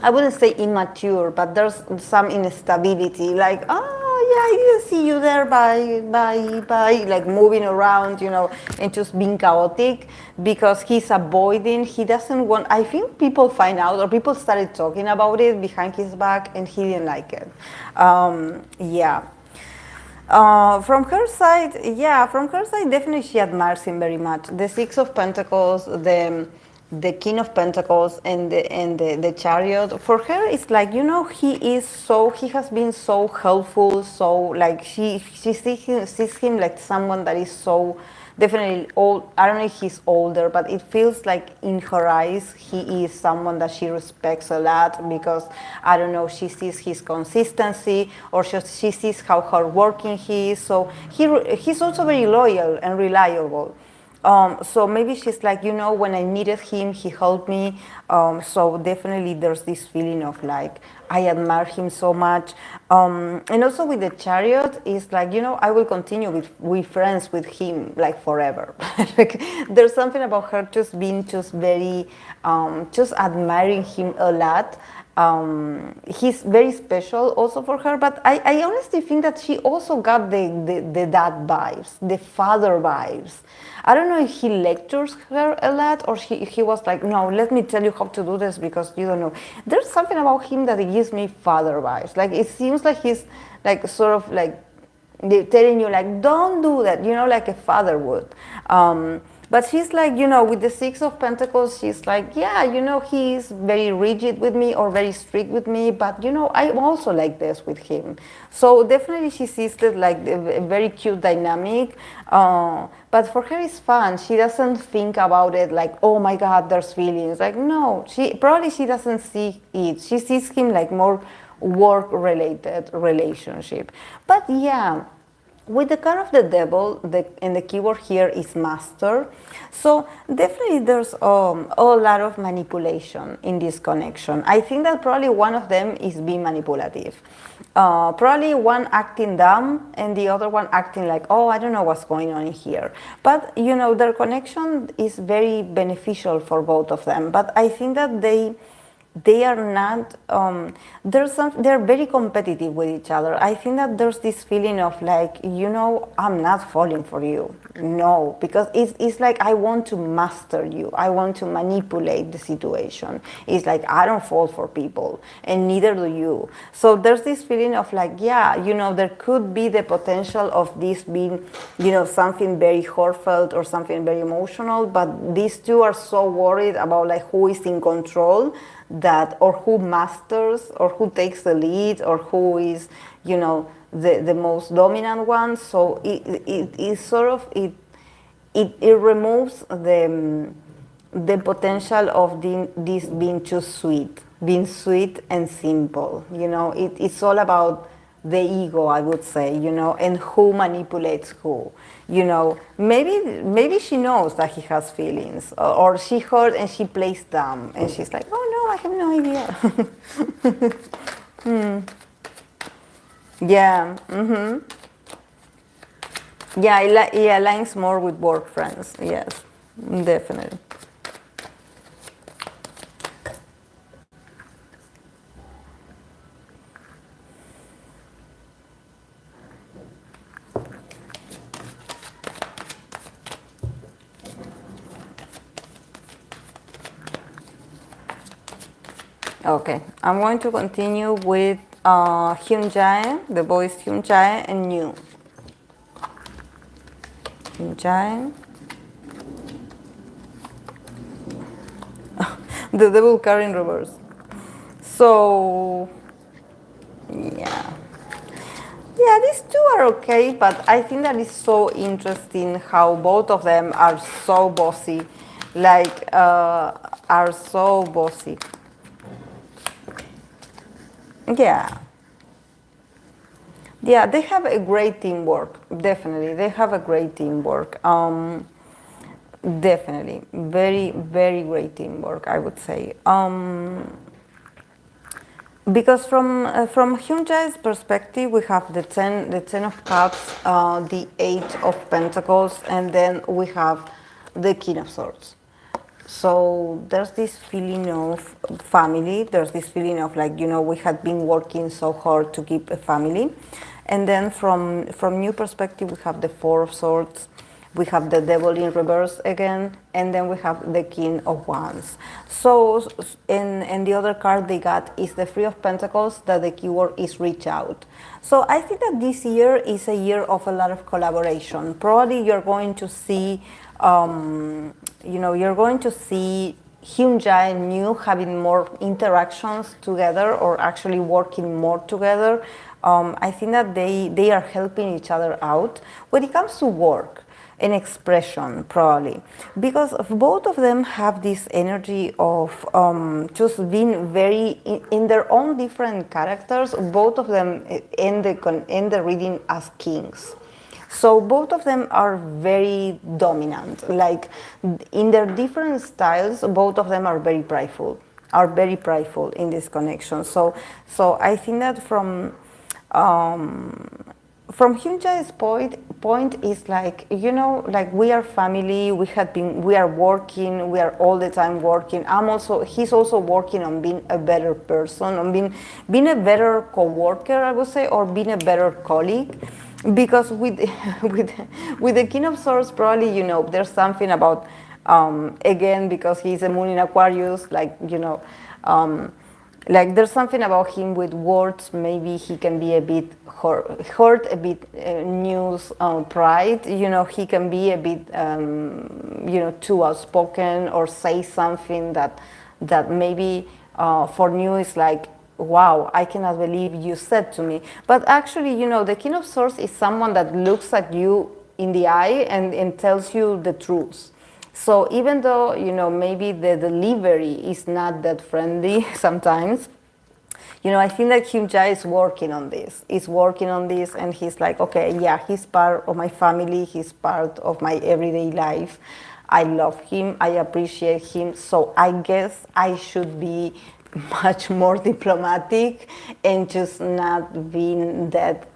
I wouldn't say immature, but there's some instability, like, oh yeah, I didn't see you there, bye, like moving around, and just being chaotic because he's avoiding, he doesn't want, I think people find out or people started talking about it behind his back and he didn't like it. Yeah. From her side, definitely she admires him very much. The Six of Pentacles, the King of Pentacles, and the Chariot. For her, it's like, he has been so helpful. So like she sees him like someone that is so definitely old. I don't know if he's older, but it feels like in her eyes he is someone that she respects a lot because, I don't know, she sees his consistency, or she sees how hardworking he is. So he's also very loyal and reliable. So maybe she's like, when I needed him, he helped me. So definitely there's this feeling of like, I admire him so much. And also with the Chariot, it's like, I will continue with friends with him like forever. Like, there's something about her just being just very, just admiring him a lot. He's very special also for her, but I honestly think that she also got the dad vibes, the father vibes. I don't know if he lectures her a lot or he was like, no, let me tell you how to do this because you don't know. There's something about him that gives me father vibes. Like, it seems like he's like sort of like telling you like, don't do that, like a father would. But she's like, with the Six of Pentacles, she's like, yeah, he's very rigid with me or very strict with me, but, I'm also like this with him. So definitely she sees that like a very cute dynamic. But for her, it's fun. She doesn't think about it like, oh my God, there's feelings. Like, no, she doesn't see it. She sees him like more work-related relationship. But yeah. With the card of the Devil, and the keyword here is Master. So definitely there's a lot of manipulation in this connection. I think that probably one of them is being manipulative. Probably one acting dumb and the other one acting like, oh, I don't know what's going on in here. But, their connection is very beneficial for both of them. But I think that they are not, they're very competitive with each other. I think that there's this feeling of like, I'm not falling for you. No, because it's like, I want to master you. I want to manipulate the situation. It's like, I don't fall for people and neither do you. So there's this feeling of like, there could be the potential of this being, something very heartfelt or something very emotional, but these two are so worried about like who is in control or who masters or who takes the lead or who is the most dominant one. So it sort of it removes the potential of this being too sweet, being sweet and simple. It's all about the ego, I would say, and who manipulates who. Maybe she knows that he has feelings, or she heard and she plays dumb, and she's like, oh no, I have no idea. Yeah. Yeah, it aligns more with work friends. Yes, definitely. Okay, I'm going to continue with Hyun Jae, the boys Hyun Jae and New. Hyun Jae. The devil card in reverse. So, yeah. Yeah, these two are okay, but I think that is so interesting how both of them are so bossy, like are so bossy. Yeah. Yeah, they have a great teamwork. Definitely, they have a great teamwork. Definitely, very, very great teamwork, I would say. Because from Hyunjae's perspective, we have the 10 of Cups, the 8 of Pentacles, and then we have the King of Swords. So there's this feeling of family. There's this feeling of like, we had been working so hard to keep a family. And then from new perspective, we have the 4 of Swords. We have the Devil in reverse again, and then we have the King of Wands. So, and the other card they got is the 3 of Pentacles, that the keyword is reach out. So I think that this year is a year of a lot of collaboration. Probably you're going to see you're going to see Hyunjae and you having more interactions together, or actually working more together. I think that they are helping each other out when it comes to work and expression, probably, because both of them have this energy of just being very in their own different characters. Both of them end the reading as kings. So both of them are very dominant. Like in their different styles, both of them are very prideful in this connection. So I think that from Hyunjae's point is like, like we are family. We are working. We are all the time working. He's also working on being a better person, on being a better coworker, I would say, or being a better colleague. Because with with the King of Swords, probably there's something about again, because he's a moon in Aquarius, like there's something about him with words. Maybe he can be a bit hurt a bit news pride. He can be a bit too outspoken, or say something that maybe for New is like, wow, I cannot believe you said to me. But actually, the King of Swords is someone that looks at you in the eye and tells you the truth. So even though, maybe the delivery is not that friendly sometimes, I think that Hyunjae is working on this. And he's like, okay, yeah, he's part of my family. He's part of my everyday life. I love him. I appreciate him. So I guess I should be much more diplomatic and just not being that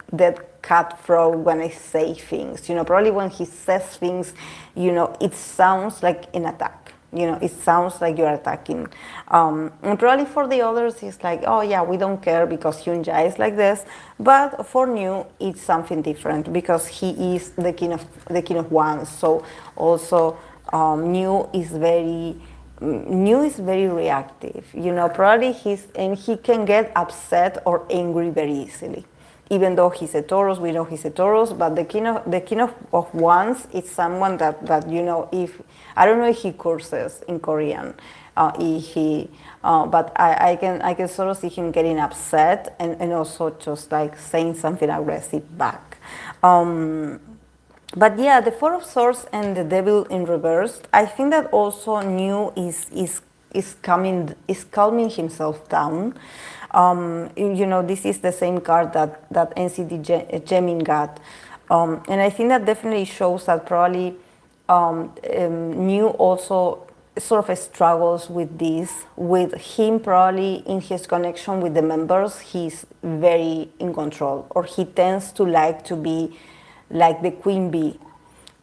cutthroat when I say things. Probably when he says things, it sounds like an attack. It sounds like you're attacking. And probably for the others, it's like, oh yeah, we don't care because Hyunjae is like this. But for New, it's something different because he is the king of wands. So also, New is very reactive. Probably he can get upset or angry very easily. Even though he's a Taurus, we know he's a Taurus, but the king of wands is someone that if I don't know if he curses in Korean, but I can sort of see him getting upset and also just like saying something aggressive back. But yeah, the 4 of Swords and the Devil in reverse, I think that also New is calming himself down. This is the same card that NCT Gemin got. And I think that definitely shows that probably New also sort of struggles with this. With him probably in his connection with the members, he's very in control, or he tends to like to be like the queen bee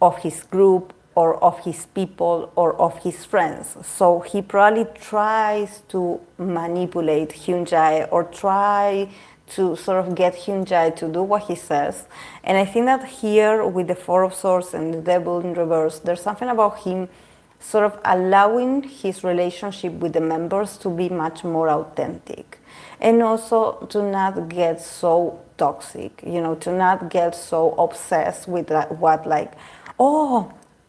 of his group or of his people or of his friends. So he probably tries to manipulate Hyunjae or try to sort of get Hyunjae to do what he says. And I think that here with the 4 of Swords and the Devil in reverse, there's something about him sort of allowing his relationship with the members to be much more authentic. And also to not get so toxic, to not get so obsessed with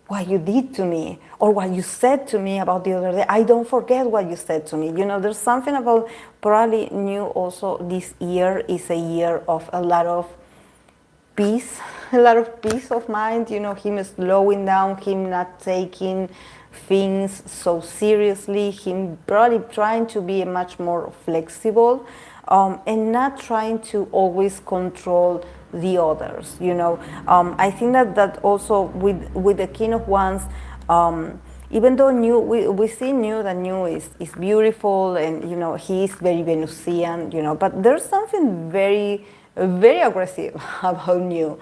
what you did to me or what you said to me about the other day. I don't forget what you said to me. There's something about probably New also this year is a year of a lot of peace, a lot of peace of mind, him slowing down, him not taking things so seriously, him probably trying to be much more flexible, and not trying to always control the others. I think that also with the King of Wands, even though we see that New is beautiful, and he is very Venusian, but there's something very very aggressive about New,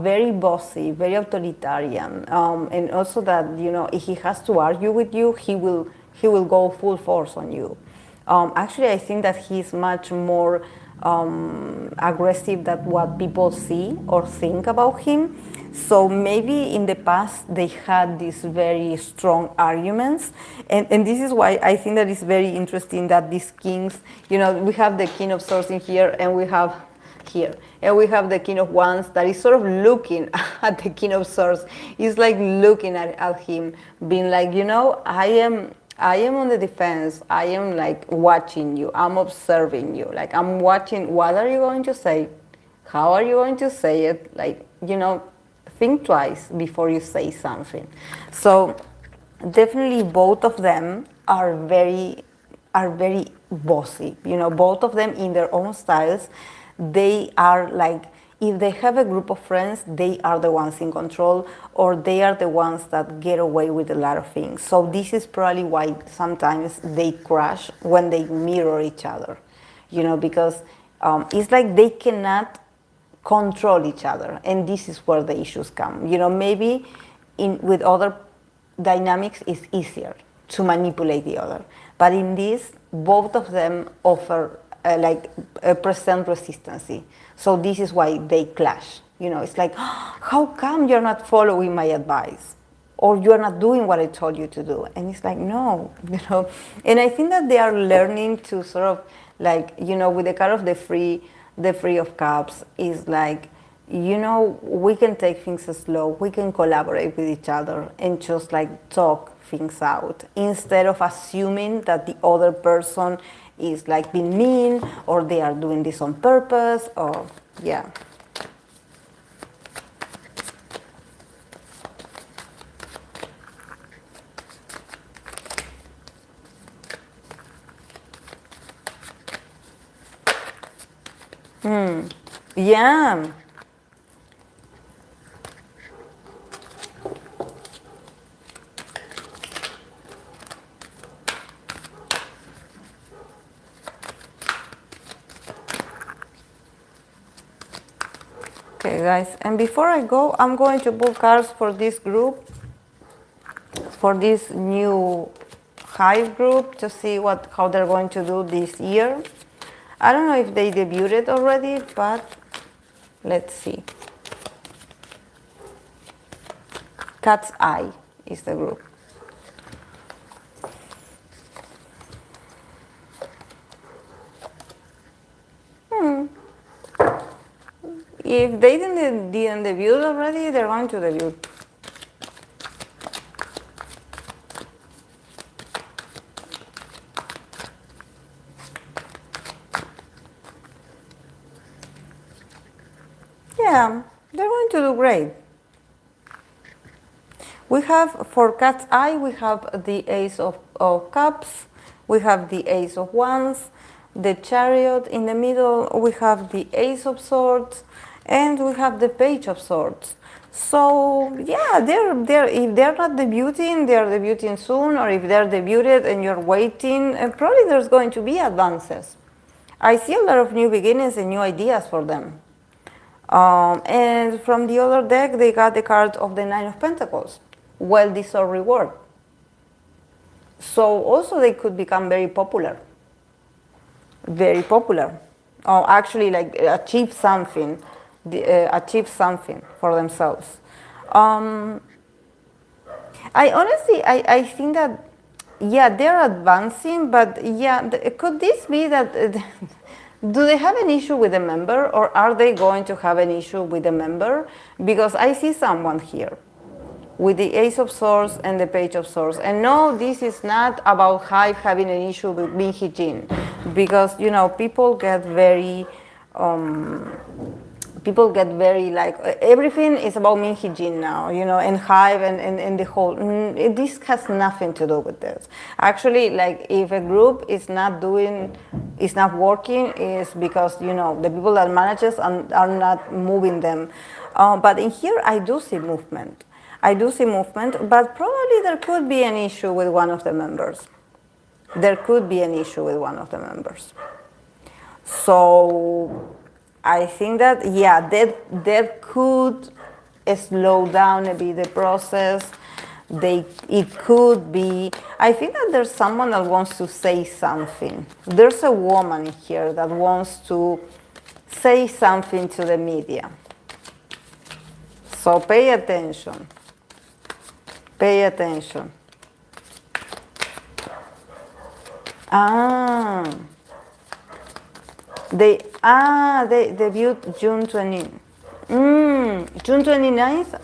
very bossy, very authoritarian, and also that if he has to argue with you, he will go full force on you. Actually, I think that he's much more aggressive than what people see or think about him. So maybe in the past they had these very strong arguments, and this is why I think that it's very interesting that these kings, we have the King of Swords in here, and we have here, and we have the King of Wands that is sort of looking at the King of Swords. It's like looking at him, being like, I am on the defense. I am like watching you. I'm observing you. Like I'm watching. What are you going to say? How are you going to say it? Like, think twice before you say something. So definitely both of them are very bossy. Both of them in their own styles. They are like, if they have a group of friends, they are the ones in control, or they are the ones that get away with a lot of things. So this is probably why sometimes they crash when they mirror each other, because it's like they cannot control each other, and this is where the issues come. Maybe with other dynamics it's easier to manipulate the other, but in this, both of them offer present resistance. So this is why they clash. It's like, how come you're not following my advice? Or you're not doing what I told you to do? And it's like, no, And I think that they are learning to sort of with the card of the Free of Cups, is like, we can take things slow, we can collaborate with each other and just talk things out, instead of assuming that the other person is being mean, or they are doing this on purpose, or yeah. Yeah. Okay, guys, and before I go, I'm going to pull cards for this group, for this new Hive group, to see how they're going to do this year. I don't know if they debuted already, but let's see. Cat's Eye is the group. If they didn't debut already, they're going to debut. Yeah, they're going to do great. We have, for Cat's Eye, we have the Ace of Cups, we have the Ace of Wands, the Chariot in the middle, we have the Ace of Swords, and we have the Page of Swords. So yeah, they're if they're not debuting, they're debuting soon, or if they're debuted and you're waiting, probably there's going to be advances. I see a lot of new beginnings and new ideas for them. And from the other deck, they got the card of the Nine of Pentacles, well-deserved reward. So also they could become very popular. Very popular. Or actually achieve something for themselves. I honestly, I think that, yeah, they're advancing, but yeah, could this be that, do they have an issue with a member, or are they going to have an issue with a member? Because I see someone here with the Ace of Swords and the Page of Swords. And no, this is not about Hive having an issue with Binhee Jin, because, people get very people get very like everything is about Minhijin now, and Hive and the whole. This has nothing to do with this. Actually, like if a group is not working, is because the people that manages are not moving them. But in here, I do see movement. But probably there could be an issue with one of the members. So I think that, yeah, that could slow down a bit the process. It could be, I think that there's someone that wants to say something. There's a woman here that wants to say something to the media. So pay attention. They debuted June 20. June 29th?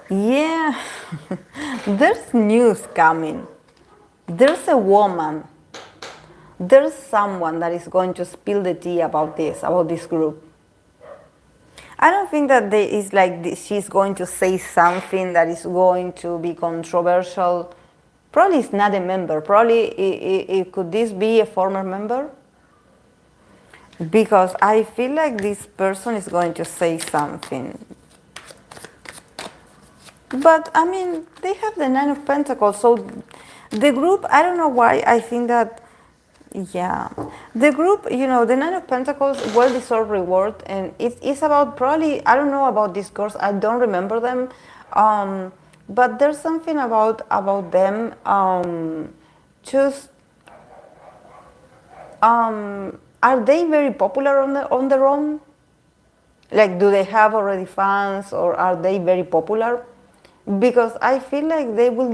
Yeah. There's news coming. There's a woman. There's someone that is going to spill the tea about this group. I don't think that she's going to say something that is going to be controversial. Probably it's not a member. Probably could this be a former member? Because I feel like this person is going to say something. But I mean, they have the Nine of Pentacles, so the group, I don't know why, I think that, yeah. The group, the Nine of Pentacles, well-deserved reward, and it's about probably, I don't know about these girls, I don't remember them, but there's something about them, are they very popular on their own? Like, do they have already fans, or are they very popular? Because I feel like they will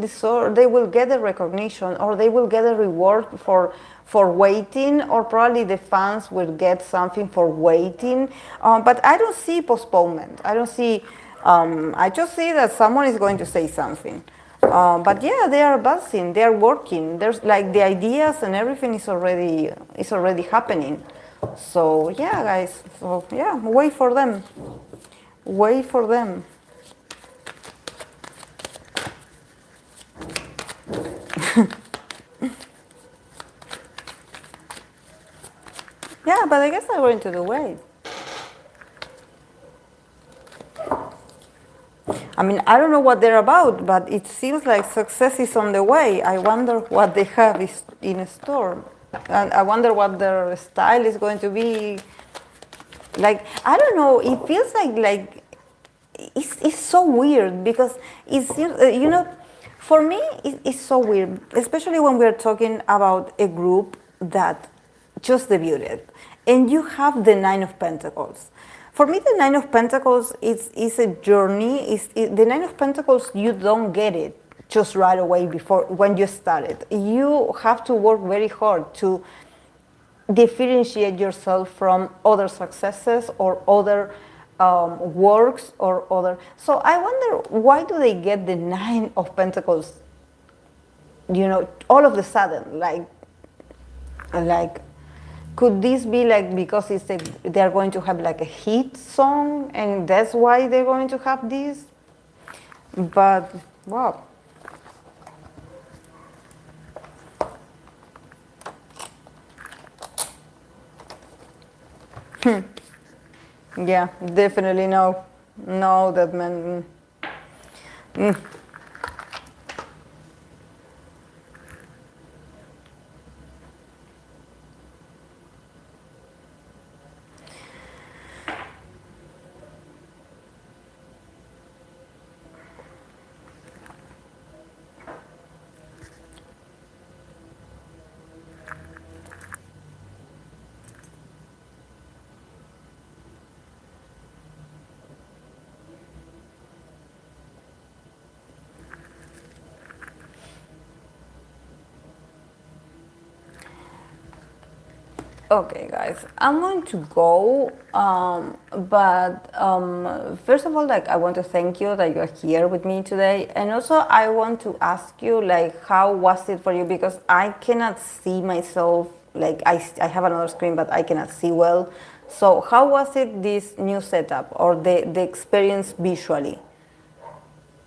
get a recognition, or they will get a reward for waiting, or probably the fans will get something for waiting. But I don't see postponement. I don't see. I just see that someone is going to say something. But yeah, they are buzzing. They are working. There's like the ideas and everything is already happening. So yeah, guys. So yeah, wait for them. Yeah, but I guess I'm going to do wait. I mean, I don't know what they're about, but it seems like success is on the way. I wonder what they have in store. And I wonder what their style is going to be. Like, I don't know, it feels like it's so weird because it's, for me, it's so weird, especially when we're talking about a group that just debuted. And you have the Nine of Pentacles. For me, the Nine of Pentacles is a journey. The Nine of Pentacles, you don't get it just right away when you start it. You have to work very hard to differentiate yourself from other successes or other works or other. So I wonder, why do they get the Nine of Pentacles, all of a sudden, like could this be like because they're going to have like a hit song and that's why they're going to have this? But wow. Yeah, definitely no. No, that man. Okay, guys, I'm going to go, but first of all, like, I want to thank you that you're here with me today, and also I want to ask you, like, how was it for you? Because I cannot see myself, like, I have another screen, but I cannot see well. So, how was it this new setup or the experience visually?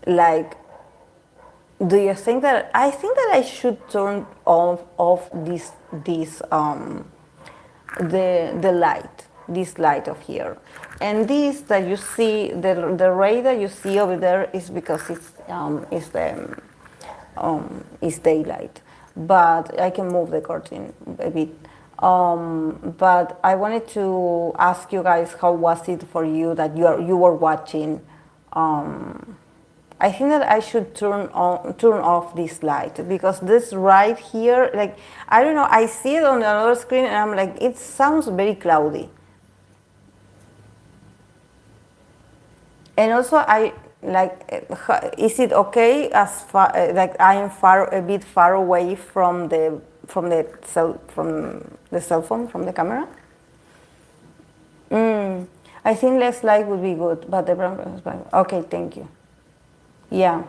Like, do you think that I think that I should turn off the light, this light of here, and this that you see, the ray that you see over there is because it's daylight, but I can move the curtain a bit. But I wanted to ask you guys, how was it for you that you were watching? I think that I should turn off this light, because this right here, like, I don't know, I see it on another screen and I'm like, it sounds very cloudy. And also, I like, is it okay as far like I am a bit far away from the cell phone, from the camera? I think less light would be good, but the brown. Okay, thank you. Yeah.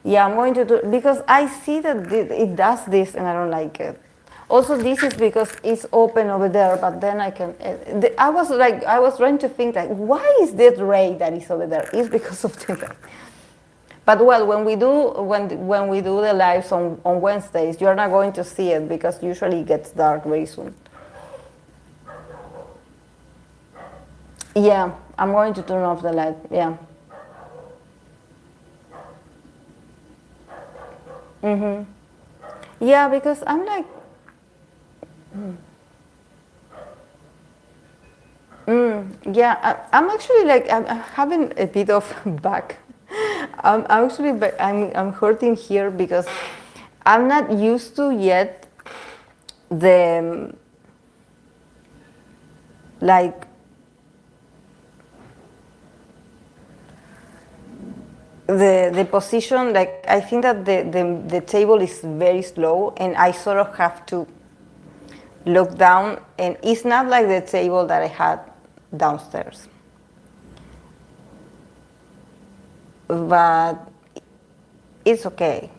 Yeah, I'm going to do, because I see that it does this and I don't like it. Also, this is because it's open over there, but then I can. I was trying to think, like, why is that ray that is over there? It's because of the. But well, when we do the lives on Wednesdays, you're not going to see it because usually it gets dark very soon. Yeah, I'm going to turn off the light. Yeah. Yeah, because I'm like, yeah, I'm actually like, I'm having a bit of back. I'm hurting here because I'm not used to yet the, like, the position. Like, I think that the table is very slow and I sort of have to look down, and it's not like the table that I had downstairs. But it's okay.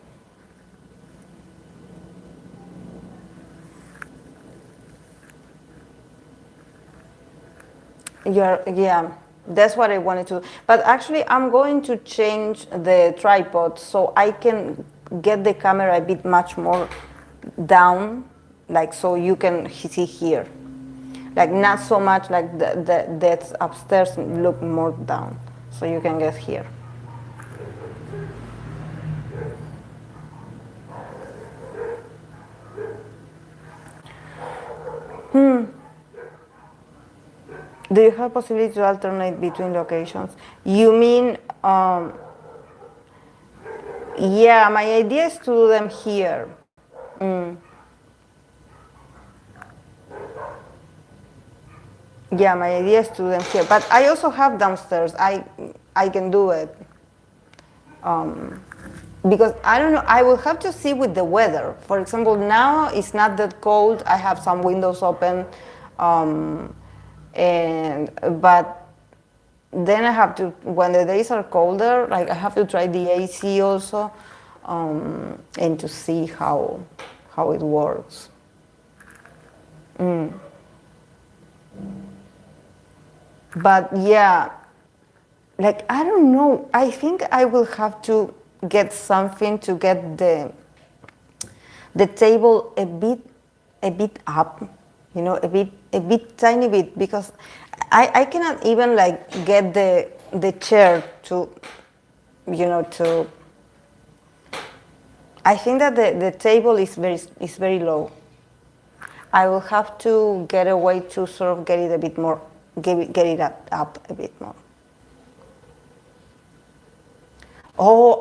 Yeah, that's what I wanted to. But actually, I'm going to change the tripod so I can get the camera a bit much more down, like, so you can see here. Like, not so much like that's upstairs, look more down, so you can get here. Do you have possibility to alternate between locations? You mean, yeah, my idea is to do them here. Yeah, my idea is to do them here. But I also have downstairs. I can do it. Because I don't know, I will have to see with the weather. For example, now it's not that cold. I have some windows open. But then I have to, when the days are colder, like, I have to try the AC also, and to see how it works. But yeah, like, I don't know. I think I will have to get something to get the table a bit up, a bit tiny bit, because I cannot even, like, get the chair to, to. I think that the table is very low. I will have to get a way to sort of get it a bit more, get it up a bit more. Oh,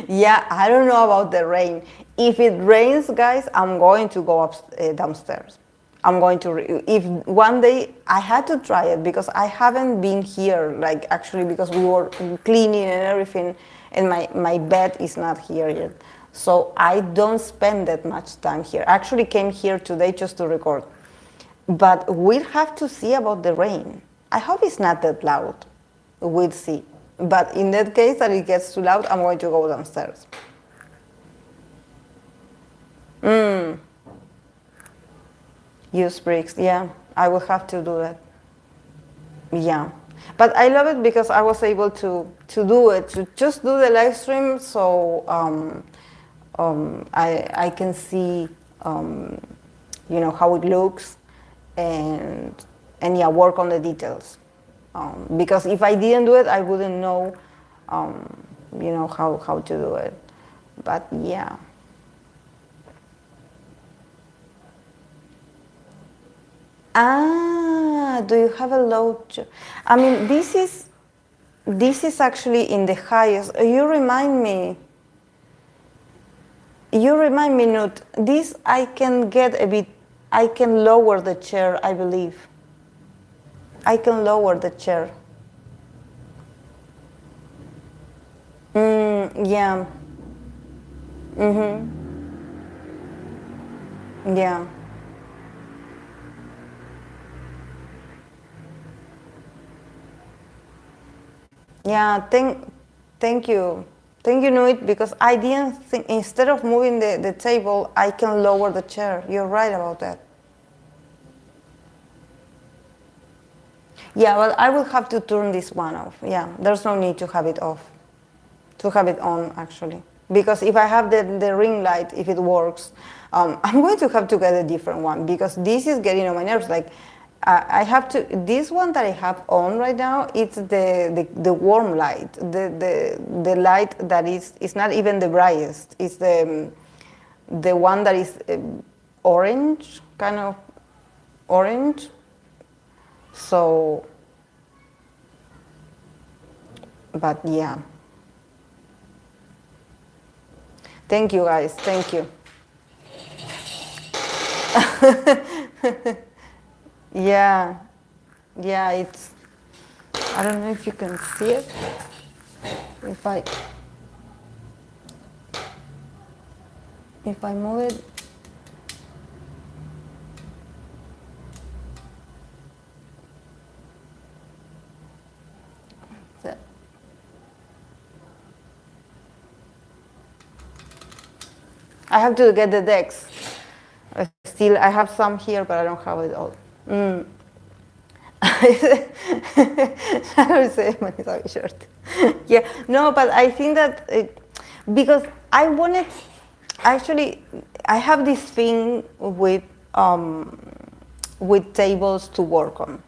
yeah, I don't know about the rain. If it rains, guys, I'm going to go downstairs. I'm going to, if one day, I had to try it because I haven't been here, like, actually, because we were cleaning and everything, and my bed is not here yet. So I don't spend that much time here. I actually came here today just to record. But we'll have to see about the rain. I hope it's not that loud. We'll see. But in that case that it gets too loud, I'm going to go downstairs. Use bricks, yeah. I will have to do that. Yeah. But I love it because I was able to do it, to just do the live stream, so I can see, how it looks, and yeah, work on the details. Because if I didn't do it, I wouldn't know, how to do it. But yeah. Do you have a low? I mean, this is actually in the highest. You remind me, Nut. This I can get a bit. I can lower the chair, I believe. I can lower the chair. Yeah. Yeah. Yeah, thank you. Thank you, Nuit, because I didn't think, instead of moving the table, I can lower the chair. You're right about that. Yeah, well, I will have to turn this one off. Yeah, there's no need to have it off. To have it on, actually. Because if I have the ring light, if it works, I'm going to have to get a different one, because this is getting on my nerves. Like, I have to, this one that I have on right now, it's the warm light, the light that is not even the brightest. It's the one that is orange, kind of orange. So, but yeah. Thank you, guys. Thank you. Yeah, it's, I don't know if you can see it. If I move it. I have to get the decks. Still, I have some here, but I don't have it all. I would say my shirt. Yeah, no, but I think that because I wanted, actually, I have this thing with tables to work on.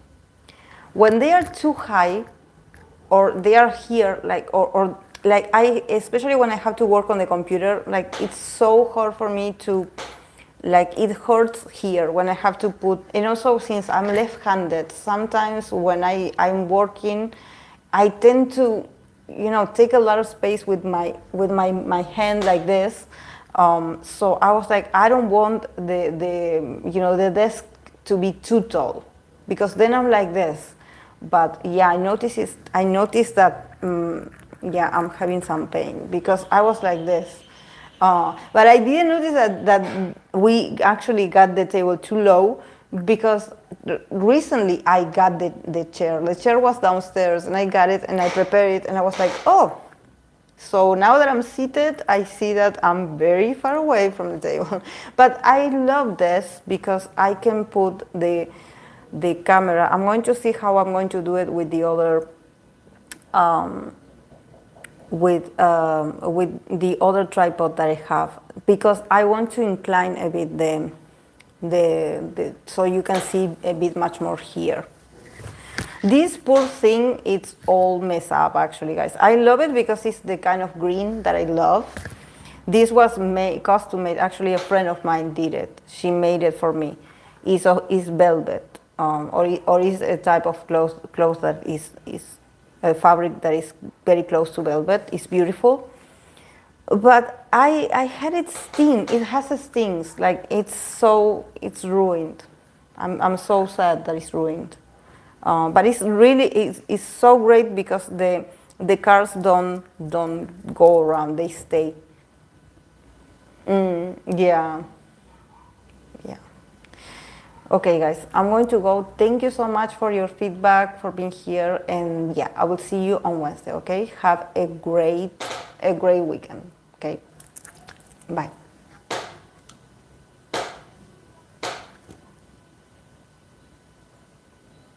When they are too high, or they are here, like, or like especially when I have to work on the computer, like, it's so hard for me to, like, it hurts here when I have to put, and also since I'm left-handed, sometimes when I'm working, I tend to, take a lot of space with my hand like this. So I was like, I don't want the desk to be too tall, because then I'm like this. But yeah, I noticed that I'm having some pain, because I was like this. But I didn't notice that we actually got the table too low, because recently I got the chair. The chair was downstairs, and I got it, and I prepared it, and I was like, oh. So now that I'm seated, I see that I'm very far away from the table. But I love this because I can put the camera. I'm going to see how I'm going to do it with the other with the other tripod that I have, because I want to incline a bit the so you can see a bit much more here. This poor thing, it's all messed up, actually, guys. I love it because it's the kind of green that I love. This was custom made. Actually, a friend of mine did it. She made it for me. It's velvet, or is a type of clothes that is a fabric that is very close to velvet. It's beautiful. But I had it sting. It has a stings. Like, it's ruined. I'm so sad that it's ruined. But it's so great because the cars don't go around. They stay. Yeah. Yeah. Okay, guys, I'm going to go. Thank you so much for your feedback, for being here, and yeah, I will see you on Wednesday. Okay, have a great weekend. Okay, bye.